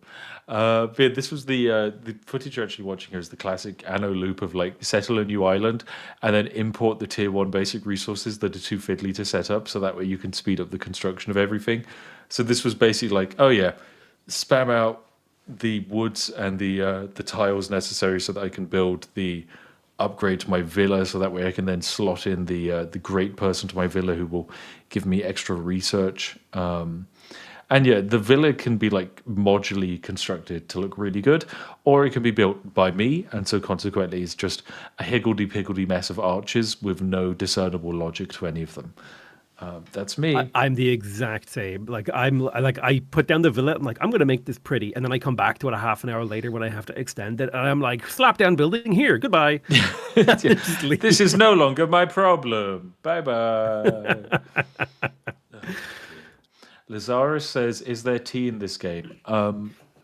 But yeah, this was the footage you're actually watching here is the classic Anno loop of like settle a new island and then import the tier one basic resources that are too fiddly to set up, so that way you can speed up the construction of everything. So this was basically like, oh yeah, spam out the woods and the tiles necessary so that I can build the upgrade to my villa, so that way I can then slot in the great person to my villa who will give me extra research. And yeah, the villa can be like modularly constructed to look really good, or it can be built by me, and so consequently it's just a higgledy-piggledy mess of arches with no discernible logic to any of them. That's me. I'm the exact same. Like I put down the villa. I'm like, I'm gonna make this pretty, and then I come back to it a half an hour later when I have to extend it, and I'm like, slap down building here. Goodbye. Just leave. This is no longer my problem. Bye bye. Lazarus says, "Is there tea in this game?"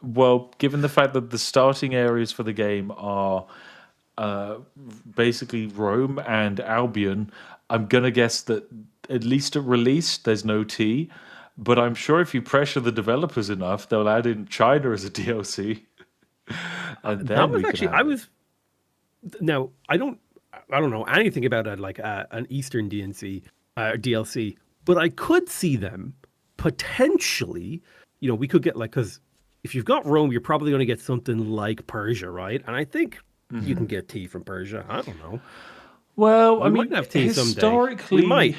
Well, given the fact that the starting areas for the game are basically Rome and Albion, I'm gonna guess that at least at release there's no tea. But I'm sure if you pressure the developers enough, they'll add in China as a DLC, and then That was we could actually have I it. was now I don't know anything about an Eastern DNC DLC, but I could see them potentially. We could get like because if you've got Rome, you're probably going to get something like Persia, right? And I think you can get tea from Persia. I don't know. Well, I We might mean, have tea someday. We might.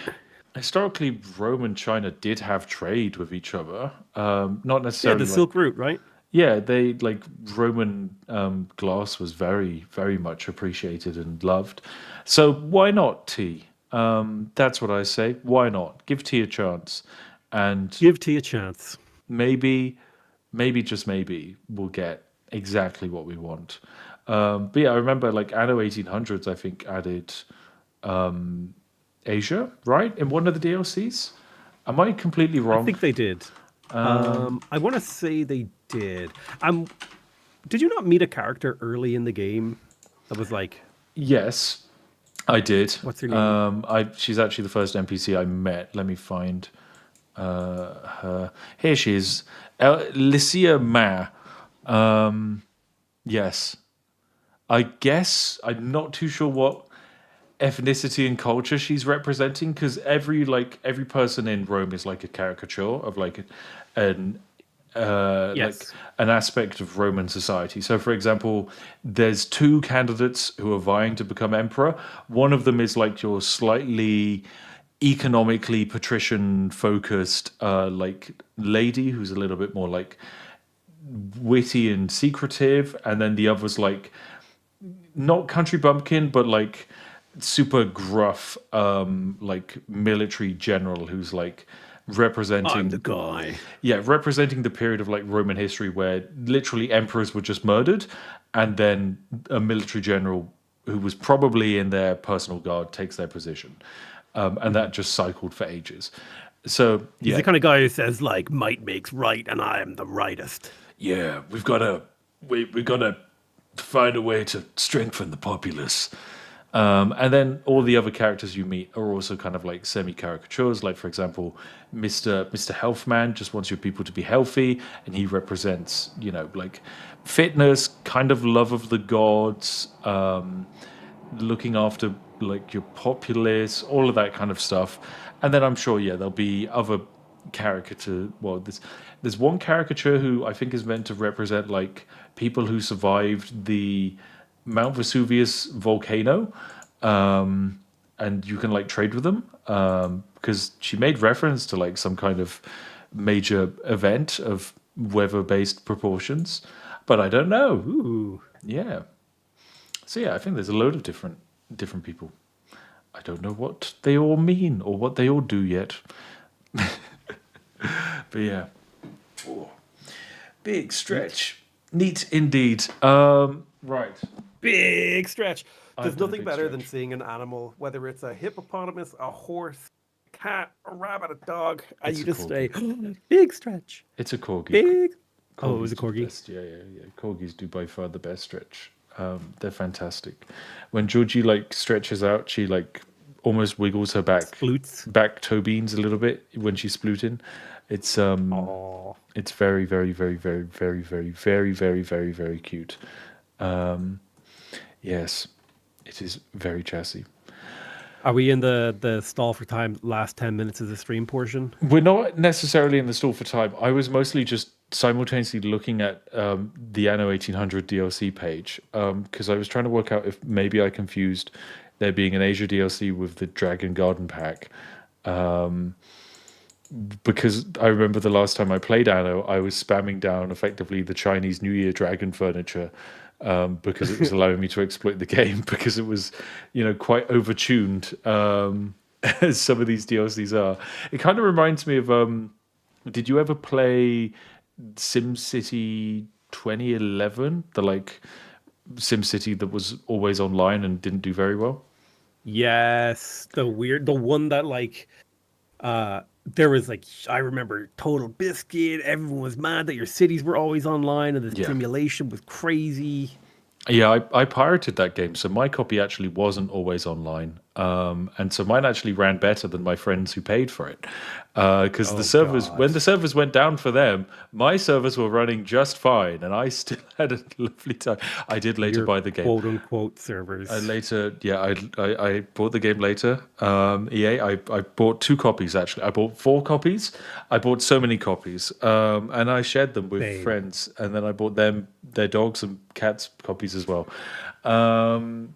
historically, Rome and China did have trade with each other. Not Yeah, the necessarily like, Silk Route, right? yeah, they like Roman glass was very, very much appreciated and loved. So why not tea? That's what I say. Why not? Give tea a chance, and Give tea a chance. maybe, maybe just maybe we'll get exactly what we want. But yeah, I remember like Anno 1800s. I think added Asia, right, in one of the DLCs. Am I completely I wrong? think they did. I want to say they did. Did you not meet a character early in the game that was like, Yes, I did. what's her name? She's actually the first NPC I met. Let me find her. Here she is, Lycia Ma. Yes, I guess I'm not too sure what ethnicity and culture she's representing, because every person in Rome is like a caricature of like an like Yes. an aspect of Roman society. So, for example, there's two candidates who are vying to become emperor. One of them is like your slightly economically patrician focused like lady who's a little bit more like witty and secretive, and then the other's like not country bumpkin, but like super gruff, like military general who's like I'm the representing, guy. yeah, representing the period of like Roman history where literally emperors were just murdered, and then a military general who was probably in their personal guard takes their position, and that just cycled for ages. So He's yeah, the kind of guy who says like, might makes right, and I am the rightest. yeah, we gotta find a way to strengthen the populace. And then all the other characters you meet are also kind of like semi caricatures. Like for example, Mr. Healthman just wants your people to be healthy, and he represents like fitness, kind of love of the gods, looking after like your populace, all of that kind of stuff. And then I'm sure, yeah, there'll be other caricature. Well, there's one caricature who I think is meant to represent like people who survived the Mount Vesuvius volcano, and you can like trade with them, because she made reference to like some kind of major event of weather-based proportions, but I don't know. Ooh. Yeah. So yeah, I think there's a load of different people. I don't know what they all mean or what they all do yet. But yeah. Oh, big stretch. Neat indeed. Right. Big stretch. I've There's done a nothing big better than stretch. seeing an animal, whether it's a hippopotamus, a horse, a cat, a rabbit, a dog, and It's you a just say, corgi. big stretch. It's a corgi. Big. Oh, it was Corgis a do the corgi. best. Yeah, yeah, yeah. Corgis do by far the best stretch. They're fantastic. When Georgie like stretches out, she like almost wiggles her Sploots. back toe beans a little bit when she's splooting. It's Oh, it's very very very very very very very very very very cute. Yes, it is very chassis. are we in the stall for time? Last 10 minutes of the stream portion. We're not necessarily in the stall for time. I was mostly just simultaneously looking at the Anno 1800 DLC page because I was trying to work out if maybe I confused there being an Asia DLC with the Dragon Garden pack. Because I remember the last time I played Anno, I was spamming down effectively the Chinese New Year dragon furniture because it was allowing me to exploit the game because it was, quite overtuned as some of these DLCs are. It kind of reminds me of, did you ever play SimCity 2011? The SimCity that was always online and didn't do very well? Yes, the one that there was I remember Total Biscuit. Everyone was mad that your cities were always online and the Yeah. simulation was crazy. Yeah, I pirated that game, so my copy actually wasn't always online, and so mine actually ran better than my friends who paid for it. Because the Oh servers, God, when the servers went down for them, my servers were running just fine, and I still had a lovely time. I did later your buy the game. quote unquote I servers. later, yeah, I bought the game later. EA, I bought 2 copies actually. I bought 4 copies. I bought so many copies, and I shared them with Same. friends. And then I bought them their dogs and cats copies as well. Um,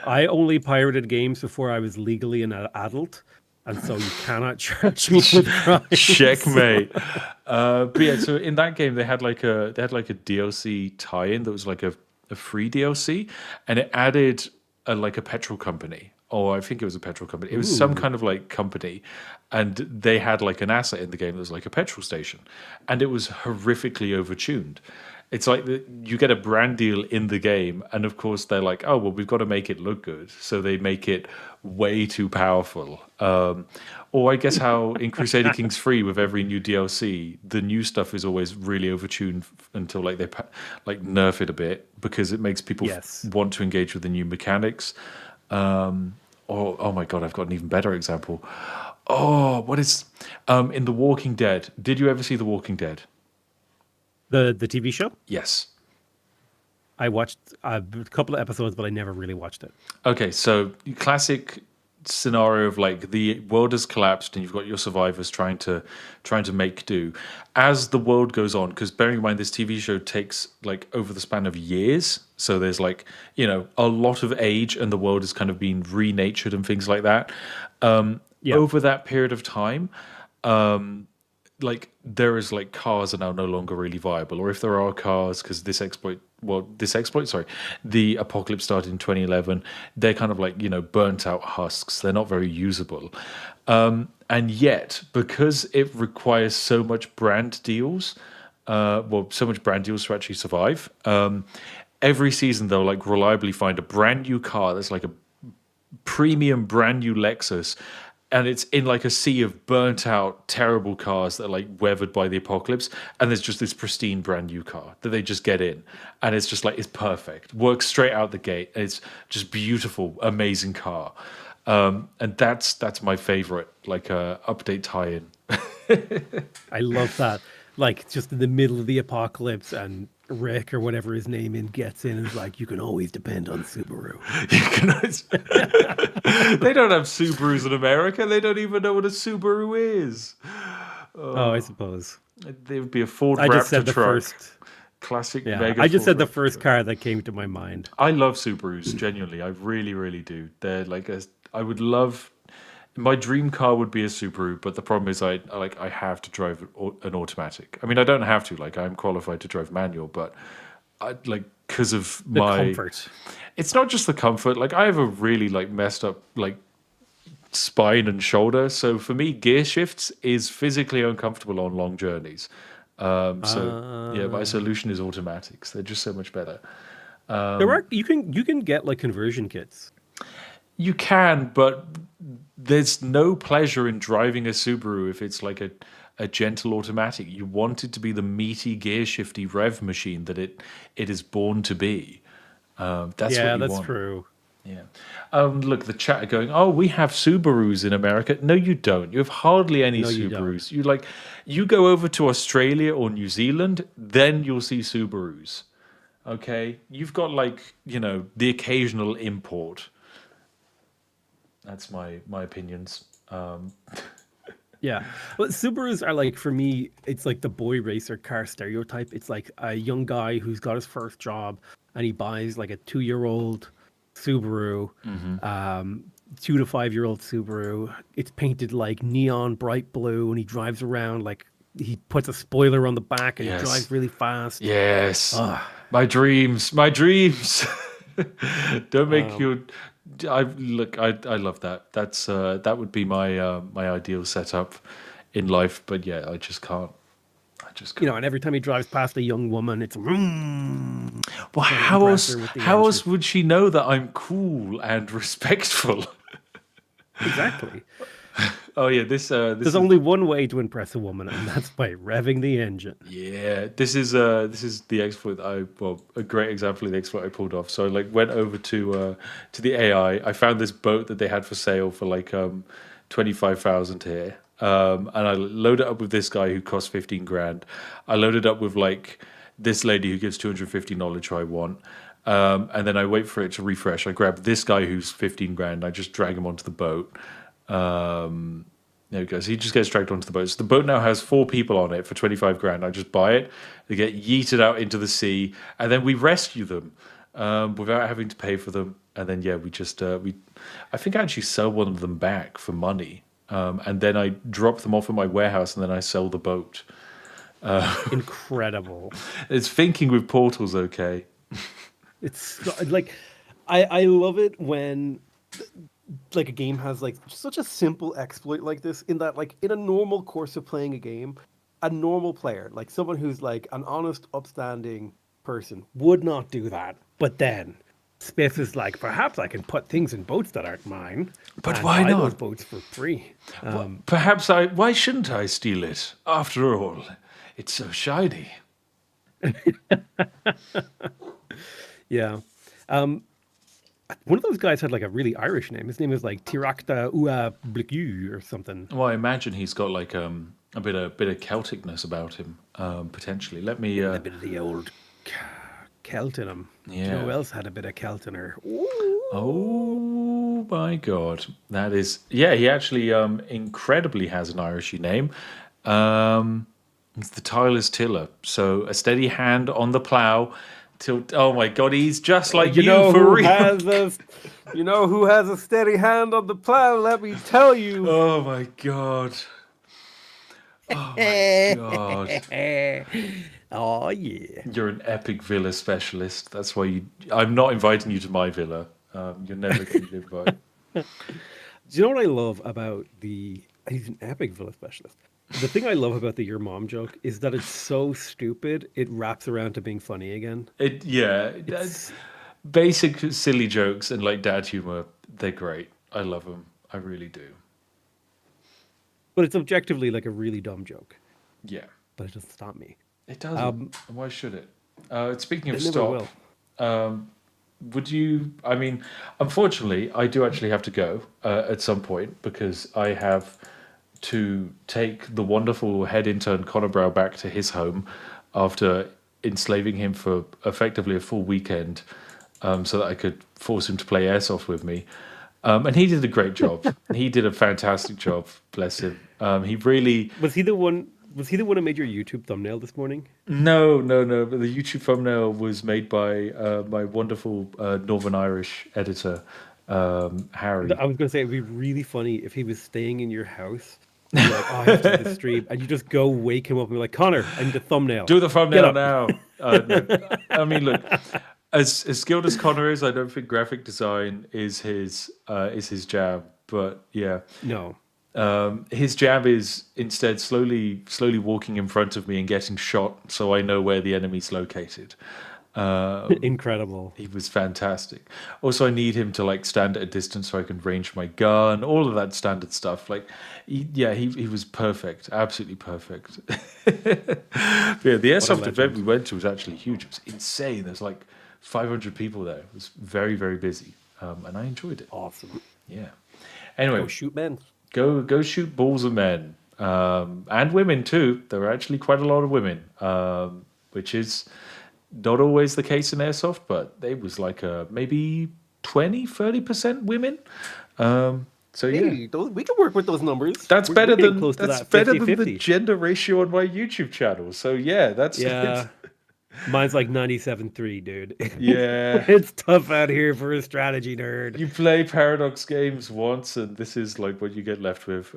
I only pirated games before I was legally an adult, and so you cannot charge me with crimes. Checkmate. But yeah, so in that game they had a DLC tie-in that was like a free DLC, and it added a petrol company. Or I think it was a petrol company. It was some Ooh, kind of company, and they had an asset in the game that was like a petrol station, and it was horrifically overtuned. It's like you get a brand deal in the game, and of course they're like, "Oh well, we've got to make it look good," so they make it way too powerful. Or I guess how in Crusader Kings 3 with every new DLC, the new stuff is always really overtuned until they nerf it a bit because it makes people yes. want to engage with the new mechanics. Or oh my god, I've got an even better example. Oh, what is in The Walking Dead? Did you ever see The Walking Dead? The TV show. Yes. I watched a couple of episodes, but I never really watched it. Okay, so classic scenario of the world has collapsed and you've got your survivors trying to make do. As the world goes on, because bearing in mind this TV show takes over the span of years, so there's a lot of age and the world has kind of been renatured and things like that. Yeah. Over that period of time, there is cars are now no longer really viable, or if there are cars, because the apocalypse started in 2011, they're kind of burnt out husks, they're not very usable, and yet because it requires so much brand deals, so much brand deals to actually survive, every season they'll reliably find a brand new car that's a premium brand new Lexus, and it's in a sea of burnt out terrible cars that are weathered by the apocalypse, and there's just this pristine brand new car that they just get in, and it's just it's perfect, works straight out the gate, and it's just beautiful, amazing car. And that's my favorite update tie-in. I love that. Just in the middle of the apocalypse, and Rick or whatever his name gets in and is like, you can always depend on Subaru. They don't have Subarus in America. They don't even know what a Subaru is. Oh, I suppose. They would be a Ford I just Raptor said the truck. first. Classic Yeah, mega I just Ford said the Raptor first truck. car that came to my mind. I love Subarus, genuinely. I really, really do. They're I would love. My dream car would be a Subaru, but the problem is I have to drive an automatic. I mean, I don't have to. I'm qualified to drive manual, but I because of The my comfort. It's not just the comfort. I have a really messed up spine and shoulder, so for me, gear shifts is physically uncomfortable on long journeys. So yeah, my solution is automatics. They're just so much better. You can get conversion kits. You can, but there's no pleasure in driving a Subaru if it's a gentle automatic. You want it to be the meaty gear shifty rev machine that it is born to be. That's Yeah, what you that's want. true. Yeah. Look, the chat are going, oh, we have Subarus in America. No, you don't. You have hardly any No, you don't. Subarus. You go over to Australia or New Zealand, then you'll see Subarus. Okay? You've got the occasional import. That's my opinions. Yeah. Well, Subarus are like, for me, it's like the boy racer car stereotype. It's like a young guy who's got his first job and he buys like a 2-year-old Subaru, Hmm. 2 to 5-year-old Subaru. It's painted like neon bright blue and he drives around like he puts a spoiler on the back and he Yes. drives really fast. Yes. Ugh. My dreams. My dreams. Don't make Um, your. I love that. That would be my ideal setup in life. But yeah, I just can't. I just can't. and every time he drives past a young woman, it's Well, trying to impress her with the How engine. else would she know that I'm cool and respectful? Exactly. Oh yeah, this There's is only one way to impress a woman, and that's by revving the engine. yeah, this is the exploit that a great example of the exploit I pulled off. So I went over to the AI. I found this boat that they had for sale for 25,000 here. And I loaded it up with this guy who cost 15 grand. I loaded up with this lady who gives 250 knowledge who I want. And then I wait for it to refresh. I grab this guy who's 15 grand. I just drag him onto the boat. There he goes. He just gets dragged onto the boat. So the boat now has 4 people on it for 25 grand. I just buy it. They get yeeted out into the sea, and then we rescue them without having to pay for them. And then yeah, we just I think I actually sell one of them back for money, and then I drop them off at my warehouse, and then I sell the boat. Incredible. It's thinking with portals, okay? Like, I love it when like a game has like such a simple exploit like this, in that like in a normal course of playing a game, a normal player, like someone who's like an honest, upstanding person, would not do that. But then Spiff is like, perhaps I can put things in boats that aren't mine But and why buy those not? boats for free. Perhaps I. Why shouldn't I steal it? After all, it's so shiny. Yeah. One of those guys had like a really Irish name. His name is like Tirakta Ua Blicu or something. Well, I imagine he's got a bit of Celticness about him, potentially. Let me. A bit of the old Celt in him. Do you know who Yeah. else had a bit of Celt in her? Oh my God, that is. Yeah, he actually incredibly has an Irishy name. It's the tireless tiller. So a steady hand on the plow. Oh my God, he's just like you for real. You know who has a steady hand on the plow? Let me tell you. Oh my God. Oh my God. Oh yeah. You're an epic villa specialist. That's why I'm not inviting you to my villa. You're never going to invite. Do you know what I love about he's an epic villa specialist. The thing I love about the your mom joke is that it's so stupid, it wraps around to being funny again. Yeah, It's basic silly jokes and dad humor. They're great. I love them. I really do. But it's objectively like a really dumb joke. Yeah, But it doesn't stop me. it doesn't. Um, Why should it? Speaking of it never stop, will. would you? I mean, unfortunately, I do actually have to go at some point because I have to take the wonderful head intern Connor Brow back to his home after enslaving him for effectively a full weekend, so that I could force him to play airsoft with me. And he did a great job. He did a fantastic job. Bless him. He really. Was he the one? Was he the one who made your YouTube thumbnail this morning? No, no, no. But the YouTube thumbnail was made by my wonderful Northern Irish editor, Harry. I was going to say it'd be really funny if he was staying in your house. And you're like, oh, I have to do the stream, and you just go wake him up and be like, Connor, I need a thumbnail. Do the Get thumbnail up. now. No, I mean, look, as skilled as Connor is, I don't think graphic design is his jam. But yeah, No. his jam is instead slowly walking in front of me and getting shot, so I know where the enemy's located. Incredible. He was fantastic. Also, I need him to stand at a distance so I can range my gun. All of that standard stuff. He was perfect, absolutely perfect. Yeah, the What a airsoft event legend. we went to was actually huge. It was insane. There's 500 people there. It was very, very busy. and I enjoyed it. Awesome. Yeah. Anyway, Go shoot men. go shoot balls of men, and women too. There are actually quite a lot of women, which is not always the case in airsoft, but it was like maybe 20-30% women. So yeah, Hey, we can work with those numbers. that's We're better getting than close to that's that better than the 50-50. gender ratio on my YouTube channel. So yeah, that's Yeah. Mine's like 97.3, dude. yeah. It's tough out here for a strategy nerd. You play Paradox games once, and this is like what you get left with.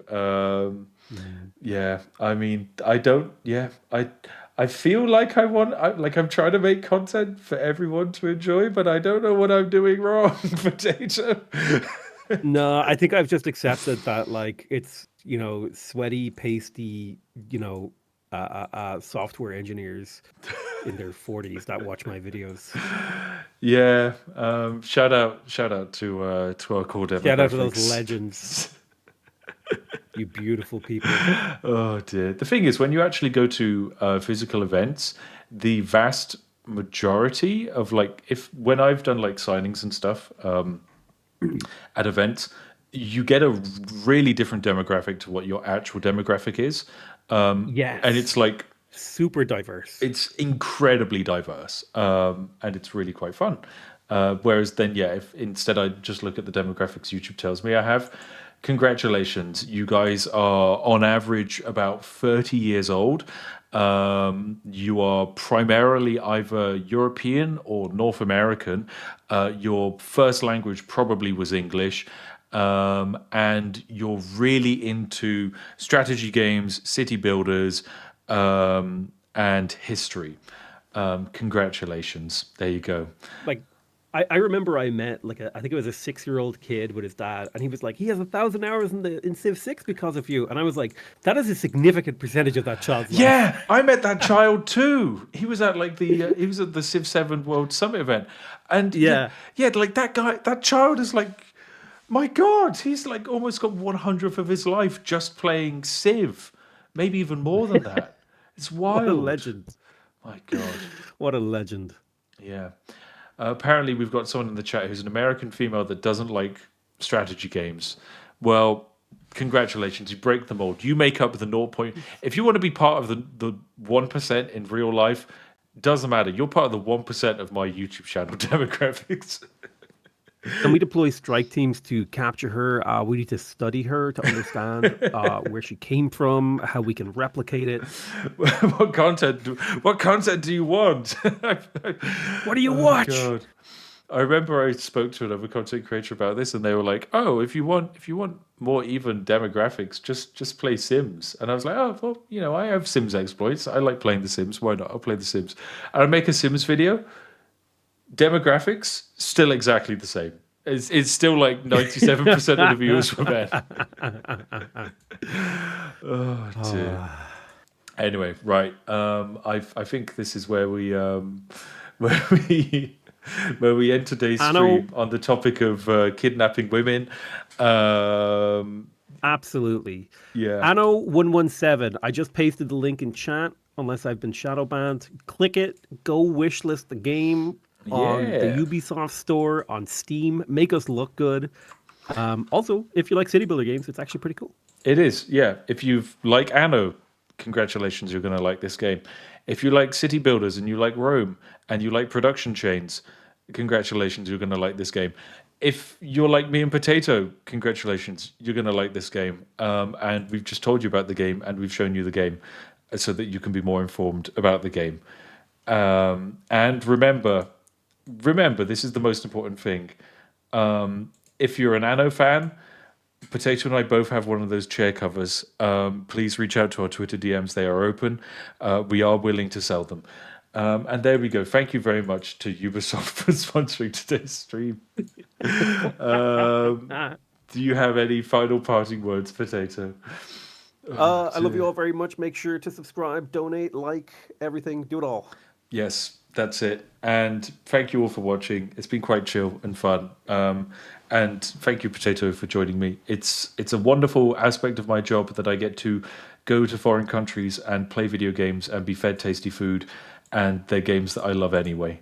Yeah, I mean, I don't. Yeah, I feel like I'm trying to make content for everyone to enjoy, but I don't know what I'm doing wrong, Potato. No, I think I've just accepted that, like, it's, sweaty, pasty, software engineers in their 40s that watch my videos. Yeah, shout out to our core demographics. Shout out to those legends. You beautiful people. Oh dear. The thing is, when you actually go to physical events, the vast majority of when I've done like signings and stuff at events, you get a really different demographic to what your actual demographic is. Yes. And it's like super diverse. it's incredibly diverse, and it's really quite fun. Whereas then, yeah, if instead I just look at the demographics YouTube tells me I have, congratulations, you guys are on average about 30 years old. You are primarily either European or North American. Your first language probably was English. And you're really into strategy games, city builders, and history. Congratulations. There you go. Like, I remember I met I think it was a 6-year-old kid with his dad, and he was like, he has 1,000 hours in Civ 6 because of you. And I was like, that is a significant percentage of that child's life. Yeah, I met that child too. He was at he was at the Civ 7 World Summit event. And yeah, like that child is like, my God, he's like almost got 1/100th of his life just playing Civ. Maybe even more than that. It's wild. What a legend. My God. What a legend. Yeah. Apparently, we've got someone in the chat who's an American female that doesn't like strategy games. Well, congratulations. You break the mold. You make up the 0. If you want to be part of the 1% in real life, doesn't matter. You're part of the 1% of my YouTube channel demographics. Can we deploy strike teams to capture her? We need to study her to understand where she came from, how we can replicate it. What content do you want? What do you watch? God. I remember I spoke to another content creator about this, and they were like, "Oh, if you want more even demographics, just play Sims." And I was like, "Oh, well, I have Sims exploits. I like playing The Sims. Why not? I'll play The Sims." And I make a Sims video. Demographics still exactly the same. It's still like 97% of the viewers were men. Oh dear. Anyway, right. I think this is where we where we end today's stream on the topic of kidnapping women. Absolutely. Yeah. Anno 117. I just pasted the link in chat. Unless I've been shadow banned, click it. Go wishlist the game on the Ubisoft store on Steam. Make us look good. Also, if you like city builder games, it's actually pretty cool. It is, yeah. If you like Anno, congratulations, you're going to like this game. If you like city builders and you like Rome and you like production chains, congratulations, you're going to like this game. If you're like me and Potato, congratulations, you're going to like this game. And we've just told you about the game and we've shown you the game so that you can be more informed about the game. And remember, this is the most important thing. If you're an Anno fan, Potato and I both have one of those chair covers. Please reach out to our Twitter DMs. They are open. We are willing to sell them. And there we go. Thank you very much to Ubisoft for sponsoring today's stream. Do you have any final parting words, Potato? I love you all very much. Make sure to subscribe, donate, like, everything. Do it all. Yes, that's it. And thank you all for watching. It's been quite chill and fun. And thank you, Potato, for joining me. It's a wonderful aspect of my job that I get to go to foreign countries and play video games and be fed tasty food. And they're games that I love anyway.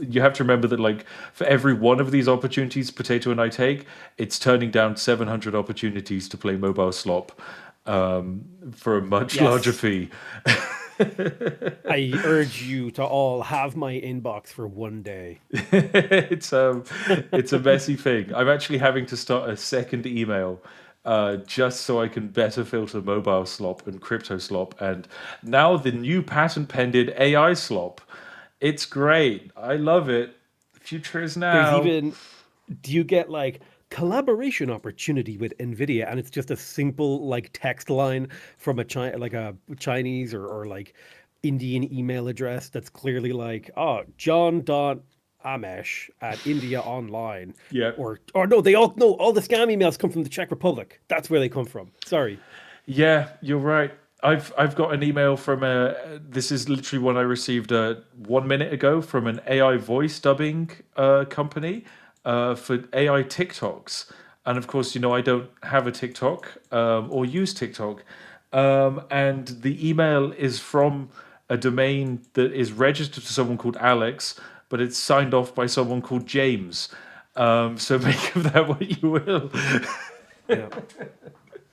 you have to remember that like for every one of these opportunities Potato and I take, it's turning down 700 opportunities to play mobile slop for a much larger Yes. fee. I urge you to all have my inbox for one day. It's a messy thing. I'm actually having to start a second email just so I can better filter mobile slop and crypto slop, and now the new patent pending AI slop. It's great. I love it. The future is There's now. even, do you get like collaboration opportunity with Nvidia, and it's just a simple like text line from a like a Chinese or like Indian email address that's clearly like, oh, John dot Amesh at India Online. Yeah. Or no, they all no, all the scam emails come from the Czech Republic. That's where they come from. Sorry. Yeah, you're right. I've got an email from a. This is literally one I received 1 minute ago from an AI voice dubbing company for AI TikToks, and of course, I don't have a TikTok or use TikTok, and the email is from a domain that is registered to someone called Alex, but it's signed off by someone called James. So make of that what you will. Yeah.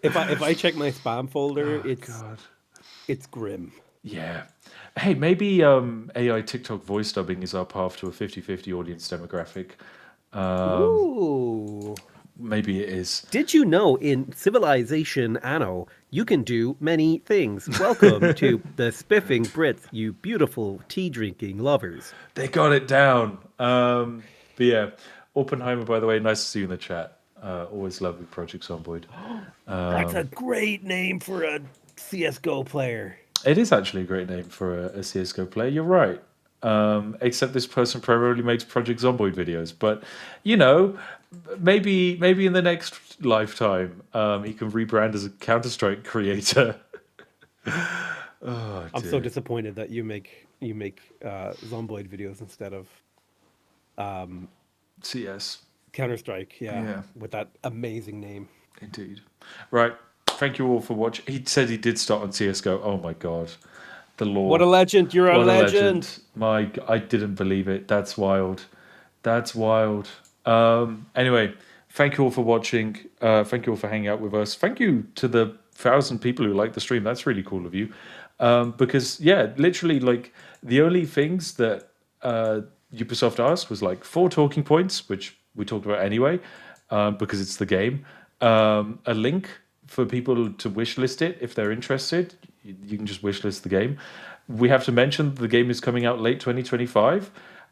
If I check my spam folder, Oh God. it's grim. Yeah. Hey, maybe AI TikTok voice dubbing is our path to a 50-50 audience demographic. Ooh. Maybe it is. Did you know in Civilization Anno, you can do many things? Welcome to the Spiffing Brits, you beautiful tea drinking lovers. They got it down. But yeah, Oppenheimer, by the way, nice to see you in the chat. Always love your projects on board. That's a great name for a CSGO player. It is actually a great name for a CSGO player. You're right. Except this person primarily makes Project Zomboid videos. But, you know, maybe in the next lifetime, he can rebrand as a Counter-Strike creator. Oh, I'm so dear. disappointed that you make Zomboid videos instead of CS. Counter Strike. Yeah, Yeah, with that amazing name. indeed. Right. Thank you all for watching. He said he did start on CSGO. Oh my God. The What a law. legend! You're a What a legend. legend. I didn't believe it. That's wild. That's wild. Anyway, thank you all for watching. Thank you all for hanging out with us. Thank you to the 1,000 people who like the stream. That's really cool of you. Because yeah, literally like the only things that Ubisoft asked was like 4 talking points, which we talked about anyway, because it's the game. A link for people to wishlist it if they're interested. You can just wishlist the game. We have to mention the game is coming out late 2025.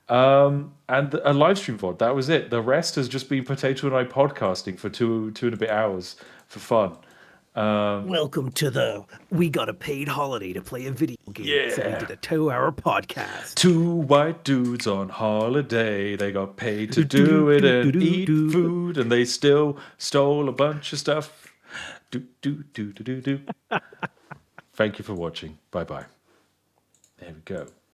And a live stream VOD. That was it. The rest has just been Potato and I podcasting for two and a bit hours for fun. Welcome to the we got a paid holiday to play a video game, so we Yeah. did a 2-hour podcast. 2 white dudes on holiday. They got paid to do it and eat food, and they still stole a bunch of stuff. Do, do, do, do, do, do. Thank you for watching. Bye bye. There we go.